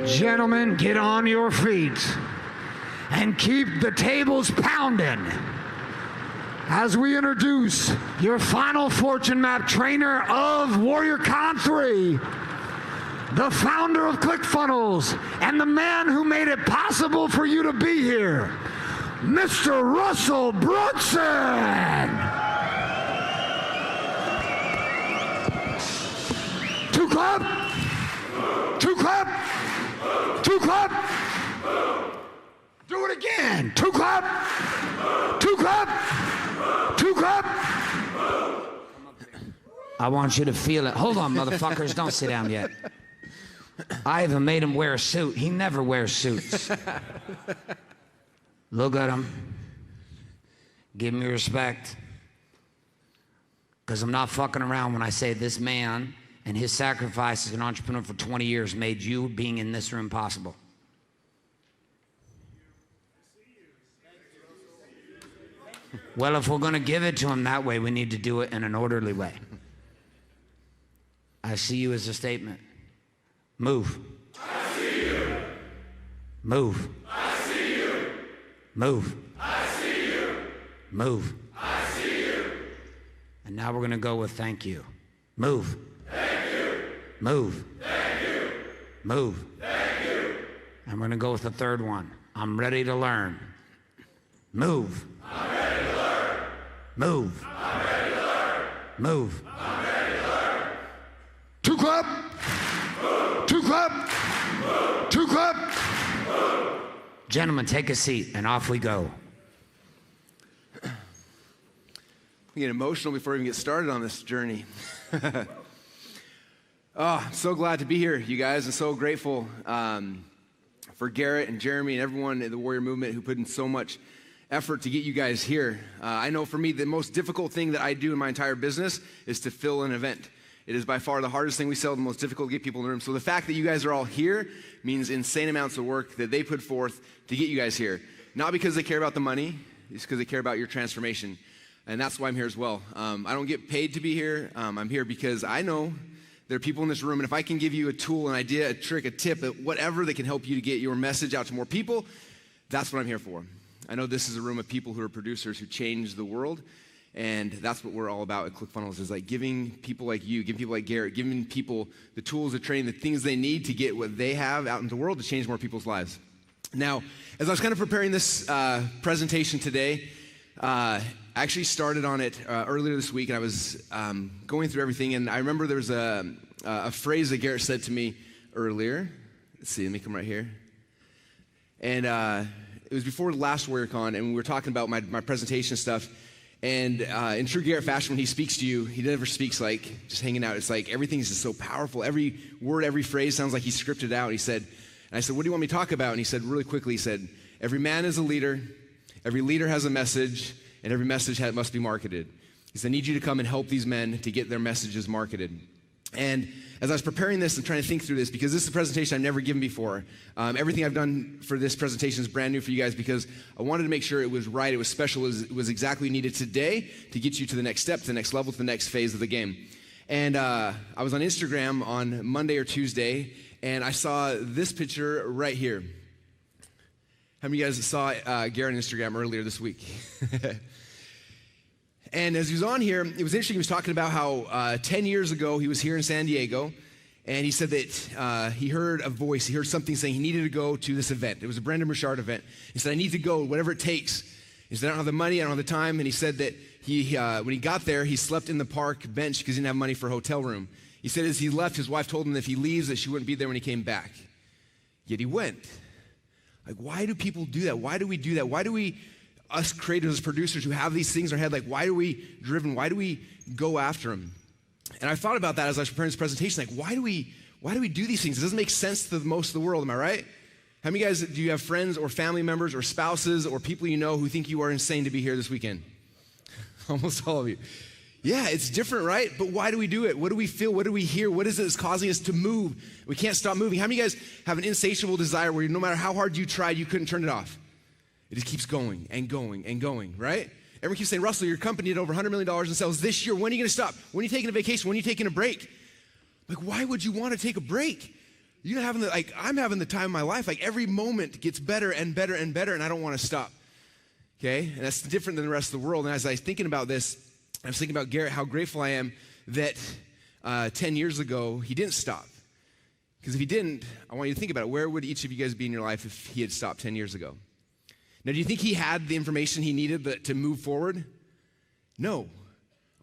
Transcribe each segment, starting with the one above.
Gentlemen, get on your feet and keep the tables pounding as we introduce your final fortune map trainer of WarriorCon 3, the founder of ClickFunnels, and the man who made it possible for you to be here, Mr. Russell Brunson. Two clap. Two clap. Two clap. Do it again. Two clap. Two clap. Two clap. I want you to feel it. Hold on, motherfuckers. Don't sit down yet. I even made him wear a suit. He never wears suits. Look at him. Give me respect. Because I'm not fucking around when I say this man and his sacrifice as an entrepreneur for 20 years made you being in this room possible. Well, if we're going to give it to him that way, we need to do it in an orderly way. I see you as a statement. Move. I see you. Move. I see you. Move. I see you. Move. I see you. And now we're going to go with thank you. Move. Thank you. Move. Thank you. Move. Thank you. And we're going to go with the third one. I'm ready to learn. Move. I'm ready to learn. Move. I'm ready to learn. Move. I'm ready to learn. Two clap. Move. Two clap. Move. Two clap. Move. Gentlemen, take a seat and off we go. We get emotional before we even get started on this journey. Oh, I'm so glad to be here, you guys, and so grateful for Garrett and Jeremy and everyone in the Warrior Movement who put in so much effort to get you guys here. I know for me, the most difficult thing that I do in my entire business is to fill an event. It is by far the hardest thing we sell, the most difficult to get people in the room. So the fact that you guys are all here means insane amounts of work that they put forth to get you guys here. Not because they care about the money, it's because they care about your transformation. And that's why I'm here as well. I don't get paid to be here. I'm here because I know there are people in this room, and if I can give you a tool, an idea, a trick, a tip, whatever that can help you to get your message out to more people, that's what I'm here for. I know this is a room of people who are producers who change the world, and that's what we're all about at ClickFunnels, is like giving people like you, giving people like Garrett, giving people the tools, the training, the things they need to get what they have out in the world to change more people's lives. Now, as I was kind of preparing this presentation today, I actually started on it earlier this week, and I was going through everything, and I remember there was a phrase that Garrett said to me earlier. Let's see, let me come right here. And it was before the last WarriorCon, and we were talking about my presentation stuff, and in true Garrett fashion, when he speaks to you, he never speaks like just hanging out. It's like everything's just so powerful. Every word, every phrase sounds like he's scripted out. And I said, what do you want me to talk about? And he said, really quickly, he said, every man is a leader, every leader has a message, and every message must be marketed. He said, I need you to come and help these men to get their messages marketed. And as I was preparing this and trying to think through this, because this is a presentation I've never given before, everything I've done for this presentation is brand new for you guys because I wanted to make sure it was right, it was special, it was exactly needed today to get you to the next step, to the next level, to the next phase of the game. And I was on Instagram on Monday or Tuesday, and I saw this picture right here. How many of you guys saw Garrett on Instagram earlier this week? And as he was on here, it was interesting. He was talking about how 10 years ago he was here in San Diego, and he said that he heard a voice, he heard something saying he needed to go to this event. It was a Brandon Bouchard event. He said, I need to go, whatever it takes. He said, I don't have the money, I don't have the time. And he said that when he got there, he slept in the park bench because he didn't have money for a hotel room. He said as he left, his wife told him that if he leaves, that she wouldn't be there when he came back. Yet he went. Like, why do people do that? Why do we do that? Why do we, us creators, producers who have these things in our head, like, why are we driven? Why do we go after them? And I thought about that as I was preparing this presentation. Like, why do we do these things? It doesn't make sense to most of the world, am I right? How many guys, do you have friends or family members or spouses or people you know who think you are insane to be here this weekend? Almost all of you. Yeah, it's different, right? But why do we do it? What do we feel? What do we hear? What is it that's causing us to move? We can't stop moving. How many of you guys have an insatiable desire where no matter how hard you tried, you couldn't turn it off? It just keeps going and going and going, right? Everyone keeps saying, Russell, your company did over $100 million in sales this year. When are you going to stop? When are you taking a vacation? When are you taking a break? Like, why would you want to take a break? I'm having the time of my life. Like every moment gets better and better and better, and I don't want to stop. Okay? And that's different than the rest of the world. And as I was thinking about this, I was thinking about Garrett, how grateful I am that 10 years ago, he didn't stop. Because if he didn't, I want you to think about it. Where would each of you guys be in your life if he had stopped 10 years ago? Now, do you think he had the information he needed to move forward? No.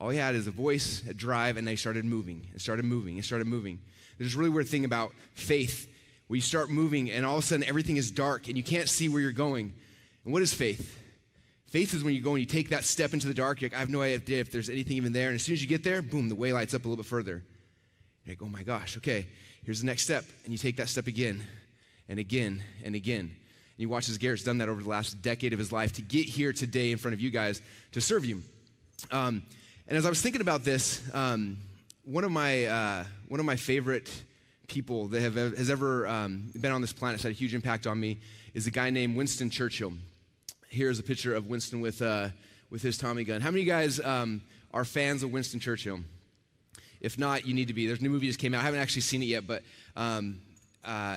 All he had is a voice, a drive, and they started moving. It started moving. It started moving. There's a really weird thing about faith, where you start moving, and all of a sudden, everything is dark, and you can't see where you're going. And what is faith? Faith is when you go and you take that step into the dark. You're like, I have no idea if there's anything even there. And as soon as you get there, boom, the way lights up a little bit further. You're like, oh my gosh, okay, here's the next step. And you take that step again and again and again. And you watch as Garrett's done that over the last decade of his life to get here today in front of you guys to serve you. And as I was thinking about this, one of my favorite people that has ever been on this planet, has had a huge impact on me, is a guy named Winston Churchill. Here's a picture of Winston with his Tommy gun. How many of you guys are fans of Winston Churchill? If not, you need to be. There's a new movie just came out. I haven't actually seen it yet, but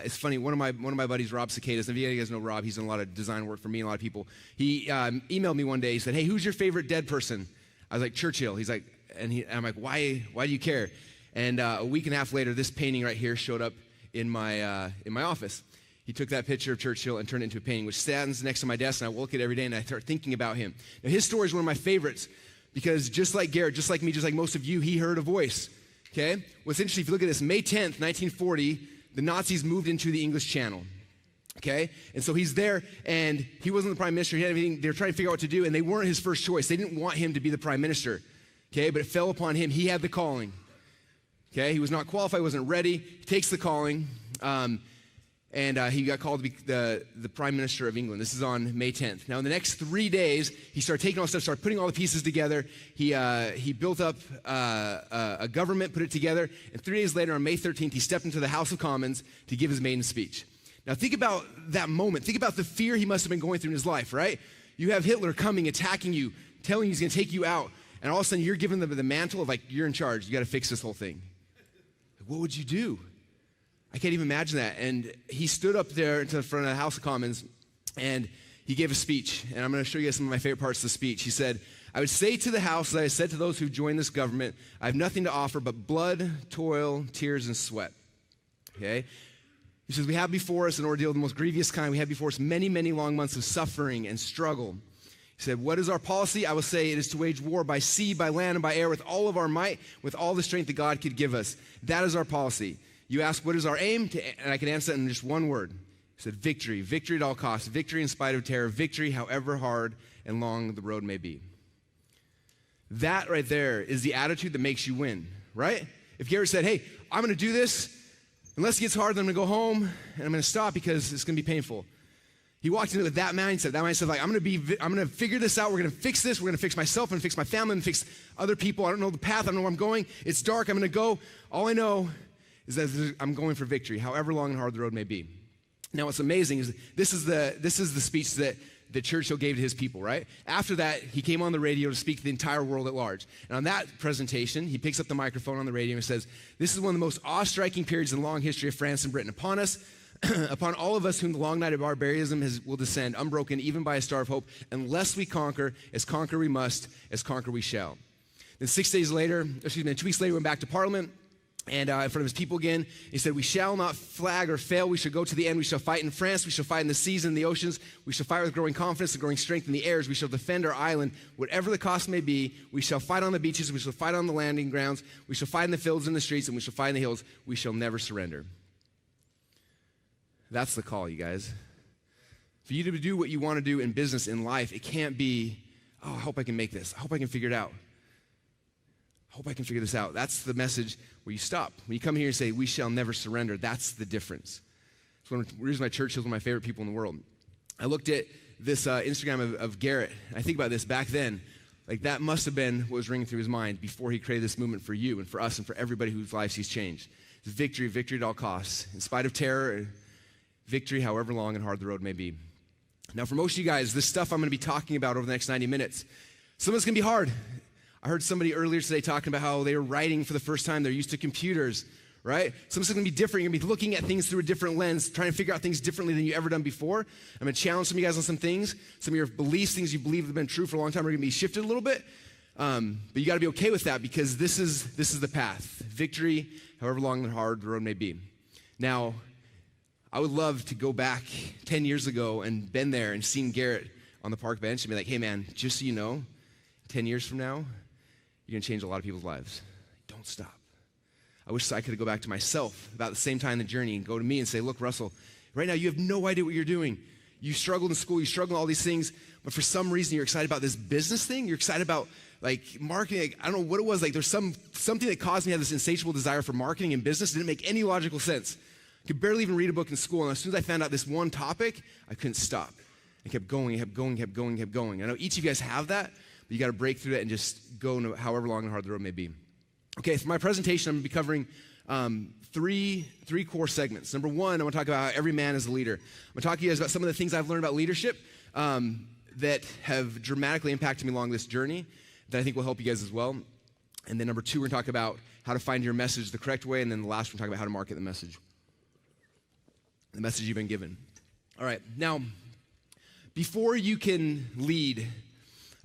it's funny. One of my buddies, Rob Cicadas, and if you guys know Rob, he's done a lot of design work for me and a lot of people. He emailed me one day. He said, "Hey, who's your favorite dead person?" I was like, "Churchill." He's like, and I'm like, "Why do you care?" And a week and a half later, this painting right here showed up in my office. He took that picture of Churchill and turned it into a painting, which stands next to my desk, and I look at it every day, and I start thinking about him. Now, his story is one of my favorites, because just like Garrett, just like me, just like most of you, he heard a voice, okay? What's interesting, if you look at this, May 10th, 1940, the Nazis moved into the English Channel, okay? And so he's there, and he wasn't the prime minister. He had everything. They were trying to figure out what to do, and they weren't his first choice. They didn't want him to be the prime minister, okay? But it fell upon him. He had the calling, okay? He was not qualified, wasn't ready. He takes the calling, and he got called to be the Prime Minister of England. This is on May 10th. Now, in the next 3 days, he started taking all the stuff, started putting all the pieces together. He built up a government, put it together, and 3 days later, on May 13th, he stepped into the House of Commons to give his maiden speech. Now, think about that moment. Think about the fear he must have been going through in his life, right? You have Hitler coming, attacking you, telling you he's going to take you out, and all of a sudden, you're given the mantle of, like, you're in charge. You got to fix this whole thing. What would you do? I can't even imagine that. And he stood up there in front of the House of Commons, and he gave a speech. And I'm going to show you guys some of my favorite parts of the speech. He said, "I would say to the House, as I said to those who joined this government, I have nothing to offer but blood, toil, tears, and sweat." Okay? He says, "We have before us an ordeal of the most grievous kind. We have before us many, many long months of suffering and struggle." He said, "What is our policy? I will say it is to wage war by sea, by land, and by air with all of our might, with all the strength that God could give us. That is our policy. You ask, what is our aim? And I can answer that in just one word." He said, victory. Victory at all costs. Victory in spite of terror. Victory however hard and long the road may be. That right there is the attitude that makes you win, right? If Garrett said, "Hey, I'm going to do this. Unless it gets hard, then I'm going to go home, and I'm going to stop because it's going to be painful." He walked into it with that mindset. That mindset, like, I'm going to figure this out. We're going to fix this. We're going to fix myself. I'm going to fix my family. I'm going to fix other people. I don't know the path. I don't know where I'm going. It's dark. I'm going to go. All I know is that I'm going for victory, however long and hard the road may be. Now, what's amazing is this is the speech that Churchill gave to his people, right? After that, he came on the radio to speak to the entire world at large. And on that presentation, he picks up the microphone on the radio and says, "This is one of the most awe-striking periods in the long history of France and Britain. Upon us, upon all of us whom the long night of barbarism will descend, unbroken even by a star of hope, unless we conquer, as conquer we must, as conquer we shall." Then 2 weeks later, he went back to Parliament, and in front of his people again, he said, "We shall not flag or fail. We shall go to the end. We shall fight in France. We shall fight in the seas and the oceans. We shall fight with growing confidence and growing strength in the airs. We shall defend our island, whatever the cost may be. We shall fight on the beaches. We shall fight on the landing grounds. We shall fight in the fields and the streets, and we shall fight in the hills. We shall never surrender." That's the call, you guys. For you to do what you want to do in business, in life, it can't be, "Oh, I hope I can make this. I hope I can figure it out. I hope I can figure this out." That's the message where you stop. When you come here and say, "We shall never surrender," that's the difference. It's one of the reasons why Churchill's one of my favorite people in the world. I looked at this Instagram of Garrett, and I think about this back then. Like, that must have been what was ringing through his mind before he created this movement for you and for us and for everybody whose lives he's changed. It's victory, victory at all costs. In spite of terror, victory however long and hard the road may be. Now, for most of you guys, this stuff I'm going to be talking about over the next 90 minutes, some of it's going to be hard. I heard somebody earlier today talking about how they were writing for the first time. They're used to computers, right? Some stuff's gonna be different. You're gonna be looking at things through a different lens, trying to figure out things differently than you've ever done before. I'm gonna challenge some of you guys on some things. Some of your beliefs, things you believe have been true for a long time, are gonna be shifted a little bit. But you gotta be okay with that, because this is the path. Victory, however long and hard the road may be. Now, I would love to go back 10 years ago and been there and seen Garrett on the park bench and be like, hey man, just so you know, 10 years from now, you're gonna change a lot of people's lives. Don't stop. I wish I could go back to myself about the same time in the journey and go to me and say, look, Russell, right now you have no idea what you're doing. You struggled in school, you struggled in all these things, but for some reason you're excited about this business thing, you're excited about like marketing. Like, I don't know what it was, like there's something that caused me to have this insatiable desire for marketing and business. It didn't make any logical sense. I could barely even read a book in school, and as soon as I found out this one topic, I couldn't stop. I kept going. I know each of you guys have that, but you got to break through that and just go however long and hard the road may be. Okay, for my presentation, I'm going to be covering three core segments. Number one, I'm going to talk about how every man is a leader. I'm going to talk to you guys about some of the things I've learned about leadership that have dramatically impacted me along this journey that I think will help you guys as well. And then number two, we're going to talk about how to find your message the correct way. And then the last, we're going to talk about how to market the message you've been given. All right, now, before you can lead,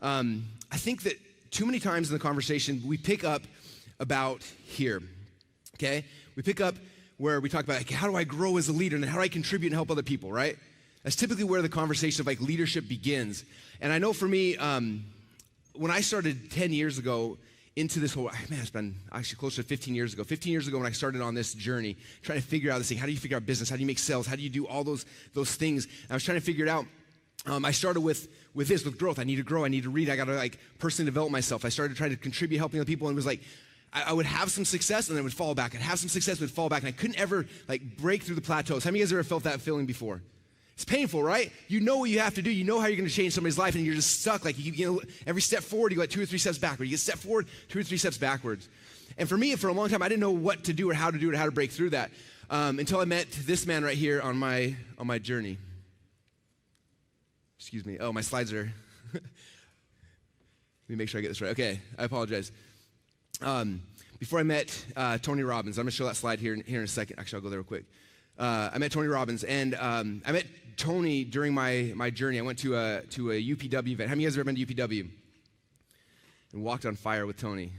I think that too many times in the conversation, we pick up about here, okay? We pick up where we talk about, like, how do I grow as a leader and how do I contribute and help other people, right? That's typically where the conversation of like leadership begins. And I know for me, when I started 10 years ago into this whole, man, it's been actually closer to 15 years ago. 15 years ago when I started on this journey, trying to figure out this thing, how do you figure out business? How do you make sales? How do you do all those things? And I was trying to figure it out. I started with growth. I need to grow. I need to read. I got to like personally develop myself. I started trying to contribute, helping other people, and it was like, I would have some success and then it would fall back. I'd have some success, would fall back, and I couldn't ever like break through the plateaus. How many of you guys ever felt that feeling before? It's painful, right? You know what you have to do. You know how you're going to change somebody's life, and you're just stuck. Like every step forward, you go like 2 or 3 steps backward. You get step forward, 2 or 3 steps backwards. And for me, for a long time, I didn't know what to do or how to do it, or how to break through that, until I met this man right here on my journey. Excuse me. Oh, my slides are. Let me make sure I get this right. Okay, I apologize. Before I met Tony Robbins, I'm going to show that slide here in a second. Actually, I'll go there real quick. I met Tony Robbins, and I met Tony during my journey. I went to a UPW event. How many of you guys have ever been to UPW? And walked on fire with Tony?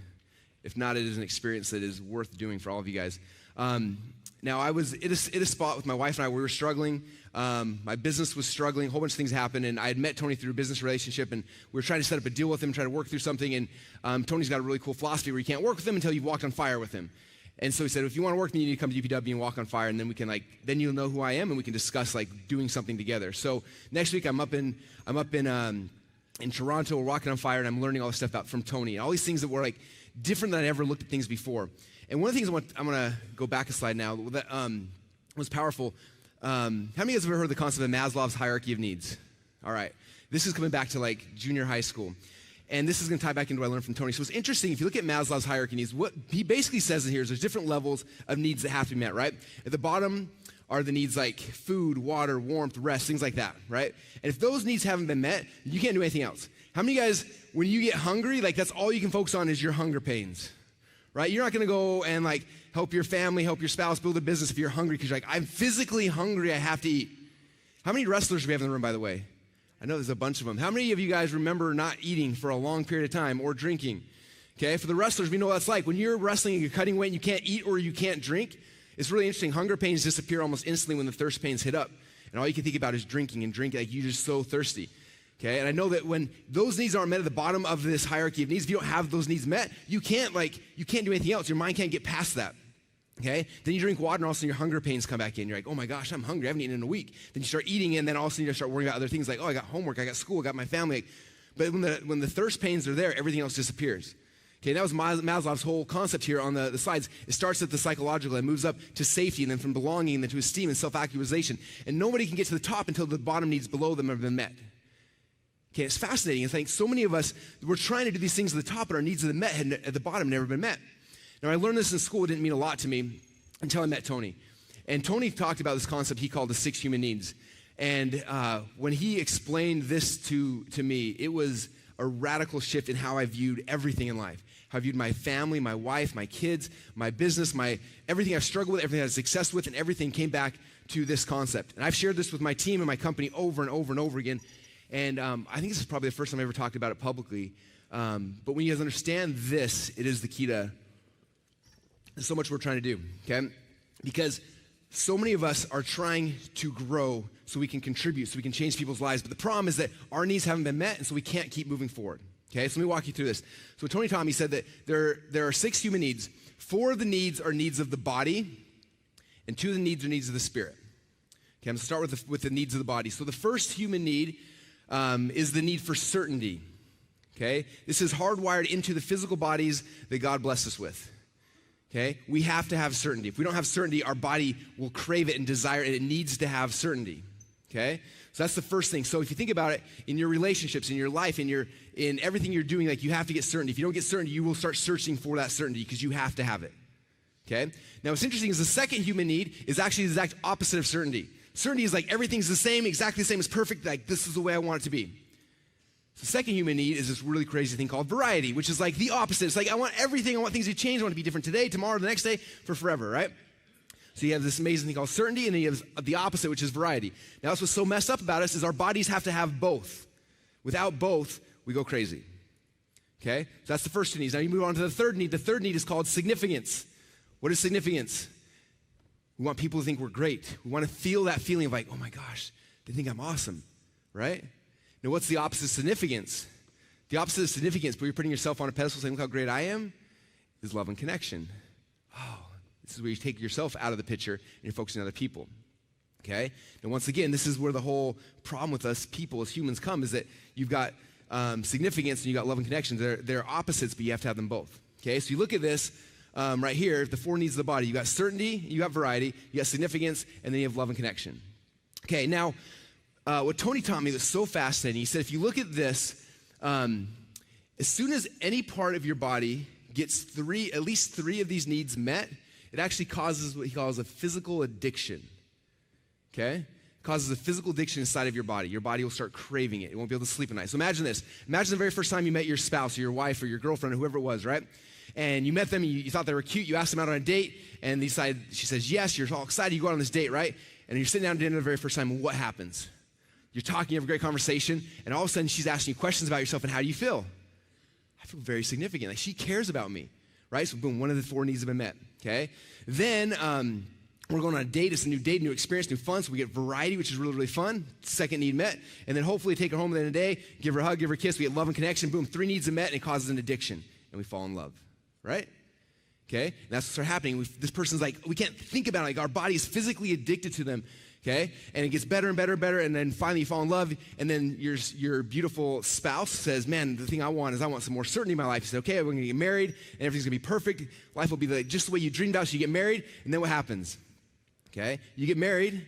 If not, it is an experience that is worth doing for all of you guys. Now, I was at a spot with my wife and I. We were struggling. My business was struggling. A whole bunch of things happened, and I had met Tony through a business relationship, and we were trying to set up a deal with him, try to work through something, and Tony's got a really cool philosophy where you can't work with him until you've walked on fire with him. And so he said, if you want to work with me, you need to come to UPW and walk on fire, and then we can then you'll know who I am, and we can discuss doing something together. So next week I'm up in Toronto, we're walking on fire, and I'm learning all this stuff from Tony, and all these things that were different than I ever looked at things before. And one of the things I'm going to go back a slide now that was powerful. How many of you guys have ever heard the concept of Maslow's hierarchy of needs? All right, this is coming back to junior high school. And this is going to tie back into what I learned from Tony. So it's interesting, if you look at Maslow's hierarchy of needs, what he basically says in here is there's different levels of needs that have to be met, right? At the bottom are the needs like food, water, warmth, rest, things like that, right? And if those needs haven't been met, you can't do anything else. How many of you guys, when you get hungry, that's all you can focus on is your hunger pains, right? You're not going to go and help your family, help your spouse build a business if you're hungry because you're I'm physically hungry, I have to eat. How many wrestlers do we have in the room, by the way? I know there's a bunch of them. How many of you guys remember not eating for a long period of time or drinking? Okay, for the wrestlers, we know what that's like. When you're wrestling and you're cutting weight and you can't eat or you can't drink, it's really interesting. Hunger pains disappear almost instantly when the thirst pains hit up. And all you can think about is drinking and drinking, you're just so thirsty. Okay, and I know that when those needs aren't met at the bottom of this hierarchy of needs, if you don't have those needs met, you can't do anything else. Your mind can't get past that. Okay, then you drink water and all of a sudden your hunger pains come back in. You're like, oh my gosh, I'm hungry. I haven't eaten in a week. Then you start eating and then all of a sudden you start worrying about other things like, oh, I got homework, I got school, I got my family. But when the thirst pains are there, everything else disappears. Okay, that was Maslow's whole concept here on the slides. It starts at the psychological and moves up to safety and then from belonging and then to esteem and self-actualization. And nobody can get to the top until the bottom needs below them have been met. Okay, it's fascinating. It's like so many of us, we're trying to do these things at the top, but our needs at the bottom never been met. Now, I learned this in school. It didn't mean a lot to me until I met Tony. And Tony talked about this concept he called the 6 human needs. And when he explained this to me, it was a radical shift in how I viewed everything in life. how I viewed my family, my wife, my kids, my business, everything I've struggled with, everything I've had success with, and everything came back to this concept. And I've shared this with my team and my company over and over and over again. And I think this is probably the first time I ever talked about it publicly. But when you guys understand this, it is the key to so much we're trying to do, okay? Because so many of us are trying to grow so we can contribute, so we can change people's lives. But the problem is that our needs haven't been met, and so we can't keep moving forward. Okay, so let me walk you through this. So Tony Tommy said that there are 6 human needs. 4 of the needs are needs of the body, and 2 of the needs are needs of the spirit. Okay, I'm going to start with the needs of the body. So the first human need is the need for certainty. Okay, this is hardwired into the physical bodies that God blessed us with. Okay, we have to have certainty. If we don't have certainty, our body will crave it and desire it. It needs to have certainty. Okay, so that's the first thing. So if you think about it, in your relationships, in your life, in everything you're doing, like you have to get certainty. If you don't get certainty, you will start searching for that certainty because you have to have it. Okay, now what's interesting is the second human need is actually the exact opposite of certainty. Certainty is like everything's the same, exactly the same, it's perfect, like this is the way I want it to be. The second human need is this really crazy thing called variety, which is like the opposite. It's like I want everything, I want things to change, I want to be different today, tomorrow, the next day, for forever, right? So you have this amazing thing called certainty, and then you have the opposite, which is variety. Now that's what's so messed up about us is our bodies have to have both. Without both, we go crazy. Okay? So that's the first 2 needs. Now you move on to the third need. The third need is called significance. What is significance? We want people to think we're great. We want to feel that feeling of like, oh my gosh, they think I'm awesome, right? Now, what's the opposite of significance? The opposite of significance, but you're putting yourself on a pedestal saying, look how great I am, is love and connection. Oh, this is where you take yourself out of the picture and you're focusing on other people. Okay? And once again, this is where the whole problem with us people as humans come, is that you've got significance and you've got love and connection. They're opposites, but you have to have them both. Okay? So you look at this right here, the 4 needs of the body. You got certainty, you got variety, you got significance, and then you have love and connection. Okay, now, what Tony taught me was so fascinating. He said, if you look at this, as soon as any part of your body gets at least 3 of these needs met, it actually causes what he calls a physical addiction. Okay? It causes a physical addiction inside of your body. Your body will start craving it. It won't be able to sleep at night. So imagine this. Imagine the very first time you met your spouse or your wife or your girlfriend or whoever it was, right? And you met them, you thought they were cute, you asked them out on a date, and she says yes, you're all excited, you go out on this date, right? And you're sitting down at dinner the very first time, and what happens? You're talking, you have a great conversation, and all of a sudden she's asking you questions about yourself, and how do you feel? I feel very significant. Like she cares about me, right? So boom, one of the 4 needs have been met, okay? Then we're going on a date. It's a new date, new experience, new fun. So we get variety, which is really, really fun. Second need met. And then hopefully take her home at the end of the day, give her a hug, give her a kiss. We get love and connection. Boom, 3 needs are met, and it causes an addiction. And we fall in love, right? Okay? And that's what starts happening. This person's like, we can't think about it. Like our body is physically addicted to them. Okay? And it gets better and better and better, and then finally you fall in love, and then your beautiful spouse says, man, the thing I want is I want some more certainty in my life. You say, okay, we're going to get married, and everything's going to be perfect. Life will be just the way you dreamed about, so you get married, and then what happens? Okay? You get married,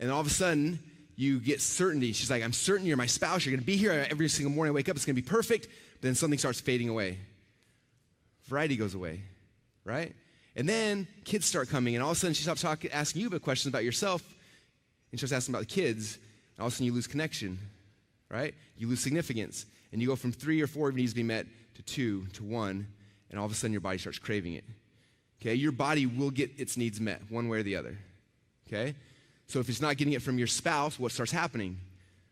and all of a sudden, you get certainty. She's like, I'm certain you're my spouse. You're going to be here every single morning I wake up. It's going to be perfect. But then something starts fading away. Variety goes away, right? And then kids start coming, and all of a sudden she stops asking you about questions about yourself, and starts asking about the kids, and all of a sudden you lose connection, right? You lose significance, and you go from 3 or 4 needs to be met to 2 to 1, and all of a sudden your body starts craving it. Okay, your body will get its needs met one way or the other. Okay, so if it's not getting it from your spouse, what starts happening?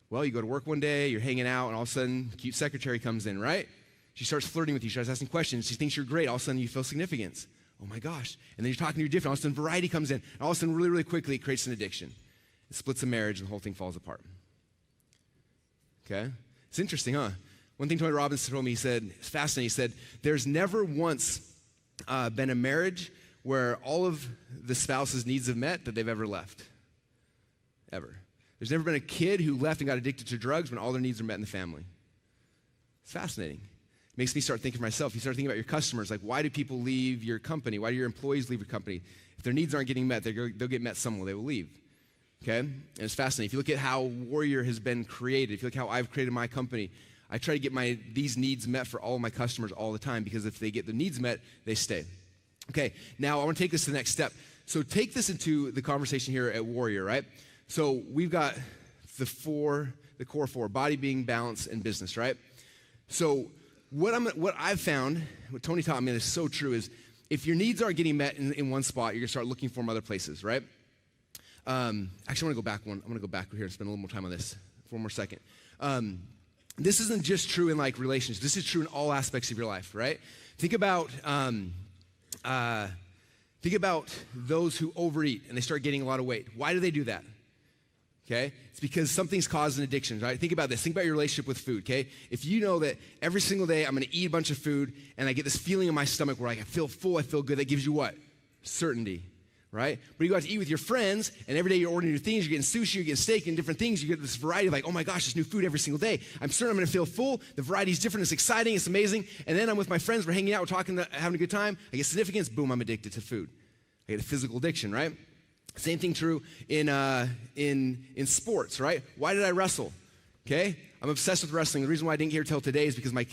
Well, you go to work one day, you're hanging out, and all of a sudden, cute secretary comes in, right? She starts flirting with you, she starts asking questions, she thinks you're great, all of a sudden you feel significance. Oh my gosh. And then you're talking to your different, all of a sudden variety comes in, and all of a sudden really, really quickly it creates an addiction. It splits a marriage, and the whole thing falls apart. Okay? It's interesting, huh? One thing Tony Robbins told me, he said, it's fascinating, he said, there's never once been a marriage where all of the spouse's needs have met that they've ever left. Ever. There's never been a kid who left and got addicted to drugs when all their needs are met in the family. It's fascinating. It makes me start thinking for myself. You start thinking about your customers, like why do people leave your company? Why do your employees leave your company? If their needs aren't getting met, they'll get met somewhere. They will leave. Okay? And it's fascinating. If you look at how Warrior has been created, if you look at how I've created my company, I try to get these needs met for all of my customers all the time, because if they get the needs met, they stay. Okay, now I want to take this to the next step. So take this into the conversation here at Warrior, right? So we've got the core 4, body, being, balance, and business, right? So what I've found, what Tony taught me, and is so true, is if your needs aren't getting met in one spot, you're gonna start looking for them other places, right? Actually, I wanna go back one. I'm gonna go back here and spend a little more time on this for one more second. This isn't just true in like relationships. This is true in all aspects of your life, right? Think about those who overeat and they start gaining a lot of weight. Why do they do that? Okay? It's because something's caused an addiction, right? Think about this. Think about your relationship with food, okay? If you know that every single day I'm gonna eat a bunch of food and I get this feeling in my stomach where I feel full, I feel good, that gives you what? Certainty, right? But you go out to eat with your friends and every day you're ordering new things, you're getting sushi, you're getting steak and different things, you get this variety of like, oh my gosh, this new food every single day. I'm certain I'm gonna feel full, the variety's different, it's exciting, it's amazing, and then I'm with my friends, we're hanging out, we're talking, having a good time, I get significance, boom, I'm addicted to food. I get a physical addiction, right? Same thing true in sports, right? Why did I wrestle? Okay, I'm obsessed with wrestling. The reason why I didn't get here till today is because my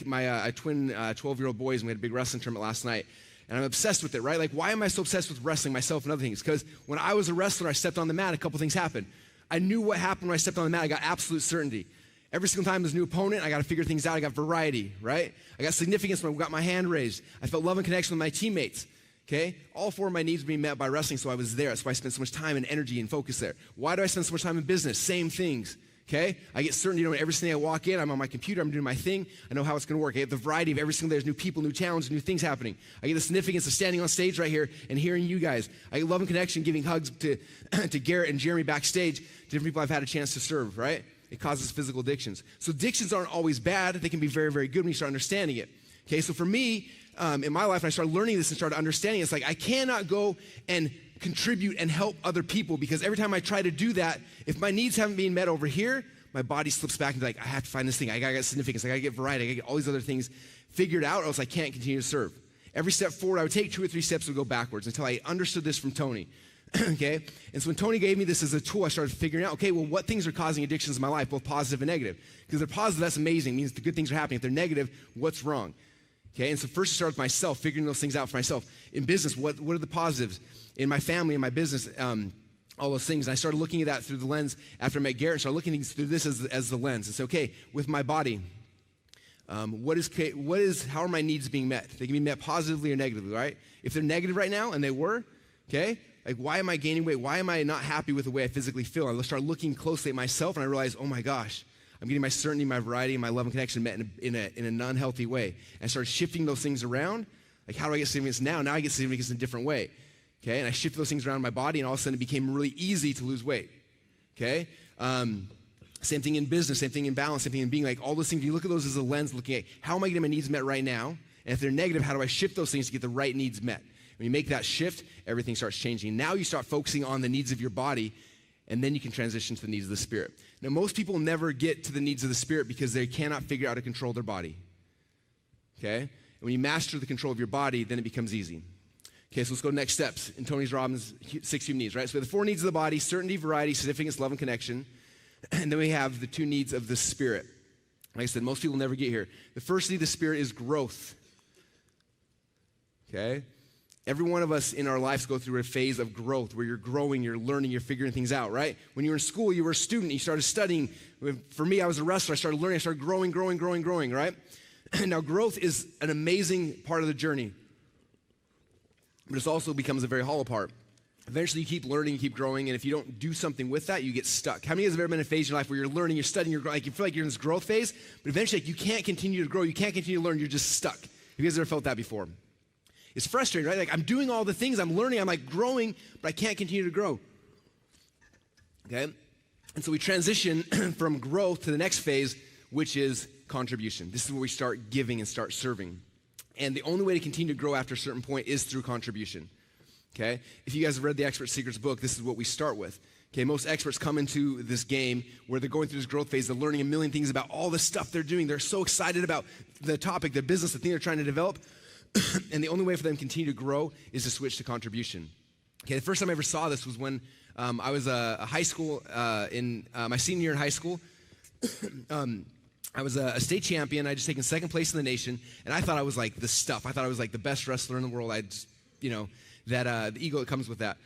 twin 12-year-old boys, and we had a big wrestling tournament last night, and I'm obsessed with it, right? Like, why am I so obsessed with wrestling myself and other things? Because when I was a wrestler, I stepped on the mat, a couple things happened. I knew what happened when I stepped on the mat. I got absolute certainty. Every single time there's a new opponent, I got to figure things out. I got variety, right? I got significance when I got my hand raised. I felt love and connection with my teammates. Okay? All four of my needs were being met by wrestling, so I was there. That's why I spent so much time and energy and focus there. Why do I spend so much time in business? Same things. Okay? I get certainty, every single day I walk in, I'm on my computer, I'm doing my thing, I know how it's gonna work. I get the variety of every single day, there's new people, new challenges, new things happening. I get the significance of standing on stage right here and hearing you guys. I get love and connection, giving hugs to Garrett and Jeremy backstage, to different people I've had a chance to serve, right? It causes physical addictions. So addictions aren't always bad, they can be very, very good when you start understanding it. Okay, so for me, in my life, when I started learning this and started understanding it, it's like I cannot go and contribute and help other people because every time I try to do that, if my needs haven't been met over here, my body slips back and be like, I have to find this thing. I gotta get significance. I gotta get variety. I gotta get all these other things figured out or else I can't continue to serve. Every step forward, I would take 2 or 3 steps and go backwards until I understood this from Tony. Okay? And so when Tony gave me this as a tool, I started figuring out, okay, well, what things are causing addictions in my life, both positive and negative? Because if they're positive, that's amazing. It means the good things are happening. If they're negative, what's wrong? Okay, and so first I started with myself, figuring those things out for myself. In business, what are the positives? In my family, in my business, all those things. And I started looking at that through the lens after I met Garrett. I started looking through this as the lens. It's okay, with my body, how are my needs being met? They can be met positively or negatively, right? If they're negative right now, and they were, okay, like why am I gaining weight? Why am I not happy with the way I physically feel? I started looking closely at myself and I realized, oh my gosh, I'm getting my certainty, my variety, and my love and connection met in a non-healthy way. And I started shifting those things around. Like, how do I get significance now? Now I get significance in a different way. Okay, and I shifted those things around in my body, and all of a sudden it became really easy to lose weight. Okay? Same thing in business, same thing in balance, same thing in being. Like, all those things, you look at those as a lens looking at how am I getting my needs met right now? And if they're negative, how do I shift those things to get the right needs met? When you make that shift, everything starts changing. Now you start focusing on the needs of your body, and then you can transition to the needs of the spirit. Now, most people never get to the needs of the spirit because they cannot figure out how to control their body. Okay? And when you master the control of your body, then it becomes easy. Okay, so let's go to next steps in Tony Robbins' 6 human needs, right? So we have the 4 needs of the body: certainty, variety, significance, love, and connection. And then we have the 2 needs of the spirit. Like I said, most people never get here. The first need of the spirit is growth. Okay? Every one of us in our lives go through a phase of growth where you're growing, you're learning, you're figuring things out, right? When you were in school, you were a student, you started studying. For me, I was a wrestler. I started learning, I started growing, right? Now, growth is an amazing part of the journey, but it also becomes a very hollow part. Eventually, you keep learning, you keep growing, and if you don't do something with that, you get stuck. How many of you have ever been in a phase in your life where you're learning, you're studying, you're like you feel like you're in this growth phase, but eventually you can't continue to grow, you can't continue to learn, you're just stuck. Have you guys ever felt that before? It's frustrating, right? Like, I'm doing all the things, I'm learning, I'm like growing, but I can't continue to grow. Okay? And so we transition from growth to the next phase, which is contribution. This is where we start giving and start serving. And the only way to continue to grow after a certain point is through contribution. Okay? If you guys have read the Expert Secrets book, this is what we start with. Okay, most experts come into this game where they're going through this growth phase, they're learning a million things about all the stuff they're doing. They're so excited about the topic, the business, the thing they're trying to develop. And the only way for them to continue to grow is to switch to contribution. Okay, the first time I ever saw this was when I was a high school, in my senior year in high school. I was a state champion. I just taken second place in the nation, and I thought I was like the stuff. I thought I was like the best wrestler in the world. The ego that comes with that.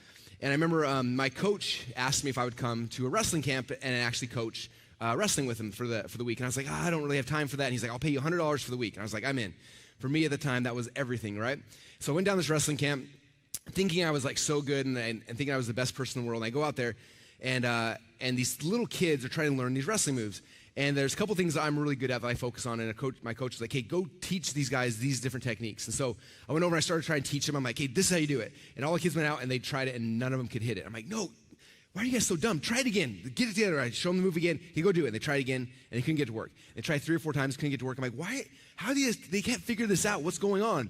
And I remember my coach asked me if I would come to a wrestling camp and actually coach wrestling with him for the week. And I was like, I don't really have time for that. And he's like, I'll pay you $100 for the week. And I was like, I'm in. For me at the time, that was everything, right? So I went down this wrestling camp thinking I was like so good and thinking I was the best person in the world. And I go out there and these little kids are trying to learn these wrestling moves. And there's a couple things that I'm really good at that I focus on. And my coach was like, hey, go teach these guys these different techniques. And so I went over and I started trying to teach them. I'm like, hey, this is how you do it. And all the kids went out and they tried it and none of them could hit it. I'm like, no, why are you guys so dumb? Try it again. Get it together. I show them the move again. He go do it. And they tried again and they couldn't get to work. They tried 3 or 4 times, couldn't get to work. I'm like, why? How do they can't figure this out? What's going on?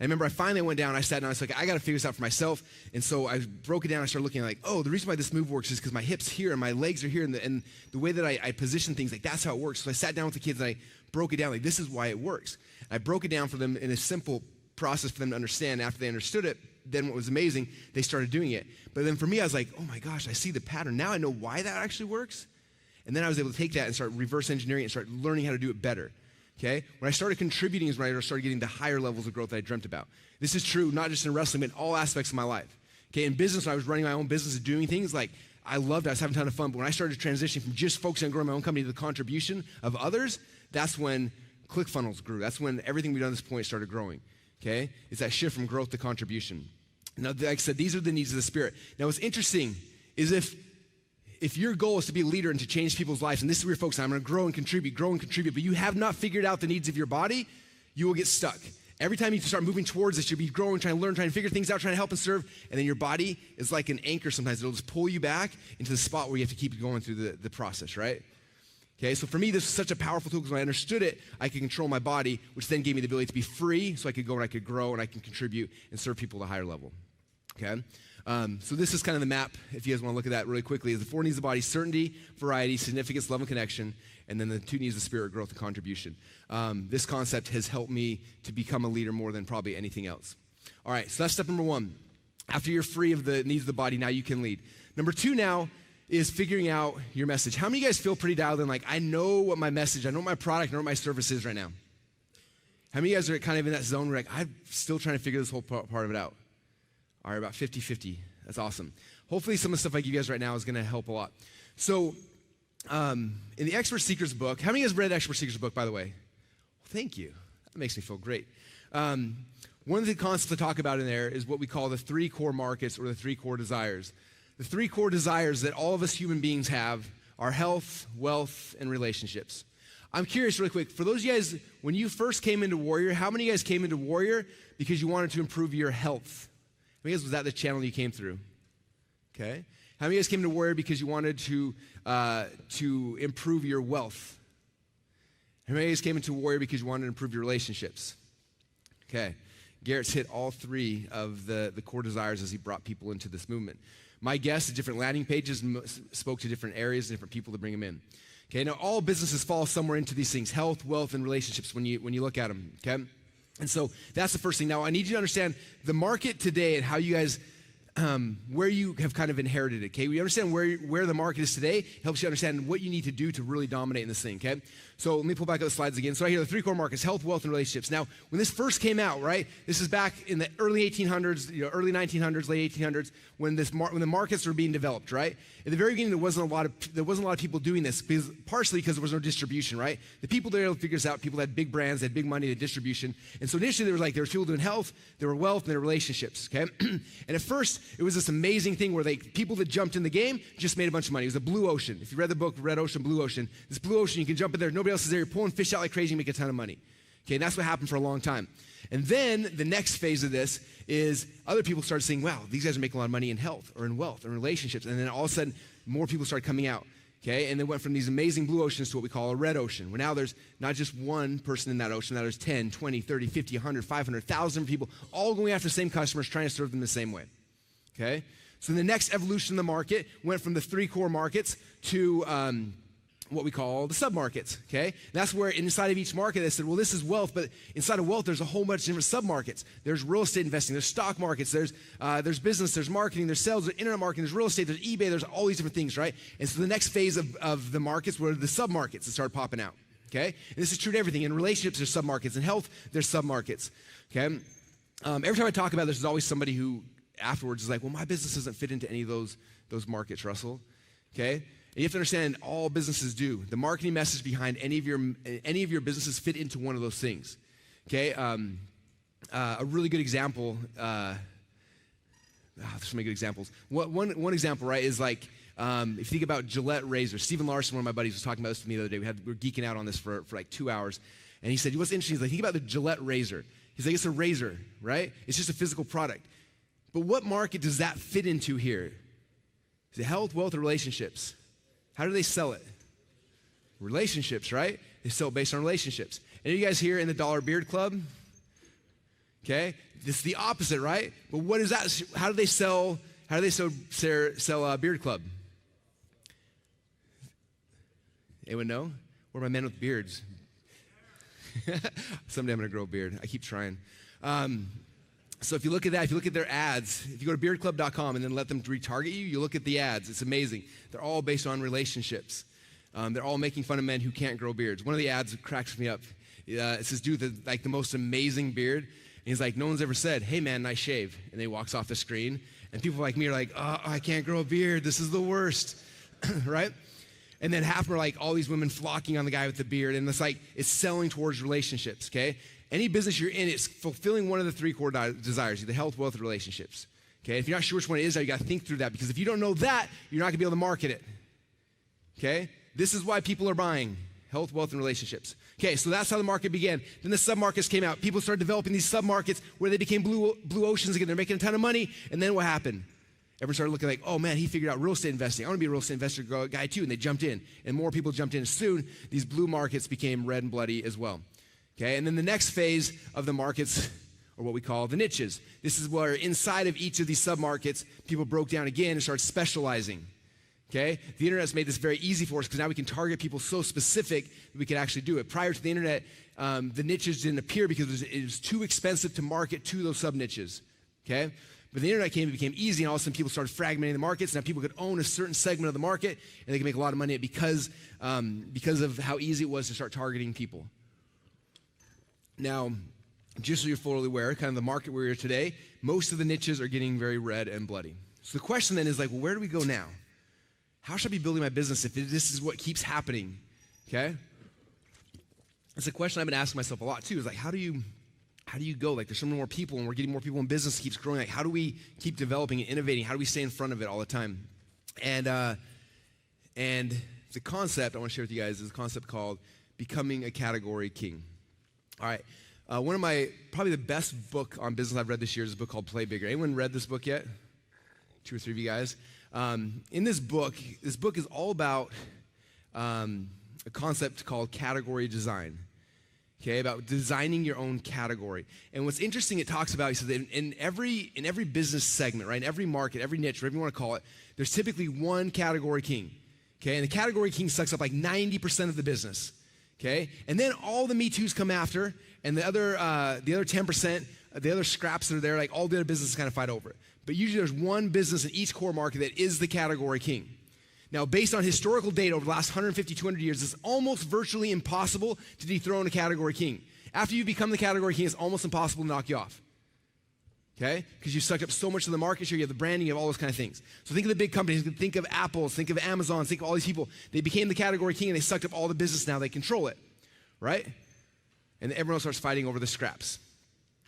I remember I finally went down, I sat down, I was like, I got to figure this out for myself. And so I broke it down, I started looking like, oh, the reason why this move works is because my hips here and my legs are here, and the way that I position things, like that's how it works. So I sat down with the kids and I broke it down, like this is why it works. I broke it down for them in a simple process for them to understand. After they understood it, then what was amazing, they started doing it. But then for me, I was like, oh my gosh, I see the pattern. Now I know why that actually works. And then I was able to take that and start reverse engineering it and start learning how to do it better. Okay? When I started contributing is when I started getting the higher levels of growth that I dreamt about. This is true not just in wrestling, but in all aspects of my life. Okay? In business, when I was running my own business and doing things, like I loved it. I was having a ton of fun. But when I started transitioning from just focusing on growing my own company to the contribution of others, that's when ClickFunnels grew. That's when everything we've done at this point started growing. Okay? It's that shift from growth to contribution. Now, like I said, these are the needs of the Spirit. Now, what's interesting is if your goal is to be a leader and to change people's lives, and this is where you're focused on, I'm going to grow and contribute, but you have not figured out the needs of your body, you will get stuck. Every time you start moving towards this, you'll be growing, trying to learn, trying to figure things out, trying to help and serve, and then your body is like an anchor sometimes. It'll just pull you back into the spot where you have to keep going through the process, right? Okay, so for me, this is such a powerful tool because when I understood it, I could control my body, which then gave me the ability to be free so I could go and I could grow and I can contribute and serve people at a higher level. Okay? So this is kind of the map, if you guys want to look at that really quickly, is the 4 needs of the body: certainty, variety, significance, love, and connection, and then the 2 needs of the Spirit: growth and contribution. This concept has helped me to become a leader more than probably anything else. All right, so that's step number 1. After you're free of the needs of the body, now you can lead. Number 2 now is figuring out your message. How many of you guys feel pretty dialed in, like, I know what my message, I know what my product, I know what my service is right now? How many of you guys are kind of in that zone where like, I'm still trying to figure this whole part of it out? All right, about 50-50. That's awesome. Hopefully some of the stuff I give you guys right now is going to help a lot. So in the Expert Seekers book, how many of you guys read the Expert Seekers book, by the way? Well, thank you. That makes me feel great. One of the concepts I talk about in there is what we call the 3 core markets or the 3 core desires. The 3 core desires that all of us human beings have are health, wealth, and relationships. I'm curious really quick, for those of you guys, when you first came into Warrior, how many of you guys came into Warrior because you wanted to improve your health? How many of you guys, was that the channel you came through? Okay. How many of you guys came to Warrior because you wanted to improve your wealth? How many of you guys came into Warrior because you wanted to improve your relationships? Okay. Garrett's hit all 3 of the core desires as he brought people into this movement. My guess is different landing pages spoke to different areas, different people to bring them in. Okay. Now, all businesses fall somewhere into these things: health, wealth, and relationships when you look at them. Okay. And so that's the first thing. Now, I need you to understand the market today and how you guys, where you have kind of inherited it, okay? We understand where the market is today, helps you understand what you need to do to really dominate in this thing, okay? So let me pull back up the slides again. So right here, the 3 core markets: health, wealth, and relationships. Now, when this first came out, right, this is back in the early 1800s, early 1900s, late 1800s, when the markets were being developed, right? At the very beginning, there wasn't a lot of people doing this, partially because there was no distribution, right? The people that were able to figure this out, people that had big brands, they had big money, they had distribution. And so initially, there was people doing health, there were wealth, and there were relationships, okay? And at first, it was this amazing thing where people that jumped in the game just made a bunch of money. It was a blue ocean. If you read the book, Red Ocean, Blue Ocean, this blue ocean, you can jump in there, nobody else is there, you're pulling fish out like crazy and make a ton of money. Okay, and that's what happened for a long time. And then the next phase of this is other people started saying, wow, these guys are making a lot of money in health or in wealth or in relationships. And then all of a sudden, more people started coming out. Okay, and they went from these amazing blue oceans to what we call a red ocean, where now there's not just one person in that ocean, now there's 10, 20, 30, 50, 100, 500, 1,000 people, all going after the same customers, trying to serve them the same way. Okay, so the next evolution of the market went from the 3 core markets to what we call the sub-markets, okay? And that's where inside of each market, they said, well, this is wealth, but inside of wealth, there's a whole bunch of different sub-markets. There's real estate investing, there's stock markets, there's business, there's marketing, there's sales, there's internet marketing, there's real estate, there's eBay, there's all these different things, right? And so the next phase of the markets were the sub-markets that started popping out, okay? And this is true to everything. In relationships, there's sub-markets. In health, there's sub-markets, okay? Every time I talk about this, there's always somebody who afterwards is like, well, my business doesn't fit into any of those markets, Russell, okay? And you have to understand, all businesses do. The marketing message behind any of your businesses fit into one of those things. Okay, a really good example. There's so many good examples. One example, right, is like if you think about Gillette razor. Stephen Larson, one of my buddies, was talking about this to me the other day. We were geeking out on this for like 2 hours, and he said, "What's interesting is like think about the Gillette razor. He's like, it's a razor, right? It's just a physical product. But what market does that fit into here? Is it health, wealth, or relationships? How do they sell it? Relationships, right? They sell it based on relationships. Any of you guys here in the Dollar Beard Club? Okay, it's the opposite, right? But what is that? How do they sell? How do they sell Beard Club? Anyone know? Where are my men with beards? Someday I'm going to grow a beard. I keep trying. So if you look at that, if you look at their ads, if you go to beardclub.com and then let them retarget you, you look at the ads. It's amazing. They're all based on relationships. They're all making fun of men who can't grow beards. One of the ads cracks me up. It's this dude with like the most amazing beard. And he's like, no one's ever said, hey man, nice shave. And then he walks off the screen. And people like me are like, oh, I can't grow a beard. This is the worst, right? And then half are like all these women flocking on the guy with the beard. And it's selling towards relationships, okay? Any business you're in, it's fulfilling one of the three core desires, either health, wealth, or relationships. Okay? If you're not sure which one it is, you got to think through that, because if you don't know that, you're not going to be able to market it. Okay? This is why people are buying health, wealth, and relationships. Okay, so that's how the market began. Then the submarkets came out. People started developing these submarkets where they became blue oceans again. They're making a ton of money, and then what happened? Everyone started looking like, oh man, he figured out real estate investing. I want to be a real estate investor guy too, and they jumped in. And more people jumped in. Soon, these blue markets became red and bloody as well. Okay, and then the next phase of the markets are what we call the niches. This is where inside of each of these submarkets, people broke down again and started specializing. Okay, the internet's made this very easy for us because now we can target people so specific that we can actually do it. Prior to the internet, the niches didn't appear because it was too expensive to market to those sub-niches. Okay, but the internet came, it became easy, and all of a sudden people started fragmenting the markets. Now people could own a certain segment of the market, and they could make a lot of money because of how easy it was to start targeting people. Now, just so you're fully aware, kind of the market we're in today, most of the niches are getting very red and bloody. So the question then is like, well, where do we go now? How should I be building my business if this is what keeps happening? Okay? It's a question I've been asking myself a lot too, is like, how do you go? Like, there's so many more people, and we're getting more people in business, keeps growing. Like, how do we keep developing and innovating? How do we stay in front of it all the time? And the concept I want to share with you guys is a concept called becoming a category king. All right. One of my, probably the best book on business I've read this year is a book called Play Bigger. Anyone read this book yet? 2 or 3 of you guys. In this book is all about a concept called category design. Okay, about designing your own category. And what's interesting, it talks about, he says that in every business segment, right, in every market, every niche, whatever you want to call it, there's typically one category king. Okay, and the category king sucks up like 90% of the business. Okay, and then all the Me Too's come after, and the other 10%, the other scraps that are there, like all the other businesses kind of fight over it. But usually there's one business in each core market that is the category king. Now, based on historical data over the last 150, 200 years, it's almost virtually impossible to dethrone a category king. After you become the category king, it's almost impossible to knock you off. Okay? Because you sucked up so much of the market share, you have the branding, you have all those kind of things. So think of the big companies, think of Apple, think of Amazon, think of all these people. They became the category king and they sucked up all the business, now they control it. Right? And everyone starts fighting over the scraps.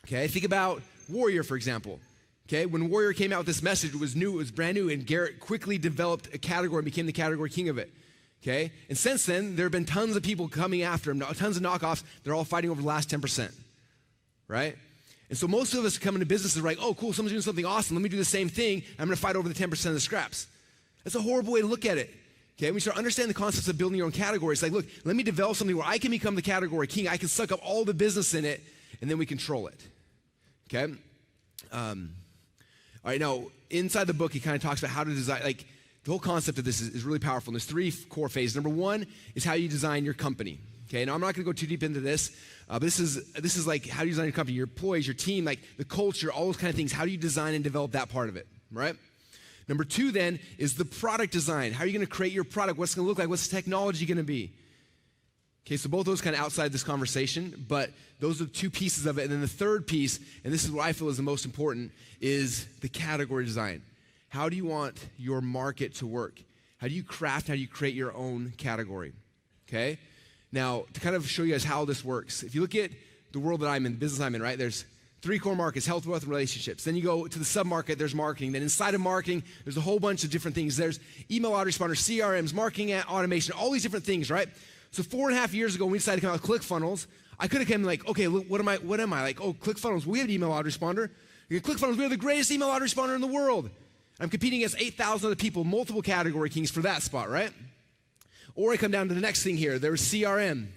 Okay? Think about Warrior, for example. Okay, when Warrior came out with this message, it was new, it was brand new, and Garrett quickly developed a category and became the category king of it. Okay, and since then, there have been tons of people coming after him, tons of knockoffs. They're all fighting over the last 10%, right? And so most of us come into businesses like, oh, cool, someone's doing something awesome. Let me do the same thing. I'm going to fight over the 10% of the scraps. That's a horrible way to look at it. Okay, when you start understanding the concepts of building your own category, it's like, look, let me develop something where I can become the category king. I can suck up all the business in it, and then we control it. Okay. All right, now, inside the book, he kind of talks about how to design, like, the whole concept of this is really powerful. And there's 3 core phases. Number 1 is how you design your company. Okay, now I'm not going to go too deep into this, but this is like how do you design your company, your employees, your team, like the culture, all those kind of things. How do you design and develop that part of it, right? Number 2 then is the product design. How are you going to create your product? What's it going to look like? What's the technology going to be? Okay, so both those kind of outside this conversation, but those are the 2 pieces of it. And then the third piece, and this is what I feel is the most important, is the category design. How do you want your market to work? How do you craft, how do you create your own category? Okay? Now, to kind of show you guys how this works, if you look at the world that I'm in, the business I'm in, right, there's 3 core markets: health, wealth, and relationships. Then you go to the sub-market, there's marketing. Then inside of marketing, there's a whole bunch of different things. There's email autoresponder, CRMs, marketing automation, all these different things, right? So 4.5 years ago, when we decided to come out with ClickFunnels, I could have come like, okay, look, what am I? Like, oh, ClickFunnels, we have an email autoresponder. ClickFunnels, we have the greatest email autoresponder in the world. I'm competing against 8,000 other people, multiple category kings for that spot, right? Or I come down to the next thing here. There's CRM.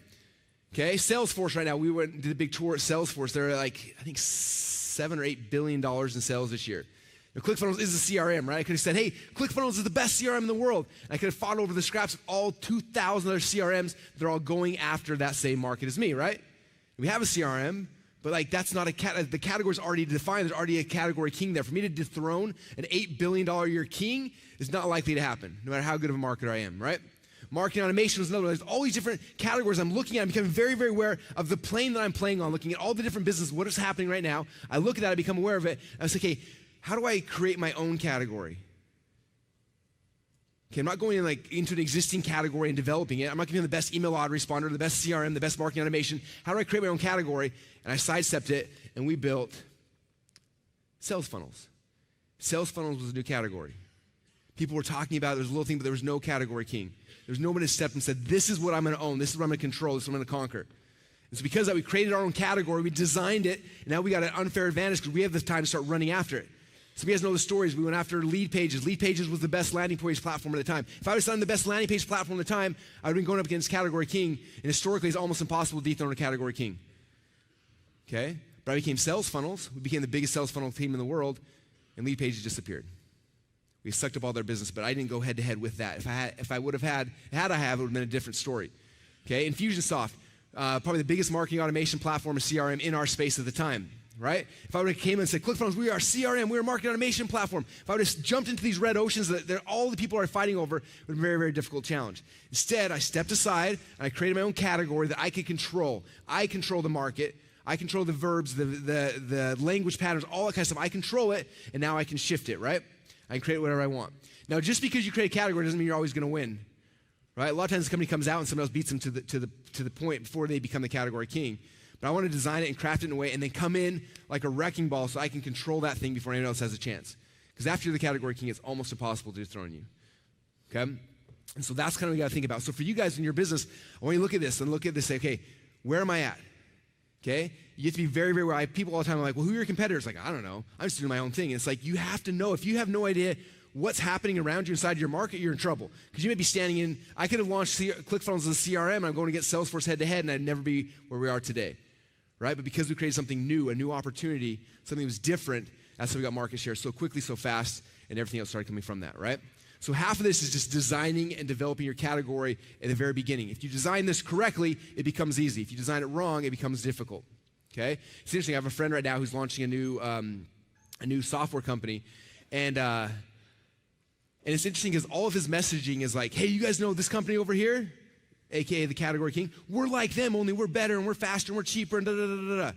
Okay, Salesforce right now, we went and did a big tour at Salesforce. They're like, I think $7 or $8 billion in sales this year. Now, ClickFunnels is a CRM, right? I could have said, hey, ClickFunnels is the best CRM in the world. And I could have fought over the scraps of all 2,000 other CRMs. They're all going after that same market as me, right? We have a CRM, but like that's not the category's already defined. There's already a category king there. For me to dethrone an $8 billion a year king is not likely to happen, no matter how good of a marketer I am, right? Marketing automation is another one. There's all these different categories I'm looking at. I'm becoming very, very aware of the plane that I'm playing on, looking at all the different businesses, what is happening right now. I look at that, I become aware of it. I was like, okay, how do I create my own category? Okay, I'm not going into an existing category and developing it. I'm not giving the best email autoresponder, the best CRM, the best marketing automation. How do I create my own category? And I sidestepped it, and we built sales funnels. Sales funnels was a new category. People were talking about it. There was a little thing, but there was no category king. There was nobody that stepped and said, this is what I'm going to own. This is what I'm going to control. This is what I'm going to conquer. And so because of that, we created our own category. We designed it. And now we got an unfair advantage because we have the time to start running after it. So you guys know the stories. We went after lead pages. Lead pages was the best landing page platform at the time. If I was on the best landing page platform at the time, I would have been going up against category king. And historically, it's almost impossible to dethrone a category king. Okay? But I became sales funnels. We became the biggest sales funnel team in the world. And lead pages disappeared. We sucked up all their business, but I didn't go head to head with that. If I would have had I have, it would have been a different story. Okay, Infusionsoft, probably the biggest marketing automation platform and CRM in our space at the time, right? If I would have came in and said, ClickFunnels, we are CRM, we're a marketing automation platform. If I would have jumped into these red oceans that all the people are fighting over, it would have been a very, very difficult challenge. Instead, I stepped aside and I created my own category that I could control. I control the market. I control the verbs, the language patterns, all that kind of stuff. I control it, and now I can shift it, right? I can create whatever I want. Now, just because you create a category doesn't mean you're always going to win, right? A lot of times the company comes out and someone else beats them to the point before they become the category king. But I want to design it and craft it in a way and then come in like a wrecking ball so I can control that thing before anyone else has a chance. Because after you're the category king, it's almost impossible to dethrone you, okay? And so that's kind of what you got to think about. So for you guys in your business, I want you to look at this and say, okay, where am I at? Okay? You have to be very, very aware. People all the time are like, well, who are your competitors? Like, I don't know. I'm just doing my own thing. And it's like, you have to know. If you have no idea what's happening around you inside your market, you're in trouble. Because you may be standing in, I could have launched ClickFunnels as a CRM, and I'm going to get Salesforce head-to-head, and I'd never be where we are today, right? But because we created something new, a new opportunity, something that was different, that's how we got market share so quickly, so fast, and everything else started coming from that, right? So half of this is just designing and developing your category at the very beginning. If you design this correctly, it becomes easy. If you design it wrong, it becomes difficult. Okay? It's interesting. I have a friend right now who's launching a new software company, and it's interesting because all of his messaging is like, hey, you guys know this company over here, aka the category king? We're like them, only we're better and we're faster and we're cheaper and da da da da da.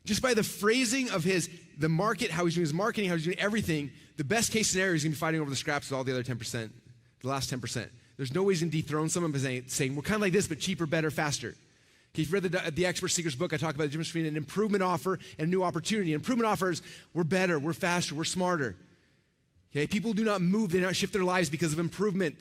Just by the phrasing of the market, how he's doing his marketing, how he's doing everything, the best case scenario is going to be fighting over the scraps with all the other 10%, the last 10%. There's no way he's going to dethrone someone by saying we're kind of like this, but cheaper, better, faster. Okay, if you've read the Expert Seekers book, I talk about the difference between an improvement offer and a new opportunity. Improvement offers, we're better, we're faster, we're smarter. Okay, people do not move, they do not shift their lives because of improvement.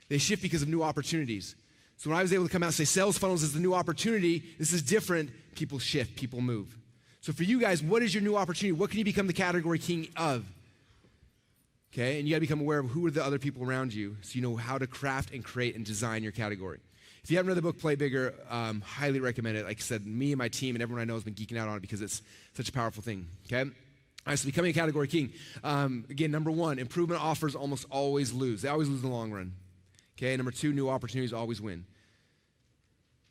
They shift because of new opportunities. So when I was able to come out and say sales funnels is the new opportunity, this is different, people shift, people move. So for you guys, what is your new opportunity? What can you become the category king of? Okay, and you got to become aware of who are the other people around you so you know how to craft and create and design your category. If you haven't read the book, Play Bigger, highly recommend it. Like I said, me and my team and everyone I know has been geeking out on it because it's such a powerful thing, okay? All right, so becoming a category king. Again, number one, improvement offers almost always lose. They always lose in the long run. Okay, number two, new opportunities always win.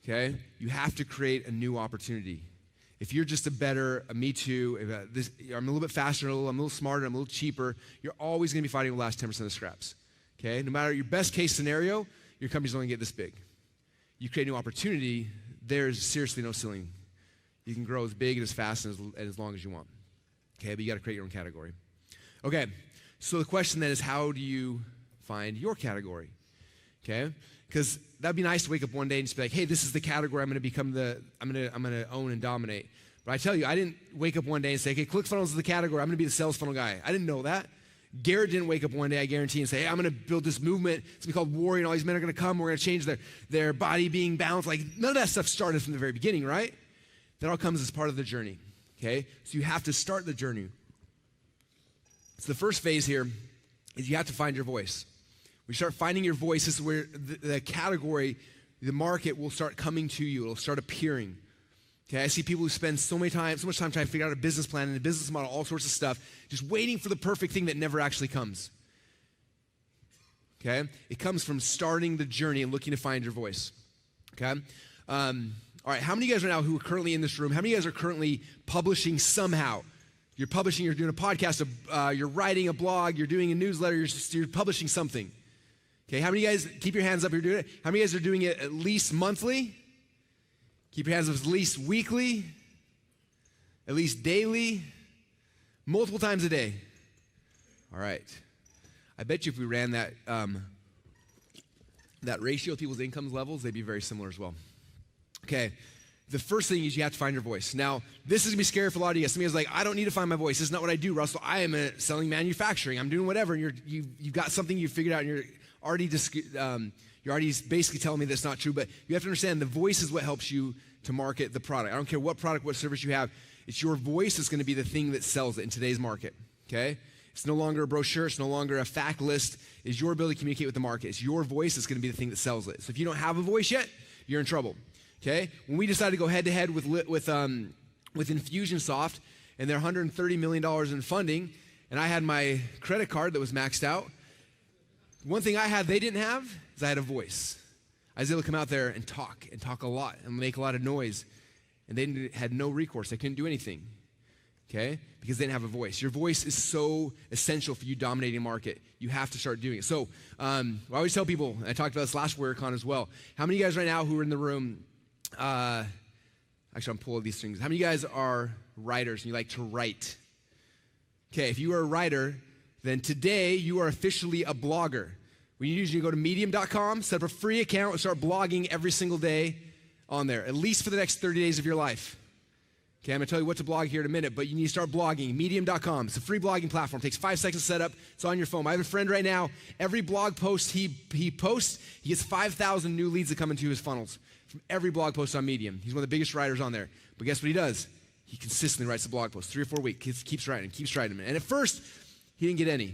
Okay, you have to create a new opportunity. If you're just a me too, I'm a little bit faster, I'm a little smarter, I'm a little cheaper, you're always going to be fighting the last 10% of the scraps. Okay, no matter your best case scenario, your company's only going to get this big. You create a new opportunity, there's seriously no ceiling. You can grow as big and as fast and as long as you want. Okay, but you got to create your own category. Okay, so the question then is how do you find your category, okay? Because that'd be nice to wake up one day and just be like, hey, this is the category I'm gonna own and dominate. But I tell you, I didn't wake up one day and say, okay, ClickFunnels is the category, I'm gonna be the sales funnel guy. I didn't know that. Garrett didn't wake up one day, I guarantee, and say, hey, I'm gonna build this movement, it's gonna be called Warrior, and all these men are gonna come, we're gonna change their body being balanced. Like, none of that stuff started from the very beginning, right? That all comes as part of the journey, okay? So you have to start the journey. So the first phase here is you have to find your voice. When you start finding your voice, this is where the category, the market will start coming to you. It'll start appearing. Okay, I see people who spend so much time trying to figure out a business plan and a business model, all sorts of stuff, just waiting for the perfect thing that never actually comes. Okay, it comes from starting the journey and looking to find your voice. Okay, all right. How many of you guys right now who are currently in this room? How many of you guys are currently publishing somehow? You're publishing. You're doing a podcast. You're writing a blog. You're doing a newsletter. You're publishing something. Okay, how many of you guys, keep your hands up, you're doing it? How many of you guys are doing it at least monthly? Keep your hands up, at least weekly, at least daily, multiple times a day. All right. I bet you if we ran that ratio of people's income levels, they'd be very similar as well. Okay, the first thing is you have to find your voice. Now, this is gonna be scary for a lot of you guys. Some of you guys are like, I don't need to find my voice. This is not what I do, Russell. I am selling manufacturing. I'm doing whatever, and you've got something you figured out, and you're already basically telling me that's not true, but you have to understand the voice is what helps you to market the product. I don't care what product, what service you have. It's your voice that's going to be the thing that sells it in today's market, okay? It's no longer a brochure. It's no longer a fact list. It's your ability to communicate with the market. It's your voice that's going to be the thing that sells it. So if you don't have a voice yet, you're in trouble, okay? When we decided to go head-to-head with Infusionsoft and their $130 million in funding, and I had my credit card that was maxed out, one thing I had they didn't have is I had a voice. I was able to come out there and talk a lot and make a lot of noise. And they had no recourse. They couldn't do anything, okay? Because they didn't have a voice. Your voice is so essential for you dominating a market. You have to start doing it. So I always tell people, and I talked about this last WarriorCon as well, how many of you guys right now who are in the room, actually I'm pulling these things. How many of you guys are writers and you like to write? Okay, if you are a writer, then today you are officially a blogger. We usually go to medium.com, set up a free account, and start blogging every single day on there, at least for the next 30 days of your life. Okay, I'm gonna tell you what to blog here in a minute, but you need to start blogging. Medium.com, it's a free blogging platform. It takes 5 seconds to set up, it's on your phone. I have a friend right now, every blog post he posts, he gets 5,000 new leads that come into his funnels from every blog post on Medium. He's one of the biggest writers on there. But guess what he does? He consistently writes a blog post, 3 or 4 weeks, he keeps writing them. And at first, he didn't get any.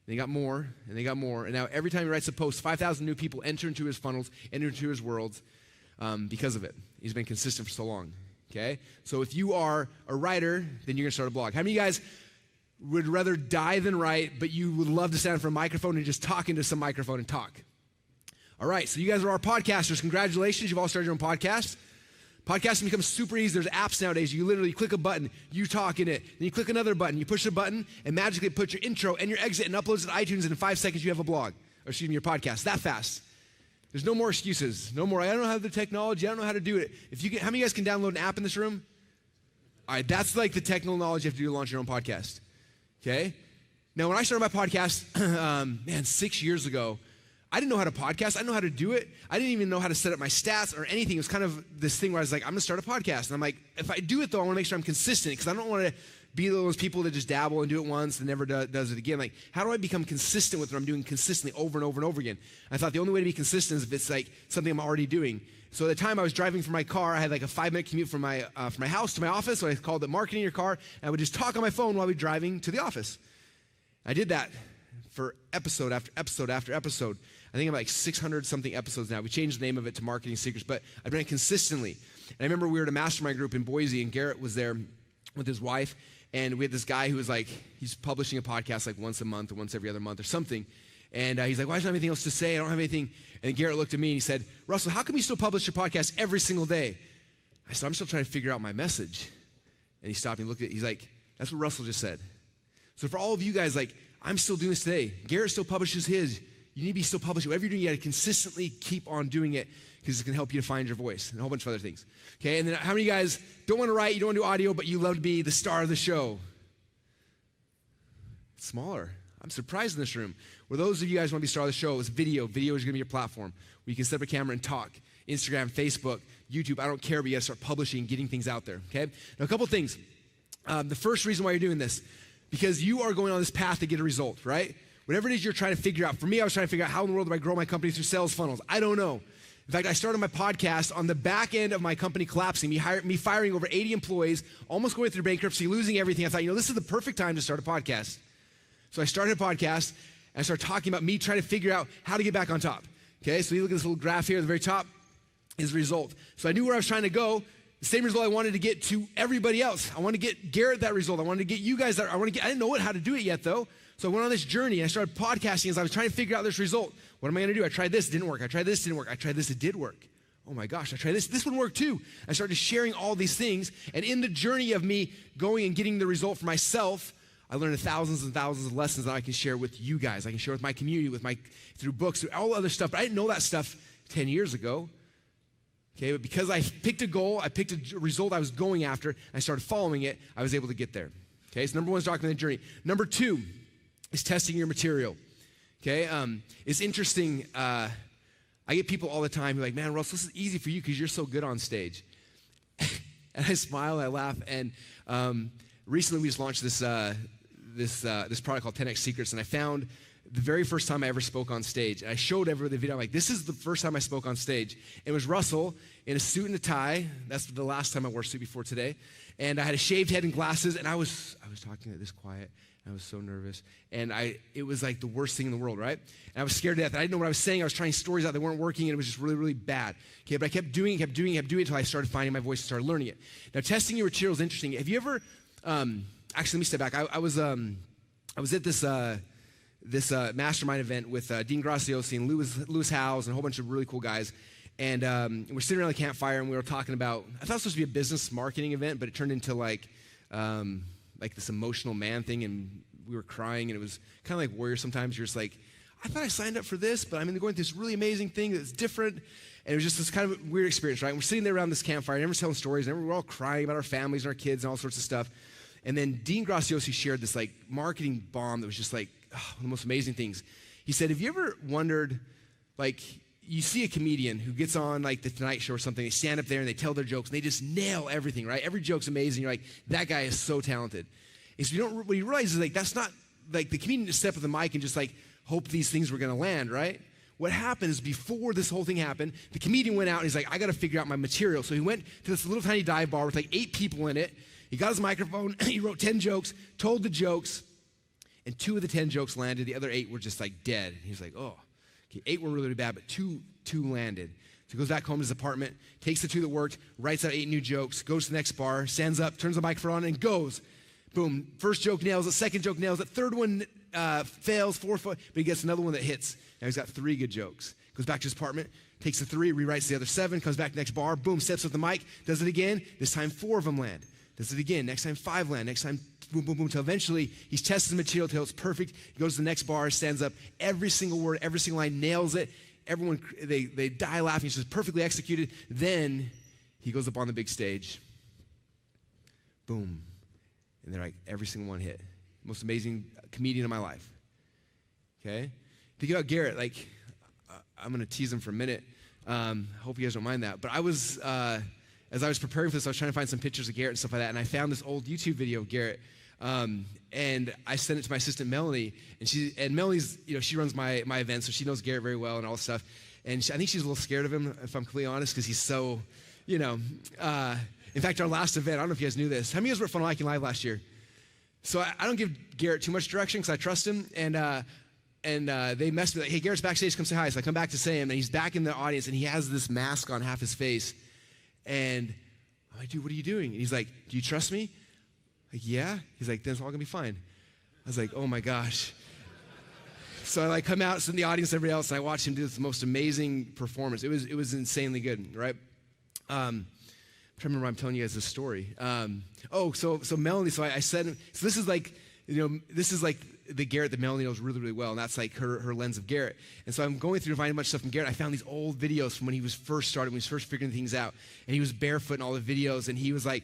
And they got more, and they got more. And now every time he writes a post, 5,000 new people enter into his funnels, enter into his worlds because of it. He's been consistent for so long, okay? So if you are a writer, then you're going to start a blog. How many of you guys would rather die than write, but you would love to stand in front of a microphone and just talk into some microphone and talk? All right, so you guys are our podcasters. Congratulations, you've all started your own podcast. Podcasting becomes super easy. There's apps nowadays. You literally click a button, you talk in it. Then you click another button, you push a button, and magically it puts your intro and your exit and uploads it to iTunes, and in 5 seconds you have a blog. Or excuse me, your podcast. That fast. There's no more excuses. No more, I don't have the technology, I don't know how to do it. How many of you guys can download an app in this room? All right, that's like the technical knowledge you have to do to launch your own podcast. Okay? Now, when I started my podcast, 6 years ago, I didn't know how to podcast. I didn't know how to do it. I didn't even know how to set up my stats or anything. It was kind of this thing where I was like, I'm going to start a podcast. And I'm like, if I do it, though, I want to make sure I'm consistent because I don't want to be those people that just dabble and do it once and never does it again. Like, how do I become consistent with what I'm doing consistently over and over and over again? I thought the only way to be consistent is if it's like something I'm already doing. So at the time I was driving from my car, I had like a 5-minute commute from my house to my office. So I called it marketing your car. And I would just talk on my phone while we were driving to the office. I did that for episode after episode after episode. I think I'm like 600 something episodes now. We changed the name of it to Marketing Secrets, but I've done it consistently. And I remember we were at a mastermind group in Boise, and Garrett was there with his wife, and we had this guy who was like, he's publishing a podcast like once a month or once every other month or something. And he's like, well, I don't have anything else to say. I don't have anything. And Garrett looked at me and he said, Russell, how come you still publish your podcast every single day? I said, I'm still trying to figure out my message. And he stopped and looked at it. He's like, that's what Russell just said. So for all of you guys, like, I'm still doing this today. Garrett still publishes his. You need to be still publishing. Whatever you're doing, you got to consistently keep on doing it because it's going to help you to find your voice and a whole bunch of other things. Okay, and then how many of you guys don't want to write, you don't want to do audio, but you love to be the star of the show? It's smaller. I'm surprised in this room. Where those of you guys want to be a star of the show, it's video. Video is going to be your platform where you can set up a camera and talk. Instagram, Facebook, YouTube, I don't care, but you got to start publishing and getting things out there, okay? Now, a couple things. The first reason why you're doing this, because you are going on this path to get a result, right? Whatever it is you're trying to figure out. For me, I was trying to figure out how in the world do I grow my company through sales funnels. I don't know. In fact, I started my podcast on the back end of my company collapsing, me firing over 80 employees, almost going through bankruptcy, losing everything. I thought, this is the perfect time to start a podcast. So I started a podcast, and I started talking about me trying to figure out how to get back on top. Okay, so you look at this little graph here at the very top is the result. So I knew where I was trying to go. The same result I wanted to get to everybody else. I wanted to get Garrett that result. I wanted to get you guys that. I didn't know how to do it yet, though. So I went on this journey, and I started podcasting as I was trying to figure out this result. What am I going to do? I tried this, it didn't work. I tried this, it didn't work. I tried this, it did work. Oh my gosh, I tried this. This one worked too. I started sharing all these things, and in the journey of me going and getting the result for myself, I learned thousands and thousands of lessons that I can share with you guys. I can share with my community, through books, through all other stuff. But I didn't know that stuff 10 years ago. Okay, but because I picked a goal, I picked a result I was going after, and I started following it, I was able to get there. Okay, so number one is documenting the journey. Number two is testing your material. Okay, it's interesting. I get people all the time who are like, man, Russ, this is easy for you because you're so good on stage. And I smile, I laugh, and recently we just launched this product called 10X Secrets, and I found the very first time I ever spoke on stage. And I showed everybody the video. I'm like, this is the first time I spoke on stage. It was Russell in a suit and a tie. That's the last time I wore a suit before today. And I had a shaved head and glasses, and I was talking this quiet. I was so nervous. And it was like the worst thing in the world, right? And I was scared to death. I didn't know what I was saying. I was trying stories out that weren't working, and it was just really, really bad. Okay, but I kept doing it until I started finding my voice and started learning it. Now, testing your material is interesting. Have you ever, actually, let me step back. I was at this mastermind event with Dean Graziosi and Lewis Howes and a whole bunch of really cool guys. And we're sitting around the campfire, and we were talking about, I thought it was supposed to be a business marketing event, but it turned into like this emotional man thing, and we were crying, and it was kind of like Warrior sometimes. You're just like, I thought I signed up for this, but I'm going through this really amazing thing that's different. And it was just this kind of weird experience, right? And we're sitting there around this campfire, and everyone's telling stories, and we're all crying about our families and our kids and all sorts of stuff. And then Dean Graziosi shared this like marketing bomb that was just like one of the most amazing things. He said, have you ever wondered, like, you see a comedian who gets on like the Tonight Show or something, they stand up there and they tell their jokes, and they just nail everything, right? Every joke's amazing. You're like, that guy is so talented. And so what you realize is like, that's not like the comedian just step with the mic and just like hope these things were going to land, right? What happened is before this whole thing happened, the comedian went out and he's like, I got to figure out my material. So he went to this little tiny dive bar with like 8 people in it. He got his microphone, he wrote 10 jokes, told the jokes, and 2 of the 10 jokes landed. The other 8 were just like dead. And he was like, oh, okay, 8 were really, really bad, but two landed. So he goes back home to his apartment, takes the 2 that worked, writes out 8 new jokes, goes to the next bar, stands up, turns the microphone on, and goes. Boom, first joke nails it, second joke nails it, third one fails, fourth, but he gets another one that hits. Now he's got 3 good jokes. Goes back to his apartment, takes the 3, rewrites the other 7, comes back to the next bar, boom, steps with the mic, does it again. This time 4 of them land. Does it again. Next time 5 land. Next time boom, boom, boom. Until eventually he's tested the material till it's perfect. He goes to the next bar, stands up, every single word, every single line, nails it. Everyone, they die laughing. It's just perfectly executed. Then he goes up on the big stage. Boom. And they're like, every single one hit. Most amazing comedian of my life. Okay? Think about Garrett. Like, I'm going to tease him for a minute. Hope you guys don't mind that. But I was, as I was preparing for this, I was trying to find some pictures of Garrett and stuff like that. And I found this old YouTube video of Garrett. And I sent it to my assistant, Melanie. And Melanie's, she runs my events, so she knows Garrett very well and all this stuff. And I think she's a little scared of him, if I'm completely honest, because he's so, in fact, our last event, I don't know if you guys knew this. How many of you guys were at Funnel Hacking Live last year? So I don't give Garrett too much direction because I trust him. And they messed with me, like, hey, Garrett's backstage, come say hi. So I come back to say him, and he's back in the audience, and he has this mask on half his face. And I'm like, dude, what are you doing? And he's like, do you trust me? Like, yeah. He's like, then it's all gonna be fine. I was like, oh my gosh. So I come out, sit in the audience, everybody else, and I watched him do this most amazing performance. It was insanely good, right? I'm trying to remember why I'm telling you guys this story. So Melanie, I said, so this is like the Garrett that Melanie knows really, really well, and that's like her lens of Garrett. And so I'm going through to find a bunch of stuff from Garrett. I found these old videos from when he was first started, when he was first figuring things out, and he was barefoot in all the videos, and he was like,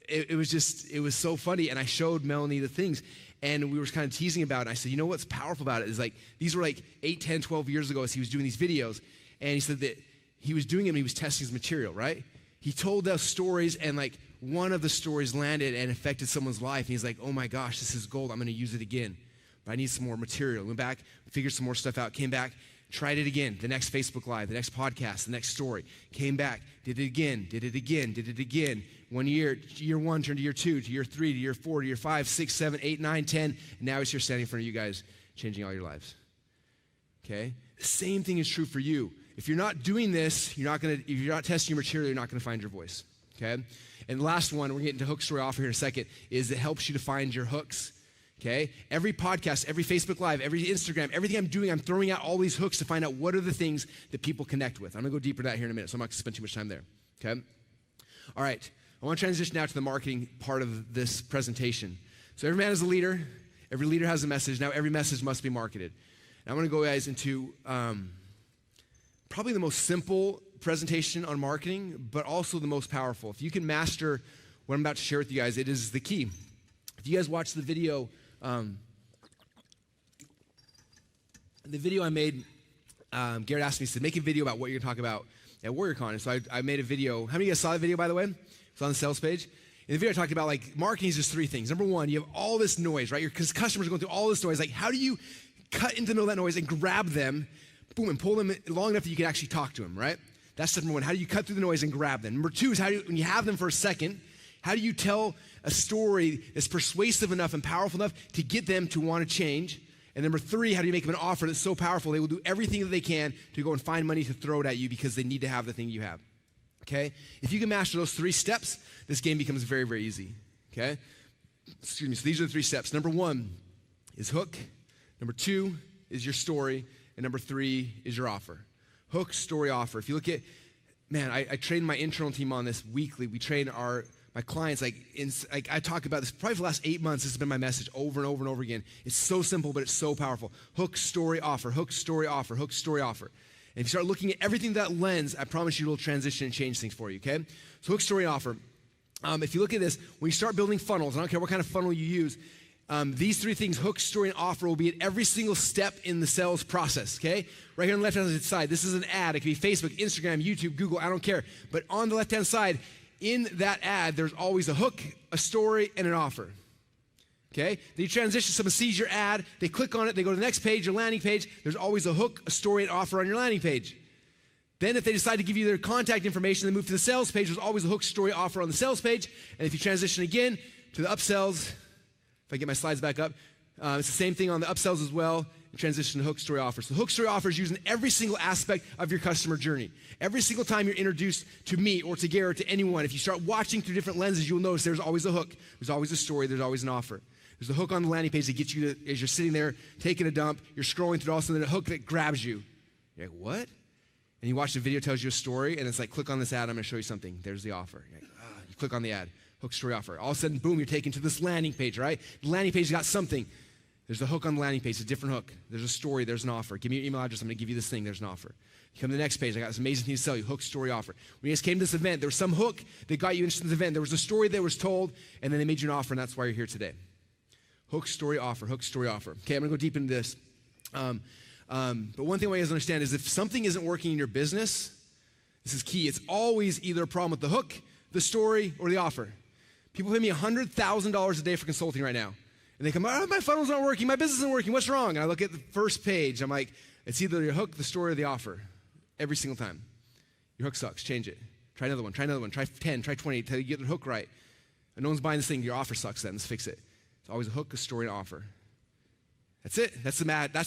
it was so funny, and I showed Melanie the things, And we were kind of teasing about it. I said, you know what's powerful about it is like, these were like 8, 10, 12 years ago as he was doing these videos. And he said that he was doing it when he was testing his material, right? He told us stories, and like one of the stories landed and affected someone's life. And he's like, oh my gosh, this is gold. I'm going to use it again. But I need some more material. Went back, figured some more stuff out, came back, tried it again. The next Facebook Live, the next podcast, the next story. Came back, did it again, did it again, did it again. 1 year, year 1 turned to year 2, to year 3, to year 4, to year 5, 6, 7, 8, 9, 10. And now he's here standing in front of you guys, changing all your lives. Okay? The same thing is true for you. If you're not doing this, if you're not testing your material, you're not going to find your voice. Okay? And the last one, we're getting to hook story offer here in a second, is it helps you to find your hooks. Okay? Every podcast, every Facebook Live, every Instagram, everything I'm doing, I'm throwing out all these hooks to find out what are the things that people connect with. I'm going to go deeper into that here in a minute, so I'm not going to spend too much time there. Okay? All right. I want to transition now to the marketing part of this presentation. So every man is a leader. Every leader has a message. Now every message must be marketed. And I want to go, guys, into probably the most simple presentation on marketing, but also the most powerful. If you can master what I'm about to share with you guys, it is the key. If you guys watch the video I made, Garrett asked me, he said, make a video about what you're going to talk about at WarriorCon. And so I made a video. How many of you guys saw the video, by the way? It's on the sales page. In the video, I talked about, like, marketing is just 3 things. Number 1, you have all this noise, right? Because customers are going through all this noise. Like, how do you cut into the middle of that noise and grab them, boom, and pull them long enough that you can actually talk to them, right? That's number 1. How do you cut through the noise and grab them? Number 2 is when you have them for a second, how do you tell a story that's persuasive enough and powerful enough to get them to want to change? And number 3, how do you make them an offer that's so powerful they will do everything that they can to go and find money to throw it at you because they need to have the thing you have? Okay? If you can master those 3 steps, this game becomes very, very easy. Okay? Excuse me. So these are the 3 steps. Number 1 is hook. Number 2 is your story. And number 3 is your offer. Hook, story, offer. If you look at, man, I train my internal team on this weekly. We train my clients, I talk about this probably for the last 8 months. This has been my message over and over and over again. It's so simple, but it's so powerful. Hook, story, offer. Hook, story, offer. Hook, story, offer. And if you start looking at everything that lens, I promise you it will transition and change things for you, okay? So hook, story, offer. If you look at this, when you start building funnels, I don't care what kind of funnel you use, these 3 things, hook, story, and offer, will be at every single step in the sales process, okay? Right here on the left-hand side, this is an ad. It could be Facebook, Instagram, YouTube, Google, I don't care. But on the left-hand side, in that ad, there's always a hook, a story, and an offer. Okay? Then you transition, someone sees your ad, they click on it, they go to the next page, your landing page, there's always a hook, a story, and offer on your landing page. Then if they decide to give you their contact information, they move to the sales page, there's always a hook, story, offer on the sales page. And if you transition again to the upsells, if I get my slides back up, it's the same thing on the upsells as well. Transition to hook, story, offer. So hook, story, offer is used in every single aspect of your customer journey. Every single time you're introduced to me or to Garrett, to anyone, if you start watching through different lenses, you'll notice there's always a hook. There's always a story. There's always an offer. There's a hook on the landing page that gets you to, as you're sitting there taking a dump, you're scrolling through, all of a sudden a hook that grabs you. You're like, what? And you watch the video, tells you a story, and it's like, click on this ad, I'm going to show you something. There's the offer. You're like, you click on the ad, hook, story, offer. All of a sudden, boom, you're taken to this landing page, right? The landing page got something. There's a hook on the landing page, it's a different hook. There's a story, there's an offer. Give me your email address, I'm going to give you this thing, there's an offer. You come to the next page, I got this amazing thing to sell you, hook, story, offer. When you guys came to this event, there was some hook that got you interested in this event. There was a story that was told, and then they made you an offer, and that's why you're here today. Hook, story, offer, hook, story, offer. Okay, I'm going to go deep into this. But one thing I want you guys to understand is if something isn't working in your business, this is key, it's always either a problem with the hook, the story, or the offer. People pay me $100,000 a day for consulting right now. And they come, my funnel's not working, my business isn't working, what's wrong? And I look at the first page, I'm like, it's either your hook, the story, or the offer. Every single time. Your hook sucks, change it. Try another one, try 10, try 20, until you get the hook right. And no one's buying this thing, your offer sucks then, let's fix it. It's always a hook, a story, and an offer. That's it, that's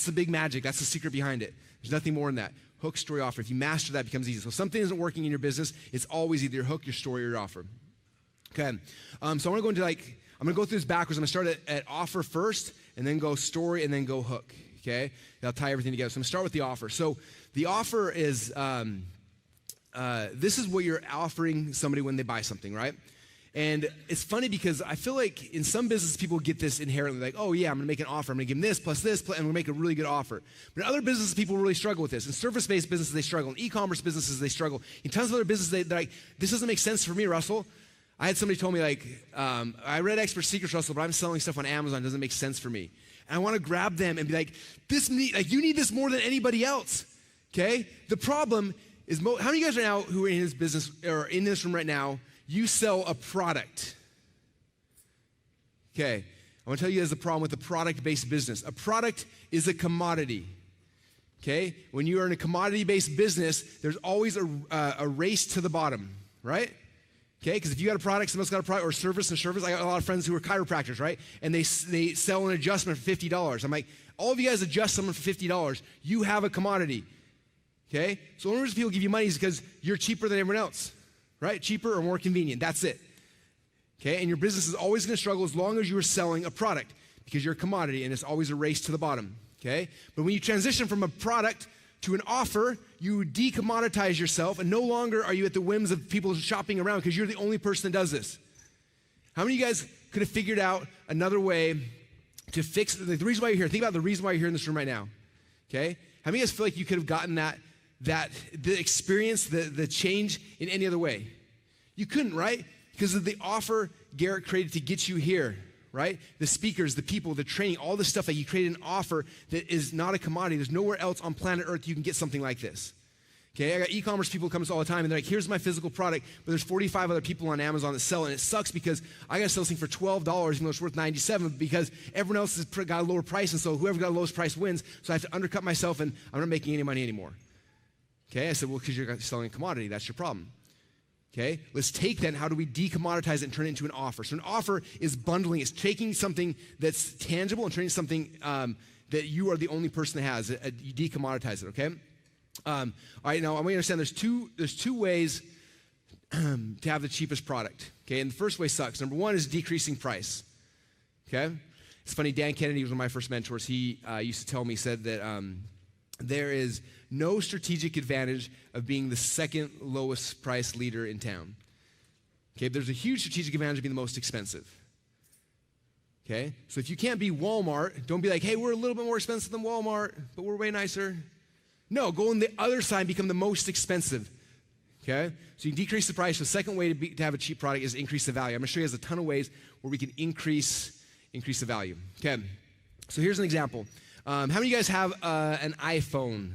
the big magic, that's the secret behind it. There's nothing more than that. Hook, story, offer. If you master that, it becomes easy. So if something isn't working in your business, it's always either your hook, your story, or your offer. Okay, so I want to go into I'm going to go through this backwards. I'm going to start at offer first, and then go story, and then go hook, okay? And I'll tie everything together. So I'm going to start with the offer. So the offer is, this is what you're offering somebody when they buy something, right? And it's funny because I feel like in some businesses, people get this inherently, like, oh yeah, I'm going to make an offer. I'm going to give them this, and we're going to make a really good offer. But in other businesses, people really struggle with this. In service-based businesses, they struggle. In e-commerce businesses, they struggle. In tons of other businesses, they're like, this doesn't make sense for me, Russell. I had somebody told me like, I read Expert Secrets, Russell, but I'm selling stuff on Amazon. It doesn't make sense for me. And I want to grab them and be like, you need this more than anybody else, okay? The problem is, how many of you guys right now who are in this business or in this room right now, you sell a product? Okay, I want to tell you guys the problem with a product-based business. A product is a commodity, okay? When you are in a commodity-based business, there's always a race to the bottom, right? Okay, because if you got a product, someone else got a product, or service. I got a lot of friends who are chiropractors, right? And they sell an adjustment for $50. I'm like, all of you guys adjust someone for $50. You have a commodity, okay? So the only reason people give you money is because you're cheaper than everyone else, right? Cheaper or more convenient, that's it. Okay, and your business is always going to struggle as long as you are selling a product because you're a commodity and it's always a race to the bottom, okay? But when you transition from a product to an offer, you decommoditize yourself, and no longer are you at the whims of people shopping around because you're the only person that does this. How many of you guys could have figured out another way to fix the reason why you're here? Think about the reason why you're here in this room right now, okay? How many of you guys feel like you could have gotten the experience, the change in any other way? You couldn't, right? Because of the offer Garrett created to get you here, right? The speakers, the people, the training, all the stuff that you created an offer that is not a commodity. There's nowhere else on planet Earth you can get something like this. Okay, I got e-commerce people who come to us all the time, and they're like, here's my physical product, but there's 45 other people on Amazon that sell it, and it sucks because I got to sell this thing for $12, even though it's worth $97, because everyone else has got a lower price, and so whoever got the lowest price wins, so I have to undercut myself, and I'm not making any money anymore. Okay, I said, well, because you're selling a commodity, that's your problem. Okay, let's take then, how do we decommoditize it and turn it into an offer? So an offer is bundling, it's taking something that's tangible and turning something that you are the only person that has. You decommoditize it, okay? All right, now I want you to understand there's two ways to have the cheapest product, okay? And the first way sucks. Number one is decreasing price, okay? It's funny, Dan Kennedy was one of my first mentors. He used to tell me, he said that there is no strategic advantage of being the second lowest price leader in town. Okay, there's a huge strategic advantage of being the most expensive. Okay, so if you can't be Walmart, don't be like, hey, we're a little bit more expensive than Walmart, but we're way nicer. No, go on the other side and become the most expensive. Okay, so you can decrease the price. The second way to have a cheap product is increase the value. I'm going to show you guys a ton of ways where we can increase the value. Okay, so here's an example. How many of you guys have an iPhone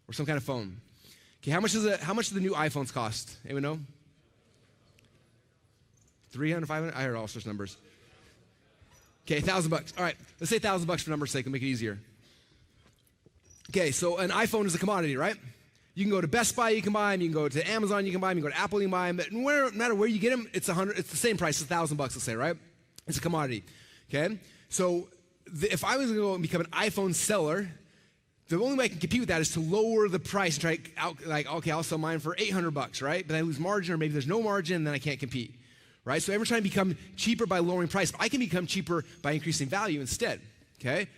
or some kind of phone? Okay, how much do the new iPhones cost? Anyone know? 300, 500? I heard all sorts of numbers. Okay, $1,000. All right, let's say $1,000 for number's sake. We'll make it easier. Okay, so an iPhone is a commodity, right? You can go to Best Buy, you can buy them. You can go to Amazon, you can buy them. You can go to Apple, you can buy them. But no matter where you get them, it's the same price. It's $1,000. Let's say, right? It's a commodity. Okay, so if I was going to go and become an iPhone seller, the only way I can compete with that is to lower the price and try out, like, okay, I'll sell mine for $800, right? But I lose margin, or maybe there's no margin, and then I can't compete, right? So every time I become cheaper by lowering price, but I can become cheaper by increasing value instead, okay?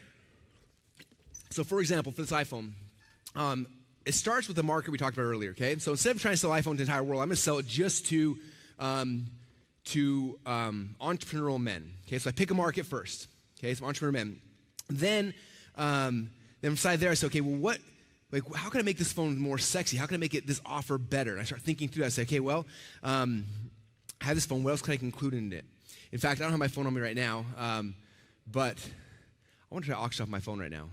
So for example, for this iPhone, it starts with the market we talked about earlier, okay? So instead of trying to sell iPhone to the entire world, I'm going to sell it just to entrepreneurial men, okay? So I pick a market first, okay? So entrepreneurial men. Then beside there, I say, okay, well, how can I make this phone more sexy? How can I make this offer better? And I start thinking through that. I say, okay, well, I have this phone. What else can I include in it? In fact, I don't have my phone on me right now, but I want to try to auction off my phone right now.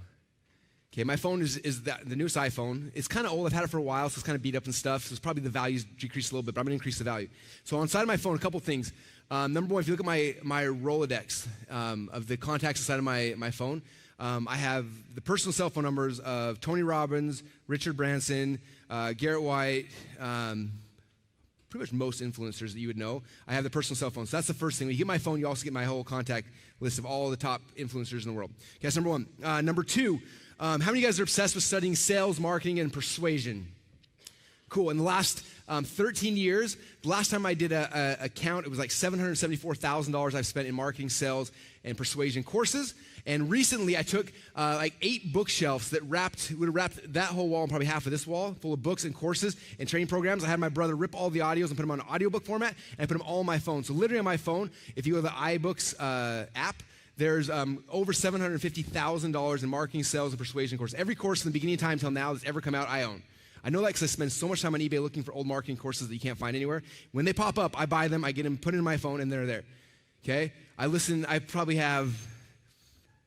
Okay, my phone is the newest iPhone. It's kind of old. I've had it for a while, so it's kind of beat up and stuff. So it's probably the value's decreased a little bit, but I'm going to increase the value. So on the side of my phone, a couple things. Number one, if you look at my Rolodex of the contacts inside of my phone, I have the personal cell phone numbers of Tony Robbins, Richard Branson, Garrett White, pretty much most influencers that you would know. I have the personal cell phone. So that's the first thing. When you get my phone, you also get my whole contact list of all the top influencers in the world. Okay, that's number one. Number two, how many of you guys are obsessed with studying sales, marketing, and persuasion? Cool. In the last 13 years, the last time I did a count, it was like $774,000 I've spent in marketing, sales, and persuasion courses. And recently, I took like 8 bookshelves that would have wrapped that whole wall and probably half of this wall full of books and courses and training programs. I had my brother rip all the audios and put them on an audiobook format, and I put them all on my phone. So literally on my phone, if you go to the iBooks app, there's over $750,000 in marketing, sales, and persuasion courses. Every course from the beginning of time till now that's ever come out, I own. I know that because I spend so much time on eBay looking for old marketing courses that you can't find anywhere. When they pop up, I buy them, I get them, put it in my phone, and they're there. Okay? I probably have,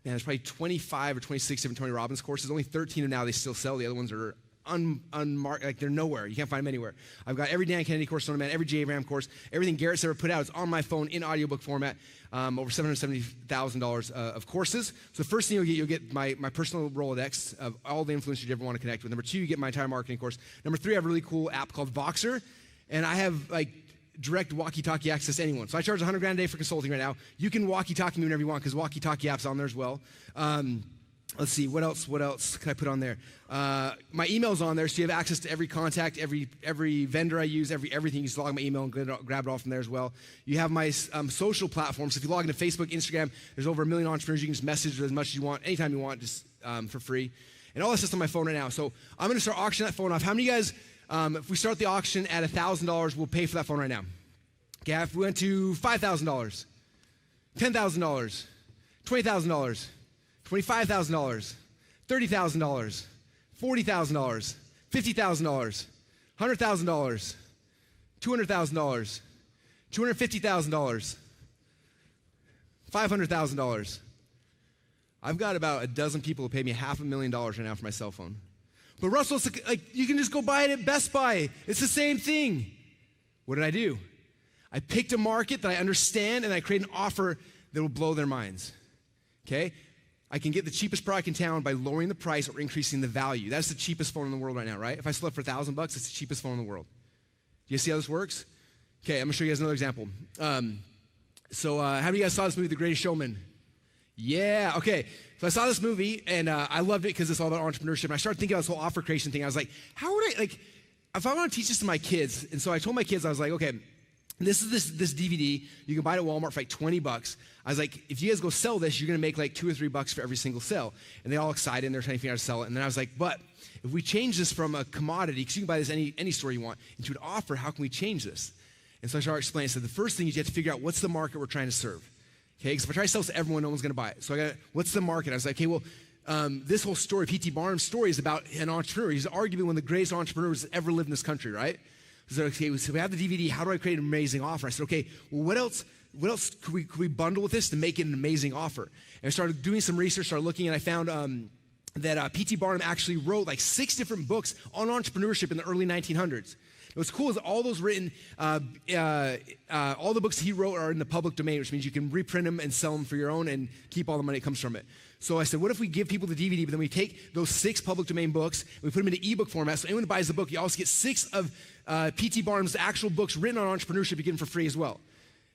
there's probably 25 or 26 different Tony Robbins courses. Only 13 of now they still sell. The other ones are unmarked, like they're nowhere. You can't find them anywhere. I've got every Dan Kennedy course on demand, every J. Abraham course, everything Garrett's ever put out is on my phone in audiobook format. Over $770,000 of courses. So the first thing you'll get my personal Rolodex of all the influencers you ever want to connect with. Number 2, you get my entire marketing course. Number 3, I have a really cool app called Voxer, and I have like direct walkie-talkie access to anyone. So I charge $100,000 a day for consulting right now. You can walkie-talkie me whenever you want because walkie-talkie app's on there as well. Let's see, what else can I put on there? My email's on there, so you have access to every contact, every vendor I use, everything. You just log my email and grab it all from there as well. You have my social platforms. So if you log into Facebook, Instagram, there's over 1 million entrepreneurs. You can just message as much as you want, anytime you want, just for free. And all that's just on my phone right now. So I'm going to start auctioning that phone off. How many of you guys, if we start the auction at $1,000, we'll pay for that phone right now? Okay, if we went to $5,000, $10,000, $20,000, $25,000, $30,000, $40,000, $50,000, $100,000, $200,000, $250,000, $500,000. I've got about a dozen people who pay me $500,000 right now for my cell phone. But Russell, you can just go buy it at Best Buy. It's the same thing. What did I do? I picked a market that I understand, and I create an offer that will blow their minds. Okay? I can get the cheapest product in town by lowering the price or increasing the value. That's the cheapest phone in the world right now, right? If I sell it for $1,000, it's the cheapest phone in the world. Do you see how this works? Okay, I'm gonna show you guys another example. How many of you guys saw this movie, The Greatest Showman? Yeah, okay. So I saw this movie, and I loved it because it's all about entrepreneurship. And I started thinking about this whole offer creation thing. I was like, how would I, if I want to teach this to my kids, and so I told my kids, I was like, okay, this is this DVD. You can buy it at Walmart for like $20. I was like, if you guys go sell this, you're going to make like $2 or $3 for every single sale. And they're all excited, and they're trying to figure out how to sell it. And then I was like, but if we change this from a commodity, because you can buy this any store you want, into an offer, how can we change this? And so I started explaining. I said, the first thing is you have to figure out what's the market we're trying to serve. Okay, because if I try to sell this to everyone, no one's going to buy it. So what's the market? I was like, okay, well, this whole story, P.T. Barnum's story, is about an entrepreneur. He's arguably one of the greatest entrepreneurs that ever lived in this country, right? So, okay, so we have the DVD. How do I create an amazing offer? I said, okay, well, what else could we bundle with this to make it an amazing offer? And I started doing some research, started looking, and I found that P.T. Barnum actually wrote like 6 different books on entrepreneurship in the early 1900s. What's cool is all those written, all the books he wrote are in the public domain, which means you can reprint them and sell them for your own and keep all the money that comes from it. So I said, what if we give people the DVD, but then we take those 6 public domain books and we put them into ebook format, so anyone who buys the book, you also get 6 of P.T. Barnum's actual books written on entrepreneurship, you get them for free as well.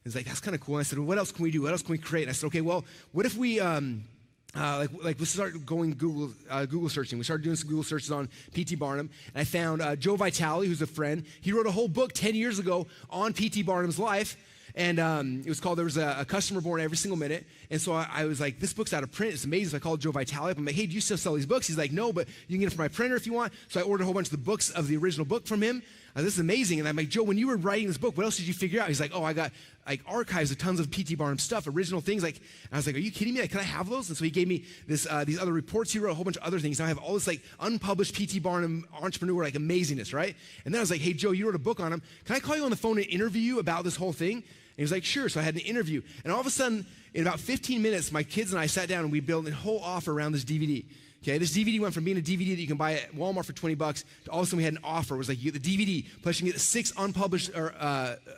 And it's like, that's kind of cool. And I said, well, what else can we do? What else can we create? And I said, okay, well, what if we, let's start going Google searching. We started doing some Google searches on P.T. Barnum, and I found Joe Vitale, who's a friend. He wrote a whole book 10 years ago on P.T. Barnum's life, and it was called There Was a Customer Born Every Single Minute. And so I was like, this book's out of print. It's amazing. So I called Joe Vitale up. I'm like, hey, do you still sell these books? He's like, no, but you can get it from my printer if you want. So I ordered a whole bunch of the books of the original book from him. This is amazing. And I'm like, Joe, when you were writing this book, what else did you figure out? He's like, oh, I got like archives of tons of P.T. Barnum stuff, original things. Like, and I was like, are you kidding me? Like, can I have those? And so he gave me these other reports. He wrote a whole bunch of other things. Now I have all this like unpublished P.T. Barnum entrepreneur like amazingness, right? And then I was like, hey, Joe, you wrote a book on him. Can I call you on the phone and interview you about this whole thing? And he was like, sure. So I had an interview. And all of a sudden, in about 15 minutes, my kids and I sat down and we built a whole offer around this DVD. Okay, this DVD went from being a DVD that you can buy at Walmart for $20 to all of a sudden we had an offer. It was like you get the DVD, plus you can get 6 unpublished or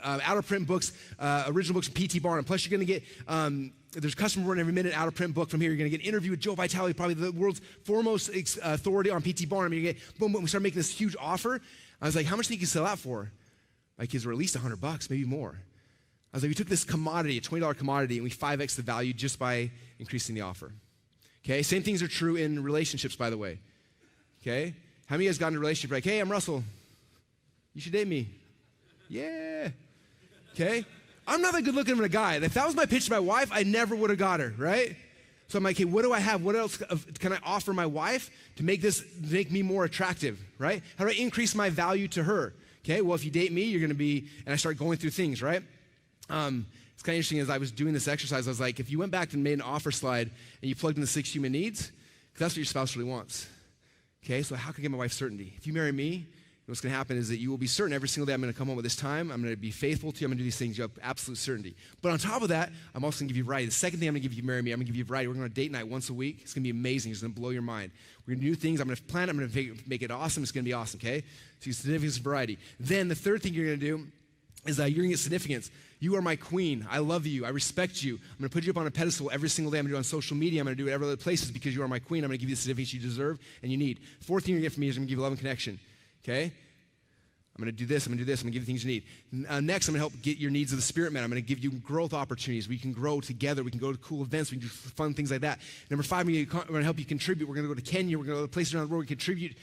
out-of-print books, original books from P.T. Barnum. Plus you're going to get, there's Customer Born Every Minute out-of-print book from here. You're going to get an interview with Joe Vitale, probably the world's foremost authority on P.T. Barnum. You get, boom, boom, we started making this huge offer. I was like, how much do you think you can sell that for? My kids were at least $100, maybe more. I was like, we took this commodity, a $20 commodity, and we 5x the value just by increasing the offer. Okay, same things are true in relationships, by the way. Okay, how many of you guys got in a relationship like, hey, I'm Russell, you should date me? Yeah. Okay, I'm not that good looking of a guy. If that was my pitch to my wife, I never would have got her, right? So I'm like, hey, what do I have? What else can I offer my wife to make me more attractive, right? How do I increase my value to her? Okay, well, if you date me, you're gonna be, and I start going through things, right? It's kind of interesting as I was doing this exercise, I was like, if you went back and made an offer slide and you plugged in the 6 human needs, because that's what your spouse really wants. Okay, so how can I get my wife certainty? If you marry me, what's going to happen is that you will be certain every single day I'm going to come home at this time. I'm going to be faithful to you. I'm going to do these things. You have absolute certainty. But on top of that, I'm also going to give you variety. The second thing I'm going to give you, marry me, I'm going to give you variety. We're going to date night once a week. It's going to be amazing. It's going to blow your mind. We're going to do things. I'm going to plan it. I'm going to make it awesome. It's going to be awesome, okay? So you significance and variety. Then the third thing you're going to do is you're going to get significance. You are my queen. I love you. I respect you. I'm going to put you up on a pedestal every single day. I'm going to do it on social media. I'm going to do it every other places because you are my queen. I'm going to give you the significance you deserve and you need. Fourth thing you're going to get from me is I'm going to give you love and connection, okay? I'm going to do this, I'm going to do this, I'm going to give you things you need. Next, I'm going to help get your needs of the Spirit met. I'm going to give you growth opportunities. We can grow together. We can go to cool events. We can do fun things like that. Number 5, we're going to help you contribute. We're going to go to Kenya. We're going to go to places around the world. We contribute.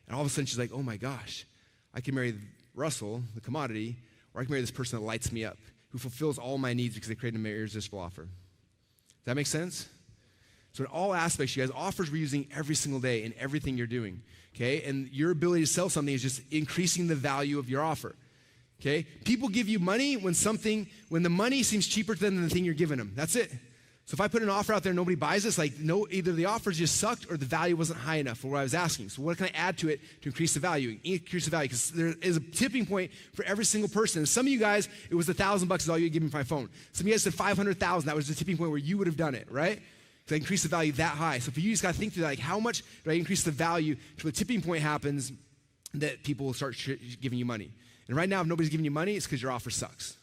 And all of a sudden, she's like, oh my gosh, I can marry Russell, the commodity, or I can marry this person that lights me up, who fulfills all my needs because they created an irresistible offer. Does that make sense? So in all aspects, you guys, offers we're using every single day in everything you're doing, okay? And your ability to sell something is just increasing the value of your offer, okay? People give you money when the money seems cheaper to them than the thing you're giving them. That's it. So if I put an offer out there and nobody buys this, either the offer just sucked or the value wasn't high enough for what I was asking. So what can I add to it to increase the value? Increase the value, because there is a tipping point for every single person. And some of you guys, it was $1,000 is all you would give me for my phone. Some of you guys said $500,000. That was the tipping point where you would have done it, right? Because I increase the value that high. So for you just got to think through that, how much do I increase the value till the tipping point happens that people will start giving you money. And right now, if nobody's giving you money, it's because your offer sucks.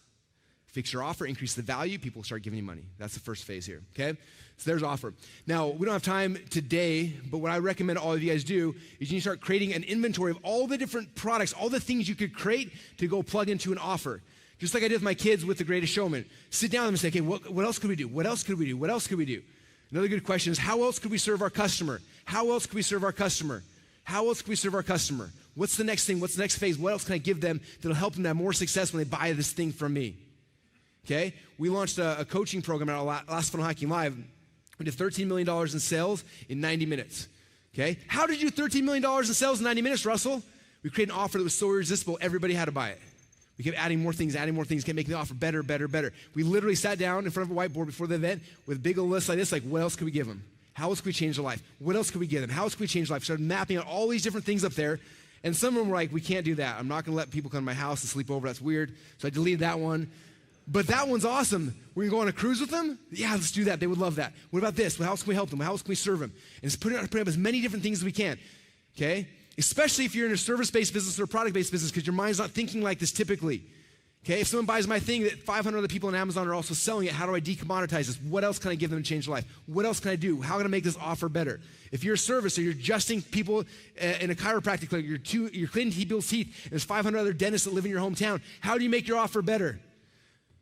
Fix your offer, increase the value, people will start giving you money. That's the first phase here, okay? So there's offer. Now, we don't have time today, but what I recommend all of you guys do is you need to start creating an inventory of all the different products, all the things you could create to go plug into an offer. Just like I did with my kids with The Greatest Showman. Sit down with them and say, okay, what else could we do? What else could we do? What else could we do? Another good question is, how else could we serve our customer? How else could we serve our customer? How else could we serve our customer? What's the next thing? What's the next phase? What else can I give them that'll help them have more success when they buy this thing from me? Okay? We launched a coaching program at our last Funnel Hacking Live. We did $13 million in sales in 90 minutes. Okay? How did you do $13 million in sales in 90 minutes, Russell? We created an offer that was so irresistible, everybody had to buy it. We kept adding more things, kept making the offer better, better, better. We literally sat down in front of a whiteboard before the event with a big old list like this, like what else could we give them? How else could we change their life? What else could we give them? How else could we change their life? Started mapping out all these different things up there, and some of them were like, we can't do that. I'm not going to let people come to my house and sleep over. That's weird. So I deleted that one. But that one's awesome. We're going to go on a cruise with them? Yeah, let's do that. They would love that. What about this? How else can we help them? How else can we serve them? And just put up as many different things as we can, okay? Especially if you're in a service-based business or a product-based business, because your mind's not thinking like this typically. Okay, if someone buys my thing that 500 other people on Amazon are also selling it, how do I decommoditize this? What else can I give them to change their life? What else can I do? How can I make this offer better? If you're a service or you're adjusting people in a chiropractic clinic, you're cleaning people's teeth, and there's 500 other dentists that live in your hometown, how do you make your offer better?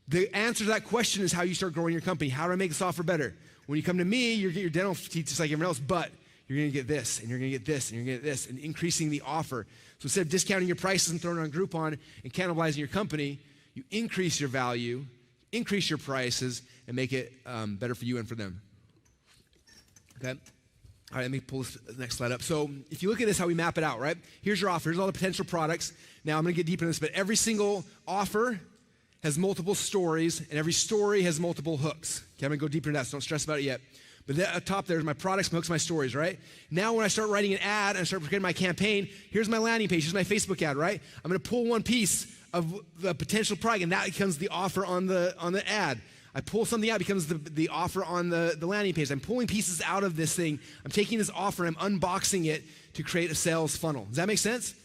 The answer to that question is how you start growing your company. How do I make this offer better? When you come to me, you're getting your dental teeth just like everyone else, but you're going to get this, and you're going to get this, and you're going to get this, and increasing the offer. So instead of discounting your prices and throwing it on Groupon and cannibalizing your company, you increase your value, increase your prices, and make it better for you and for them. Okay? All right, let me pull this next slide up. So if you look at this, how we map it out, right? Here's your offer. Here's all the potential products. Now I'm going to get deeper into this, but every single offer has multiple stories, and every story has multiple hooks. Okay, I'm going to go deeper into that, so don't stress about it yet. But at the top there's my products, my hooks, my stories, right? Now when I start writing an ad and I start creating my campaign, here's my landing page, here's my Facebook ad, right? I'm going to pull one piece of the potential product, and that becomes the offer on the ad. I pull something out, it becomes the offer on the landing page. I'm pulling pieces out of this thing. I'm taking this offer and I'm unboxing it to create a sales funnel. Does that make sense?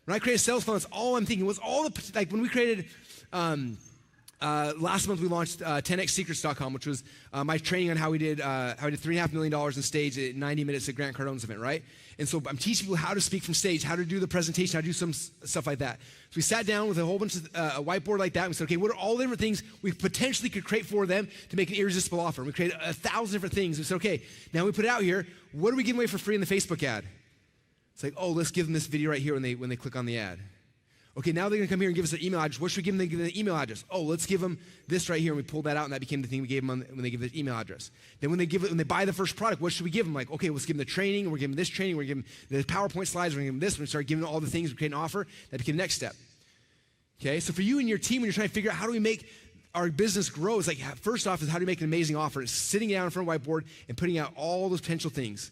When I create a sales funnel, it's all I'm thinking. Was all the, like when we created, last month we launched 10xsecrets.com, which was my training on how we did $3.5 million in stage at 90 minutes at Grant Cardone's event, right? And so I'm teaching people how to speak from stage, how to do the presentation, how to do some stuff like that. So we sat down with a whole bunch of a whiteboard like that, and we said, okay, what are all the different things we potentially could create for them to make an irresistible offer? And we created 1,000 different things. We said, okay, now we put it out here. What are we giving away for free in the Facebook ad? It's like, oh, let's give them this video right here when they click on the ad. Okay, now they're going to come here and give us their email address. What should we give them? Give them the email address. Oh, let's give them this right here. And we pulled that out, and that became the thing we gave them when they give the email address. Then when they buy the first product, what should we give them? Like, okay, let's give them the training. We're giving them this training. We're giving them the PowerPoint slides. We're giving them this. We start giving them all the things. We create an offer. That became the next step. Okay, so for you and your team, when you're trying to figure out how do we make our business grow, it's like, first off is how do you make an amazing offer? It's sitting down in front of a whiteboard and putting out all those potential things.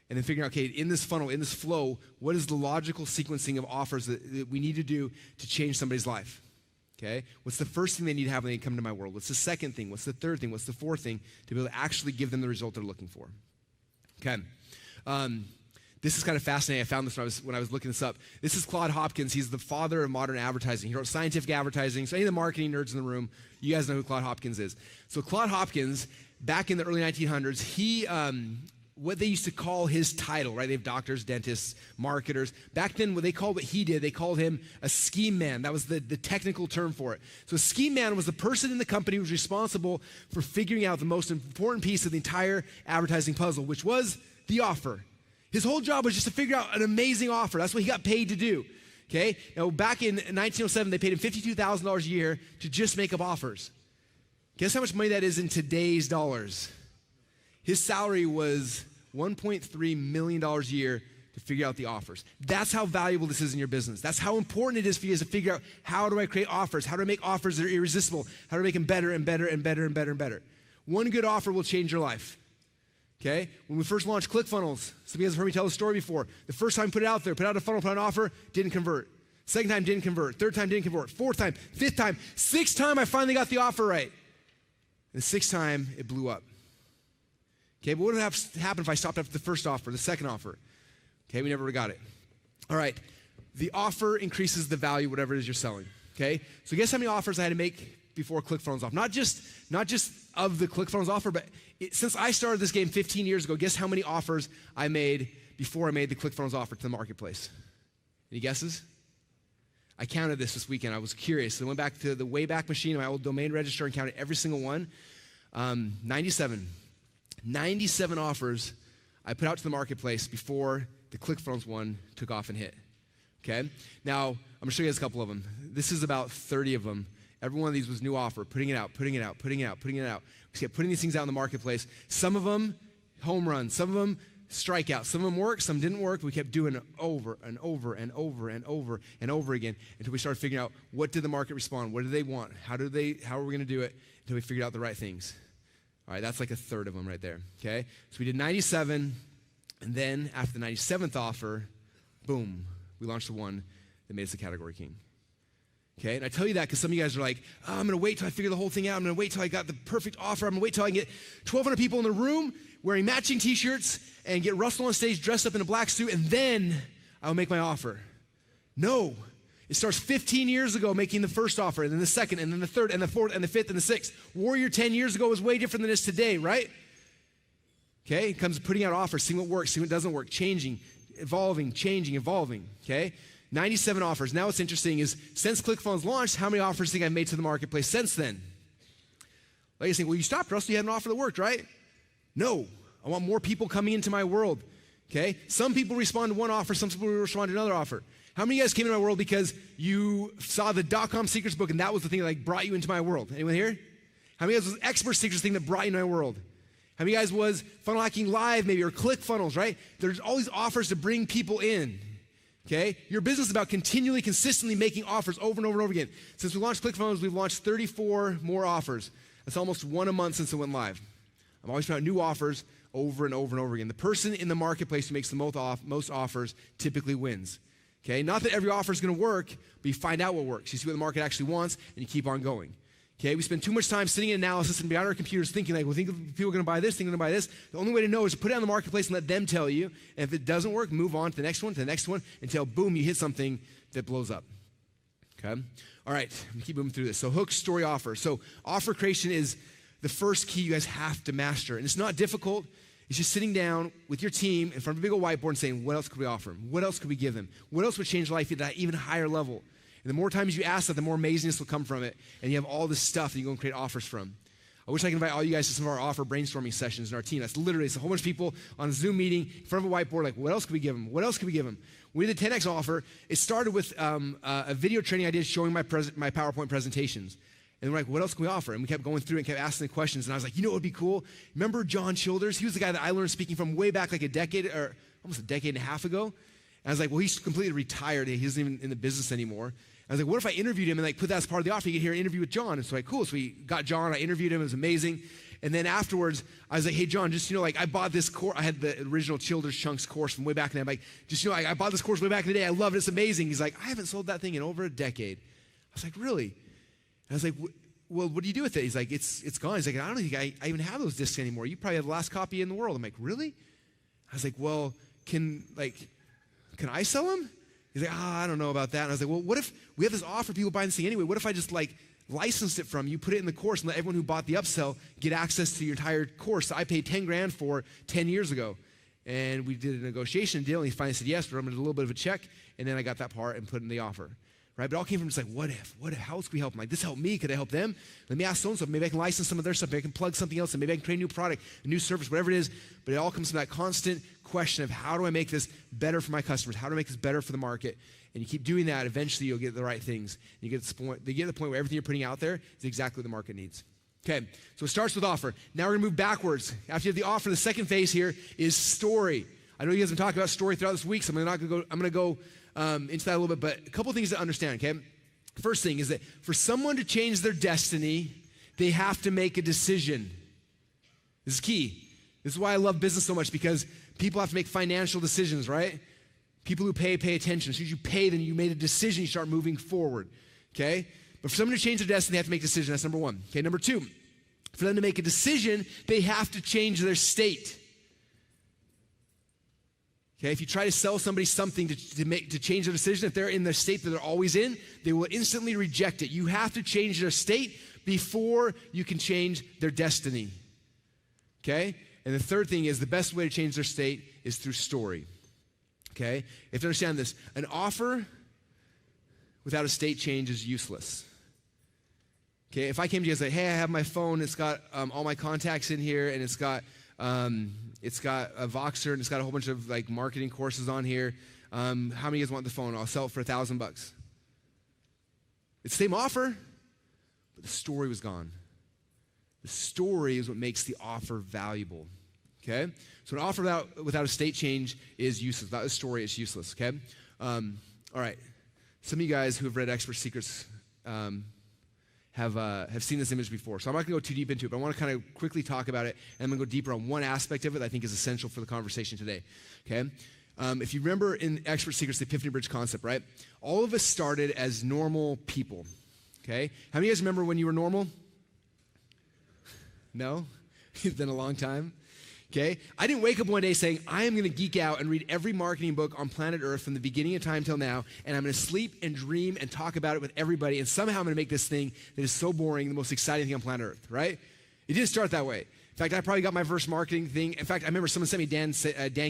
and then figuring out, okay, in this funnel, in this flow, what is the logical sequencing of offers that we need to do to change somebody's life? Okay? What's the first thing they need to have when they come to my world? What's the second thing? What's the third thing? What's the fourth thing to be able to actually give them the result they're looking for? Okay. This is kind of fascinating. I found this when I was looking this up. This is Claude Hopkins. He's the father of modern advertising. He wrote Scientific Advertising. So any of the marketing nerds in the room, you guys know who Claude Hopkins is. So Claude Hopkins, back in the early 1900s, he what they used to call his title, right? They have doctors, dentists, marketers. Back then, what he did, they called him a scheme man. That was the technical term for it. So a scheme man was the person in the company who was responsible for figuring out the most important piece of the entire advertising puzzle, which was the offer. His whole job was just to figure out an amazing offer. That's what he got paid to do. Okay? Now, back in 1907, they paid him $52,000 a year to just make up offers. Guess how much money that is in today's dollars? His salary was $1.3 million a year to figure out the offers. That's how valuable this is in your business. That's how important it is for you to figure out, how do I create offers? How do I make offers that are irresistible? How do I make them better and better and better and better and better? One good offer will change your life. Okay? When we first launched ClickFunnels, some of you guys have heard me tell the story before. The first time we put it out there, put out a funnel, put out an offer, didn't convert. Second time, didn't convert. Third time, didn't convert. Fourth time, fifth time, sixth time, I finally got the offer right. And the sixth time, it blew up. Okay, but what would have happened if I stopped after the first offer, the second offer? Okay, we never got it. All right, the offer increases the value, whatever it is you're selling. Okay, so guess how many offers I had to make before ClickFunnels offer? Not just of the ClickFunnels offer, but since I started this game 15 years ago, guess how many offers I made before I made the ClickFunnels offer to the marketplace? Any guesses? I counted this weekend. I was curious. So I went back to the Wayback Machine, my old domain register, and counted every single one. 97 offers I put out to the marketplace before the ClickFunnels one took off and hit. Okay? Now, I'm going to show you guys a couple of them. This is about 30 of them. Every one of these was new offer, putting it out, putting it out, putting it out, putting it out. We kept putting these things out in the marketplace. Some of them, home runs. Some of them, strikeouts. Some of them worked, some didn't work. We kept doing it over and over and over and over and over again until we started figuring out, what did the market respond? What do they want? How are we going to do it? Until we figured out the right things. All right, that's like a third of them right there, okay? So we did 97, and then after the 97th offer, boom, we launched the one that made us the category king. Okay, and I tell you that because some of you guys are like, oh, I'm going to wait till I figure the whole thing out. I'm going to wait till I got the perfect offer. I'm going to wait till I can get 1,200 people in the room wearing matching t-shirts and get Russell on stage dressed up in a black suit, and then I'll make my offer. No. It starts 15 years ago making the first offer, and then the second, and then the third, and the fourth, and the fifth, and the sixth. Warrior 10 years ago was way different than it is today, right? Okay, it comes putting out offers, seeing what works, seeing what doesn't work, changing, evolving, changing, evolving, okay? 97 offers. Now what's interesting is, since ClickFunnels launched, how many offers do you think I've made to the marketplace since then? Like you think, well, you stopped, Russell, you had an offer that worked, right? No, I want more people coming into my world, okay? Some people respond to one offer, some people respond to another offer. How many of you guys came into my world because you saw the .com secrets book and that was the thing that like brought you into my world? Anyone here? How many of you guys was expert secrets thing that brought you into my world? How many of you guys was Funnel Hacking Live maybe, or ClickFunnels, right? There's all these offers to bring people in, okay? Your business is about continually, consistently making offers over and over and over again. Since we launched ClickFunnels, we've launched 34 more offers. That's almost one a month since it went live. I'm always putting out new offers over and over and over again. The person in the marketplace who makes the most offers typically wins. Okay, not that every offer is going to work, but you find out what works. You see what the market actually wants, and you keep on going. Okay, we spend too much time sitting in analysis and behind our computers thinking like, well, think people are going to buy this, think they're going to buy this. The only way to know is to put it on the marketplace and let them tell you. And if it doesn't work, move on to the next one, to the next one, until boom, you hit something that blows up. Okay, all right, I'm keep moving through this. So hook, story, offer. So offer creation is the first key you guys have to master, and it's not difficult. It's just sitting down with your team in front of a big old whiteboard and saying, what else could we offer them? What else could we give them? What else would change life at that even higher level? And the more times you ask that, the more amazingness will come from it. And you have all this stuff that you go and create offers from. I wish I could invite all you guys to some of our offer brainstorming sessions in our team. That's literally, it's a whole bunch of people on a Zoom meeting in front of a whiteboard, like, what else could we give them? What else could we give them? When we did the 10X offer, it started with a video training I did showing my PowerPoint presentations. And we're like, what else can we offer? And we kept going through and kept asking the questions. And I was like, you know what would be cool? Remember John Childers? He was the guy that I learned speaking from way back like a decade, or almost a decade and a half ago. And I was like, well, he's completely retired. He isn't even in the business anymore. I was like, what if I interviewed him and like put that as part of the offer? You could hear an interview with John. And so like, cool. So we got John. I interviewed him. It was amazing. And then afterwards, I was like, hey, John, just, like, I bought this course. I had the original Childers Chunks course from way back in the day. I'm like, just, I bought this course way back in the day. I love it. It's amazing. He's like, I haven't sold that thing in over a decade. I was like, really? And I was like, well, what do you do with it? He's like, it's gone. He's like, I don't think I even have those discs anymore. You probably have the last copy in the world. I'm like, really? I was like, well, can I sell them? He's like, I don't know about that. And I was like, well, what if we have this offer, people buying this thing anyway? What if I just licensed it from you, put it in the course, and let everyone who bought the upsell get access to your entire course that I paid $10,000 for 10 years ago? And we did a negotiation deal, and he finally said yes, but I'm going to do a little bit of a check, and then I got that part and put in the offer. Right? But it all came from just like, what if? How else can we help them? Like, this helped me. Could I help them? Let me ask so-and-so. Maybe I can license some of their stuff. Maybe I can plug something else, and maybe I can create a new product, a new service, whatever it is. But it all comes from that constant question of, how do I make this better for my customers? How do I make this better for the market? And you keep doing that, eventually you'll get the right things. You get to the point where everything you're putting out there is exactly what the market needs. Okay, so it starts with offer. Now we're gonna move backwards. After you have the offer, the second phase here is story. I know you guys have been talking about story throughout this week, so I'm gonna go into that a little bit, but a couple things to understand, okay? First thing is that for someone to change their destiny, they have to make a decision. This is key. This is why I love business so much, because people have to make financial decisions, right? People who pay attention. As soon as you pay, then you made a decision, you start moving forward, okay? But for someone to change their destiny, they have to make a decision. That's number one. Okay, number two, for them to make a decision, they have to change their state. Okay, if you try to sell somebody something to change their decision, if they're in the state that they're always in, they will instantly reject it. You have to change their state before you can change their destiny. Okay? And the third thing is, the best way to change their state is through story. Okay? You have to understand this. An offer without a state change is useless. Okay? If I came to you and said, hey, I have my phone, it's got all my contacts in here, and it's got a Voxer, and it's got a whole bunch of marketing courses on here. How many of you guys want the phone? I'll sell it for $1,000. It's the same offer, but the story was gone. The story is what makes the offer valuable. Okay? So an offer without a state change is useless. Without a story, it's useless. Okay? All right. Some of you guys who have read Expert Secrets have seen this image before. So I'm not going to go too deep into it, but I want to kind of quickly talk about it, and I'm going to go deeper on one aspect of it that I think is essential for the conversation today. Okay? If you remember in Expert Secrets, the Epiphany Bridge concept, right? All of us started as normal people. Okay? How many of you guys remember when you were normal? No? It's been a long time. Okay? I didn't wake up one day saying, I am going to geek out and read every marketing book on planet Earth from the beginning of time till now, and I'm going to sleep and dream and talk about it with everybody, and somehow I'm going to make this thing that is so boring the most exciting thing on planet Earth, right? It didn't start that way. In fact, I probably got my first marketing thing. In fact, I remember someone sent me Dan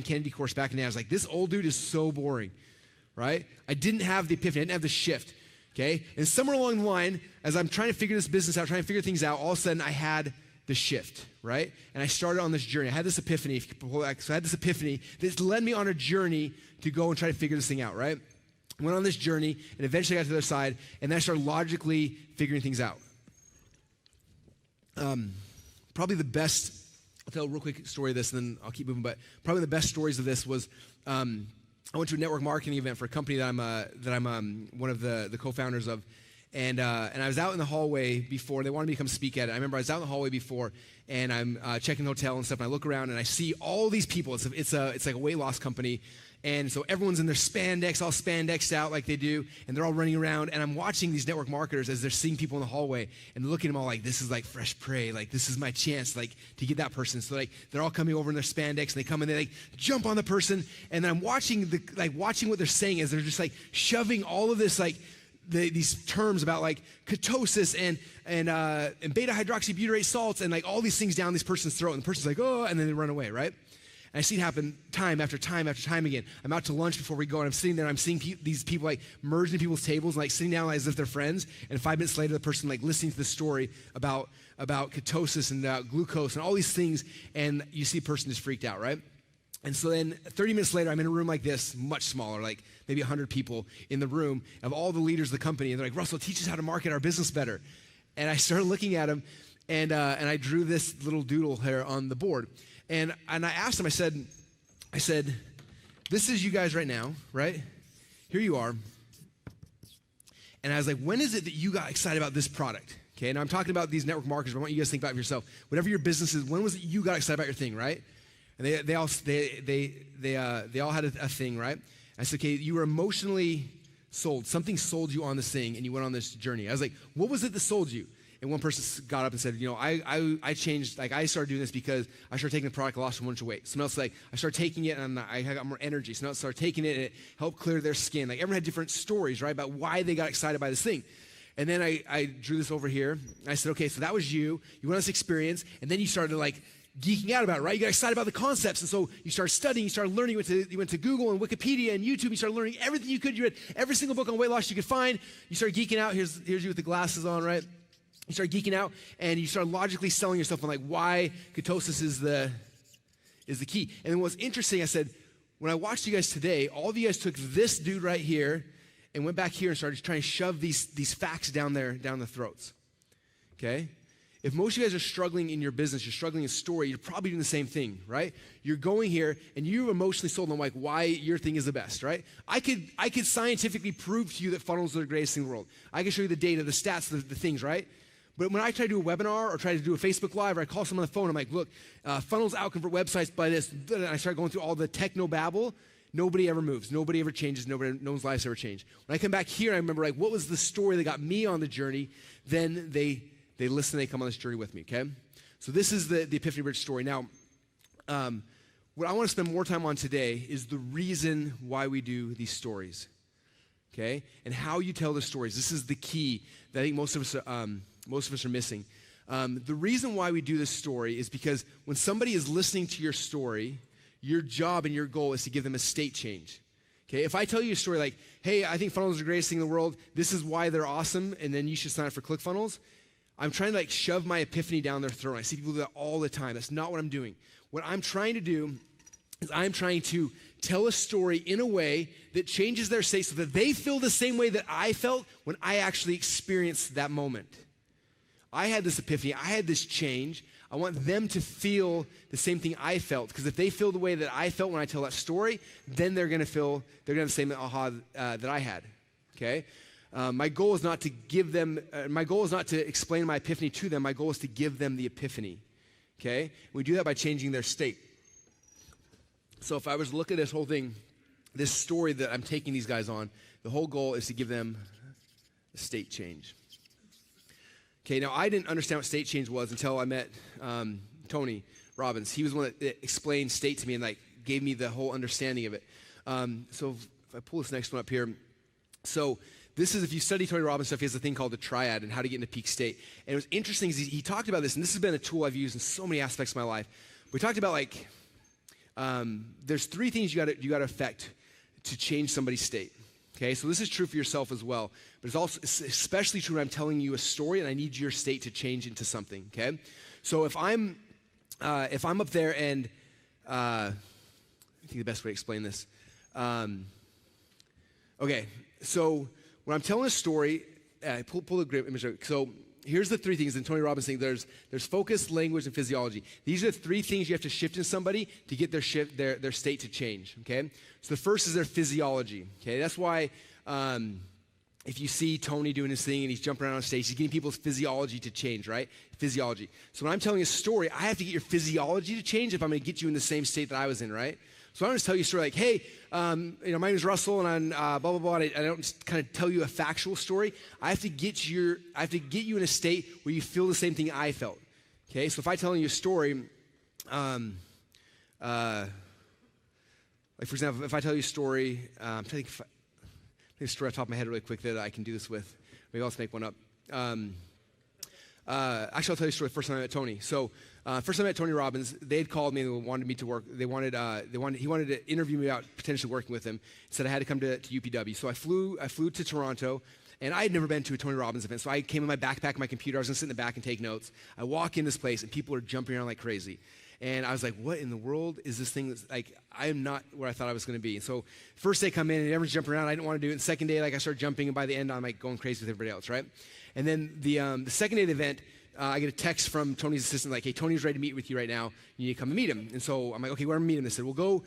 Kennedy course back in the day. I was like, this old dude is so boring, right? I didn't have the epiphany. I didn't have the shift, okay? And somewhere along the line, as I'm trying to figure this business out, trying to figure things out, all of a sudden I had the shift, right? And I started on this journey. I had this epiphany. If you can pull back, so I had this epiphany that led me on a journey to go and try to figure this thing out, right? I went on this journey, and eventually I got to the other side, and then I started logically figuring things out. Probably the best, I'll tell a real quick story of this, and then I'll keep moving, but probably the best stories of this was, I went to a network marketing event for a company that I'm one of the co-founders of. And I was out in the hallway before. They wanted me to come speak at it. I remember I was out in the hallway before, and I'm checking the hotel and stuff, and I look around, and I see all these people. It's like a weight loss company, and so everyone's in their spandex, all spandexed out like they do, and they're all running around, and I'm watching these network marketers as they're seeing people in the hallway, and looking at them all like, this is like fresh prey, like this is my chance, like to get that person. So they're all coming over in their spandex, and they come and they jump on the person, and then I'm watching what they're saying as they're just shoving all of this these terms about ketosis and beta hydroxybutyrate salts and all these things down this person's throat, and the person's like, oh, and then they run away, right? And I see it happen time after time after time again. I'm out to lunch before we go, and I'm sitting there, and I'm seeing these people merged into people's tables, and sitting down as if they're friends, and 5 minutes later, the person listening to the story about ketosis and glucose and all these things, and you see a person just freaked out, right? And so then 30 minutes later, I'm in a room like this, much smaller, maybe 100 people in the room of all the leaders of the company. And they're like, Russell, teach us how to market our business better. And I started looking at them, and I drew this little doodle here on the board. And I asked them, I said, this is you guys right now, right? Here you are. And I was like, when is it that you got excited about this product? Okay, and I'm talking about these network marketers, but I want you guys to think about it yourself. Whatever your business is, when was it you got excited about your thing, right? And they all had a thing, right? I said, okay, you were emotionally sold. Something sold you on this thing, and you went on this journey. I was like, what was it that sold you? And one person got up and said, I changed, I started doing this because I started taking the product, I lost a bunch of weight. Someone else like, I started taking it and I got more energy. Someone else started taking it and it helped clear their skin. Like everyone had different stories, right, about why they got excited by this thing. And then I drew this over here. I said, okay, so that was you. You went on this experience, and then you started like geeking out about it, right? You got excited about the concepts, and so you started studying, you started learning, you went to Google and Wikipedia and YouTube, you started learning everything you could. You read every single book on weight loss you could find. You started geeking out. Here's you with the glasses on, right? You start geeking out, and you start logically selling yourself on like why ketosis is the key. And then what's interesting, I said, when I watched you guys today, all of you guys took this dude right here and went back here and started trying to shove these facts down their throats. Okay? If most of you guys are struggling in your business, you're struggling in story, you're probably doing the same thing, right? You're going here and you're emotionally sold on like why your thing is the best, right? I could scientifically prove to you that funnels are the greatest thing in the world. I can show you the data, the stats, the things, right? But when I try to do a webinar or try to do a Facebook Live or I call someone on the phone, I'm like, look, funnels out-convert websites by this. And I start going through all the techno-babble. Nobody ever moves. Nobody ever changes. No one's lives ever change. When I come back here, I remember, like, what was the story that got me on the journey? Then they listen, they come on this journey with me, okay? So this is the Epiphany Bridge story. Now, what I want to spend more time on today is the reason why we do these stories, okay? And how you tell the stories. This is the key that I think most of us are missing. The reason why we do this story is because when somebody is listening to your story, your job and your goal is to give them a state change. Okay, if I tell you a story like, hey, I think funnels are the greatest thing in the world, this is why they're awesome, and then you should sign up for ClickFunnels, I'm trying to like shove my epiphany down their throat. I see people do that all the time. That's not what I'm doing. What I'm trying to do is I'm trying to tell a story in a way that changes their state so that they feel the same way that I felt when I actually experienced that moment. I had this epiphany. I had this change. I want them to feel the same thing I felt, because if they feel the way that I felt when I tell that story, then they're going to have the same aha that I had, okay? My goal is not to give them, my goal is not to explain my epiphany to them. My goal is to give them the epiphany, okay? We do that by changing their state. So if I was to look at this whole thing, this story that I'm taking these guys on, the whole goal is to give them a state change. Okay, now I didn't understand what state change was until I met Tony Robbins. He was the one that explained state to me and like gave me the whole understanding of it. So if I pull this next one up here. So this is, if you study Tony Robbins stuff, he has a thing called the triad and how to get into peak state. And it was interesting because he talked about this, and this has been a tool I've used in so many aspects of my life. We talked about like, there's three things you got to affect to change somebody's state. Okay, so this is true for yourself as well, but it's also especially true when I'm telling you a story and I need your state to change into something. Okay, so if I'm up there and I think the best way to explain this. Okay, so when I'm telling a story, pull the grip image. So here's the three things in Tony Robbins' thing. There's focus, language, and physiology. These are the three things you have to shift in somebody to get their state to change, okay? So the first is their physiology, okay? That's why if you see Tony doing his thing and he's jumping around on stage, he's getting people's physiology to change, right? Physiology. So when I'm telling a story, I have to get your physiology to change if I'm going to get you in the same state that I was in, right? So I don't just tell you a story like, hey, my name is Russell, and I'm blah blah blah. And I don't just kind of tell you a factual story. I have to get you in a state where you feel the same thing I felt. Okay, so if I'm telling you a story, like for example, if I tell you a story, I'm trying to think a story off the top of my head really quick that I can do this with. Maybe I'll just make one up. Actually, I'll tell you a story. First time I met Tony. So, first time I met Tony Robbins, they had called me and they wanted me to work. He wanted to interview me about potentially working with him. He said I had to come to UPW. So I flew to Toronto, and I had never been to a Tony Robbins event. So I came in my backpack, my computer. I was gonna sit in the back and take notes. I walk in this place, and people are jumping around like crazy. And I was like, what in the world is this thing that's like, I am not where I thought I was going to be. And so first day come in and everyone's jumping around. I didn't want to do it. And second day, like I started jumping, and by the end, I'm like going crazy with everybody else, right? And then the second day of the event, I get a text from Tony's assistant like, hey, Tony's ready to meet with you right now. You need to come and meet him. And so I'm like, okay, where am I meet him? They said, we'll go,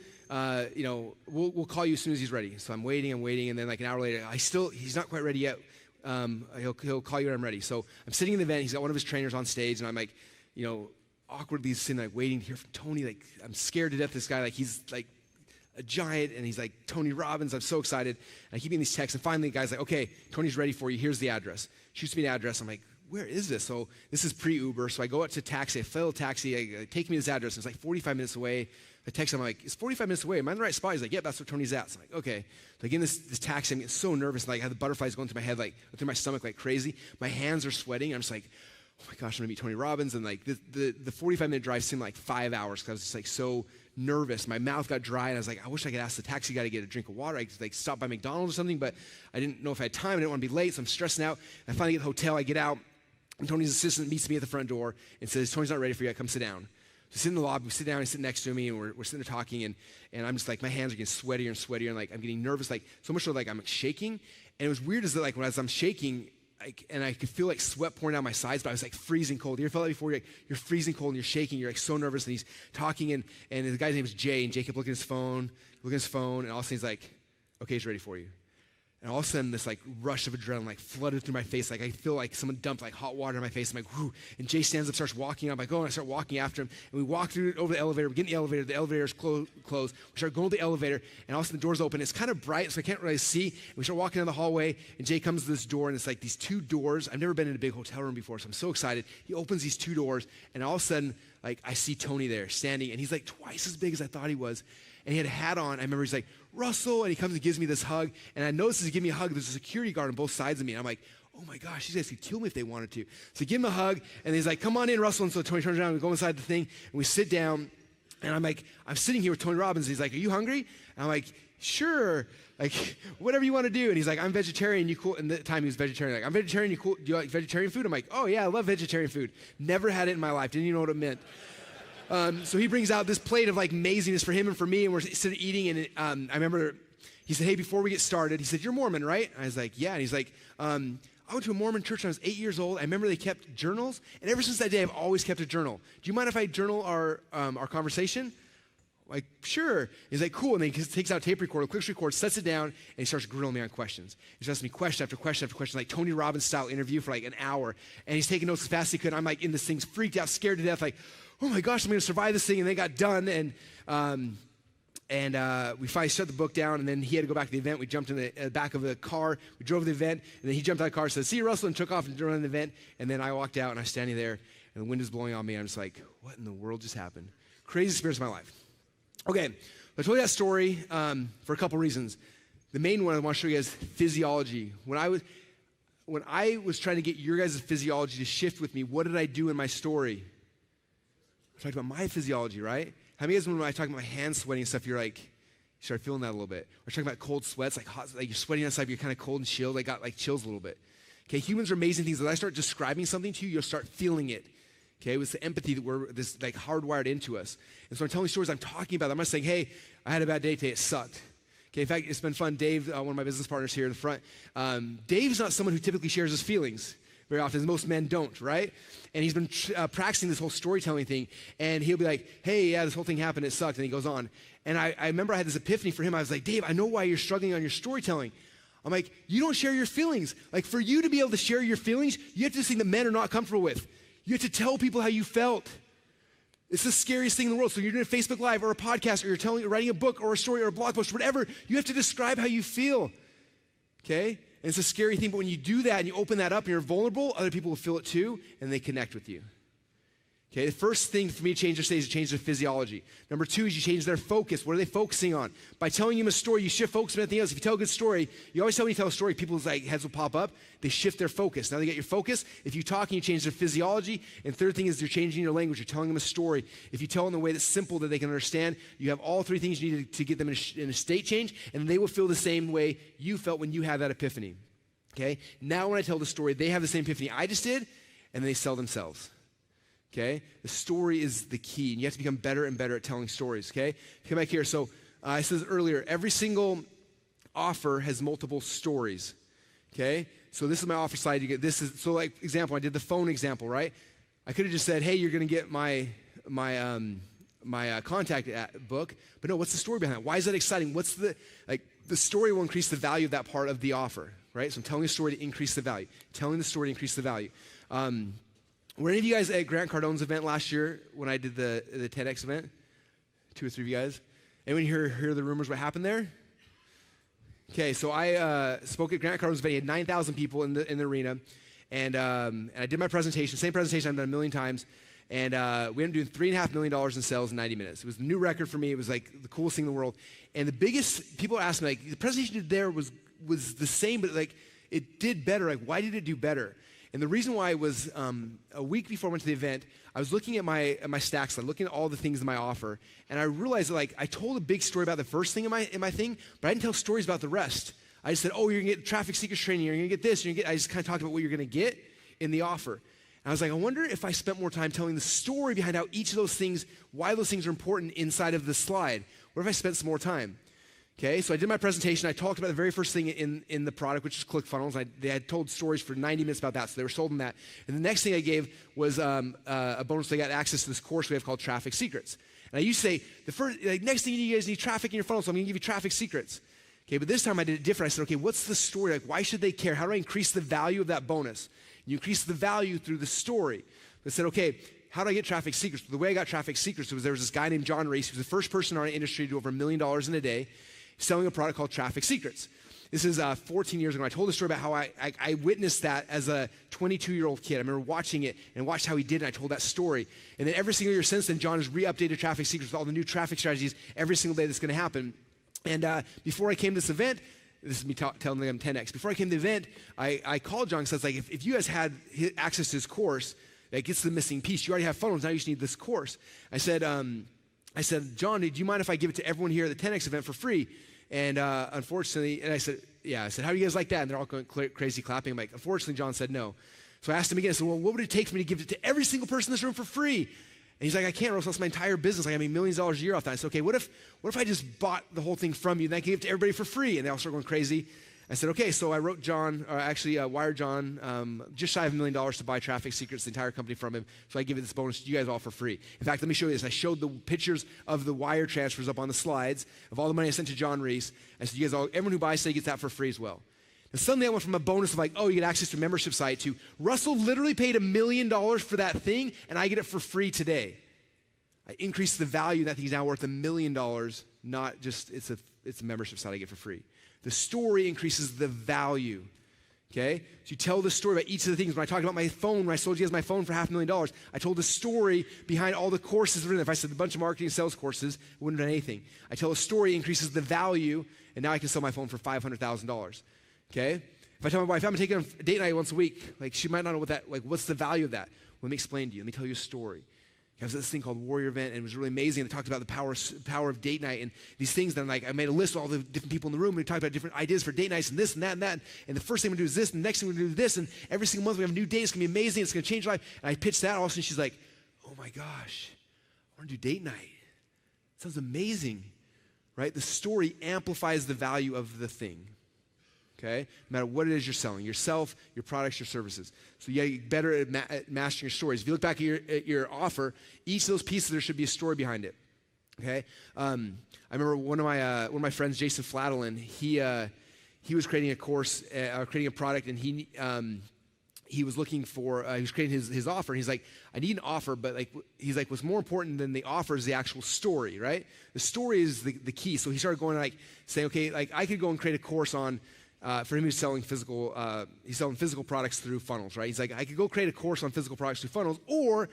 we'll call you as soon as he's ready. So I'm waiting. And then like an hour later, he's not quite ready yet. he'll call you when I'm ready. So I'm sitting in the event. He's got one of his trainers on stage, and I'm like, awkwardly sitting, like waiting to hear from Tony. Like I'm scared to death. This guy, like he's like a giant, and he's like Tony Robbins. I'm so excited. And I keep getting these texts, and finally, the guy's like, okay, Tony's ready for you. Here's the address. Shoots me the address. I'm like, where is this? So this is pre-Uber. So I go out to taxi. I fill a taxi. Take me to this address. It's like 45 minutes away. I text him. I'm like, it's 45 minutes away. Am I in the right spot? He's like, yeah, that's where Tony's at. So I'm like, okay. So I get in this taxi. I'm getting so nervous. Like I have the butterflies going through my head, like through my stomach like crazy. My hands are sweating. I'm just like, oh my gosh, I'm gonna meet Tony Robbins. And like the 45-minute drive seemed like 5 hours because I was just like so nervous. My mouth got dry, and I was like, I wish I could ask the taxi guy to get a drink of water. I could like stop by McDonald's or something, but I didn't know if I had time. I didn't want to be late, so I'm stressing out. I finally get to the hotel. I get out, and Tony's assistant meets me at the front door and says, Tony's not ready for you. Come sit down. So I sit in the lobby. We sit down. He's sitting next to me, and we're sitting there talking, and I'm just like, my hands are getting sweatier and sweatier, and like I'm getting nervous, like so much so like I'm shaking. And it was weird is that like as I'm shaking, and I could feel like sweat pouring down my sides, but I was like freezing cold. You ever felt that before? You're freezing cold and you're shaking. You're like so nervous, and he's talking, and the guy's name is Jay, and Jay kept looking at his phone, and all of a sudden he's like, okay, he's ready for you. And all of a sudden, this like rush of adrenaline like flooded through my face. Like I feel like someone dumped like hot water in my face. I'm like, whoo. And Jay stands up, starts walking. I'm like, oh, and I start walking after him. And we walk through over the elevator. We get in the elevator. The elevator's closed. We start going to the elevator, and all of a sudden the doors open. It's kind of bright, so I can't really see. And we start walking down the hallway, and Jay comes to this door, and it's like these two doors. I've never been in a big hotel room before, so I'm so excited. He opens these two doors, and all of a sudden, like I see Tony there standing, and he's like twice as big as I thought he was. And he had a hat on. I remember he's like, Russell, and he comes and gives me this hug. And I notice as he gives me a hug, there's a security guard on both sides of me. And I'm like, oh my gosh, these guys could kill me if they wanted to. So I give him a hug, and he's like, come on in, Russell. And so Tony turns around, and we go inside the thing, and we sit down. And I'm like, I'm sitting here with Tony Robbins. And he's like, are you hungry? And I'm like, sure. Like, whatever you want to do. And he's like, I'm vegetarian, you cool? And at the time he was vegetarian. Like, I'm vegetarian, you cool? Do you like vegetarian food? I'm like, oh yeah, I love vegetarian food. Never had it in my life. Didn't even know what it meant. So he brings out this plate of like amazingness for him and for me, and we're sitting eating, and I remember he said, hey, before we get started, he said, you're Mormon, right? And I was like, yeah. And he's like, I went to a Mormon church when I was 8 years old. I remember they kept journals, and ever since that day, I've always kept a journal. Do you mind if I journal our conversation? Like, sure. He's like, cool. And then he takes out a tape recorder, clicks record, sets it down, and he starts grilling me on questions. He's asking me question after question after question, like Tony Robbins style interview for like an hour. And he's taking notes as fast as he could. I'm like in this thing, freaked out, scared to death, like, oh my gosh, I'm going to survive this thing. And they got done, and we finally shut the book down, and then he had to go back to the event. We jumped in the back of the car. We drove to the event, and then he jumped out of the car, said, see you, Russell, and took off and run the event. And then I walked out, and I was standing there, and the wind is blowing on me. And I'm just like, what in the world just happened? Crazy experience of my life. Okay, I told you that story for a couple reasons. The main one I want to show you guys physiology. When I was trying to get your guys' physiology to shift with me, what did I do in my story? I talked about my physiology, right? How many of you guys, when I talk about my hands sweating and stuff, you start feeling that a little bit? Or talking about cold sweats, like hot, like you're sweating outside, you're kind of cold and chilled, like got like chills a little bit. Okay, humans are amazing things. As I start describing something to you, you'll start feeling it. Okay, it was the empathy that we're this like hardwired into us. And so I'm telling stories, I'm talking about them. I'm not saying, hey, I had a bad day today, it sucked. Okay, in fact, it's been fun. Dave, one of my business partners here in the front, Dave's not someone who typically shares his feelings very often, as most men don't, right? And he's been practicing this whole storytelling thing, and he'll be like, hey, yeah, this whole thing happened, it sucked, and he goes on. And I remember I had this epiphany for him. I was like, Dave, I know why you're struggling on your storytelling. I'm like, you don't share your feelings. Like, for you to be able to share your feelings, you have to do something that men are not comfortable with. You have to tell people how you felt. It's the scariest thing in the world. So you're doing a Facebook Live or a podcast, or you're writing a book or a story or a blog post, whatever. You have to describe how you feel, okay? And it's a scary thing, but when you do that and you open that up and you're vulnerable, other people will feel it too, and they connect with you. Okay, the first thing for me to change their state is to change their physiology. Number two is you change their focus. What are they focusing on? By telling them a story, you shift focus on anything else. If you tell a good story, you always tell when you tell a story, people's like heads will pop up. They shift their focus. Now they get your focus. If you talk and you change their physiology. And third thing is you're changing your language. You're telling them a story. If you tell them in a way that's simple that they can understand, you have all three things you need to get them in a state change, and they will feel the same way you felt when you had that epiphany. Okay? Now when I tell the story, they have the same epiphany I just did, and they sell themselves. Okay? The story is the key, and you have to become better and better at telling stories, okay? Come back here. So I said earlier, every single offer has multiple stories, okay? So this is my offer slide. You get this is so like example. I did the phone example, right? I could have just said, "Hey, you're going to get my contact book," but no. What's the story behind it? Why is that exciting? What's the like? the story will increase the value of that part of the offer, right? So I'm telling a story to increase the value. Telling the story to increase the value. Were any of you guys at Grant Cardone's event last year when I did the TEDx event? 2 or 3 of you guys? Anyone hear the rumors what happened there? Okay, so I spoke at Grant Cardone's event. He had 9,000 people in the arena, and I did my presentation, same presentation I've done a million times, and we ended up doing $3.5 million in sales in 90 minutes. It was a new record for me. It was like the coolest thing in the world. And the biggest, people asked me, like, the presentation you did there was the same, but like it did better. Like, why did it do better? And the reason why was a week before I went to the event, I was looking at my stack slide, looking at all the things in my offer, and I realized that, like, I told a big story about the first thing in my thing, but I didn't tell stories about the rest. I just said, oh, you're gonna get traffic secrets training, you're gonna get this, I just kind of talked about what you're gonna get in the offer. And I was like, I wonder if I spent more time telling the story behind how each of those things, why those things are important inside of the slide. What if I spent some more time? Okay, so I did my presentation. I talked about the very first thing in the product, which is ClickFunnels. They had told stories for 90 minutes about that, so they were sold on that. And the next thing I gave was a bonus. They got access to this course we have called Traffic Secrets. And I used to say, next thing you guys need traffic in your funnel, so I'm going to give you traffic secrets. Okay, but this time I did it different. I said, okay, what's the story? Like, why should they care? How do I increase the value of that bonus? And you increase the value through the story. I said, okay, how do I get traffic secrets? The way I got traffic secrets was there was this guy named John Reese. He was the first person in our industry to do over $1 million in a day, selling a product called Traffic Secrets. This is 14 years ago. I told a story about how I witnessed that as a 22-year-old kid. I remember watching it and watched how he did it, and I told that story. And then every single year since then, John has re-updated Traffic Secrets with all the new traffic strategies every single day that's going to happen. And before I came to this event, this is me telling them 10X. Before I came to the event, I called John and said, like, if you guys had access to his course, that gets the missing piece. You already have funnels. Now you just need this course. I said, John, do you mind if I give it to everyone here at the 10X event for free? And unfortunately, and I said, yeah. I said, how do you guys like that? And they're all going crazy clapping. I'm like, unfortunately, John said no. So I asked him again. I said, well, what would it take for me to give it to every single person in this room for free? And he's like, I can't, or else that's my entire business. Like, I make millions of dollars a year off that. I said, okay, what if I just bought the whole thing from you and I can give it to everybody for free? And they all start going crazy. I said, okay, so I wrote John, or actually wired John just shy of $1 million to buy Traffic Secrets, the entire company from him. So I give it this bonus to you guys all for free. In fact, let me show you this. I showed the pictures of the wire transfers up on the slides of all the money I sent to John Reese. I said, you guys all, everyone who buys today gets that for free as well. And suddenly I went from a bonus of like, oh, you get access to a membership site to Russell literally paid $1 million for that thing and I get it for free today. I increased the value. That thing is now worth $1 million, not just, it's a membership site I get for free. The story increases the value, okay? So you tell the story about each of the things. When I talked about my phone, when I sold you guys my phone for $500,000, I told the story behind all the courses that are in there. If I said a bunch of marketing and sales courses, it wouldn't have done anything. I tell a story, increases the value, and now I can sell my phone for $500,000, okay? If I tell my wife, I'm gonna take her on a date night once a week, like she might not know what that, like what's the value of that? Well, let me explain to you. Let me tell you a story. I was at this thing called Warrior Event, and it was really amazing. And they talked about the power of date night and these things. That I made a list of all the different people in the room, and we talked about different ideas for date nights and this and that and that. And the first thing we're going to do is this, and the next thing we're going to do this. And every single month we have a new date. It's going to be amazing. It's going to change your life. And I pitched that. All of a sudden she's like, oh my gosh, I want to do date night. Sounds amazing, right? The story amplifies the value of the thing. Okay? No matter what it is you're selling, yourself, your products, your services. So you get better at mastering your stories. If you look back at your offer, each of those pieces, there should be a story behind it. Okay? I remember one of my friends, Jason Fladlin, he was creating a course, creating a product, and he was looking for, he was creating his offer, and he's like, I need an offer, but he's like, what's more important than the offer is the actual story, right? The story is the key. So he started going saying, okay, I could go and create a course on, for him, he's selling physical products through funnels, right? He's like, I could go create a course on physical products through funnels, or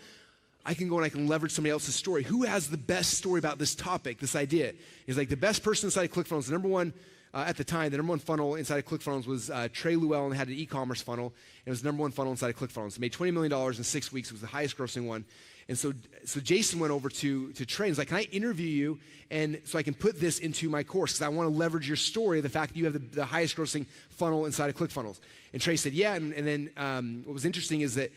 I can go and I can leverage somebody else's story. Who has the best story about this topic, this idea? He's like, the best person inside of ClickFunnels, the number one, at the time, the number one funnel inside of ClickFunnels was Trey Llewellyn, and had an e-commerce funnel, and it was the number one funnel inside of ClickFunnels. It made $20 million in 6 weeks. It was the highest grossing one. And so Jason went over to Trey and was like, can I interview you and so I can put this into my course because I want to leverage your story, the fact that you have the highest grossing funnel inside of ClickFunnels. And Trey said, yeah. And then what was interesting is that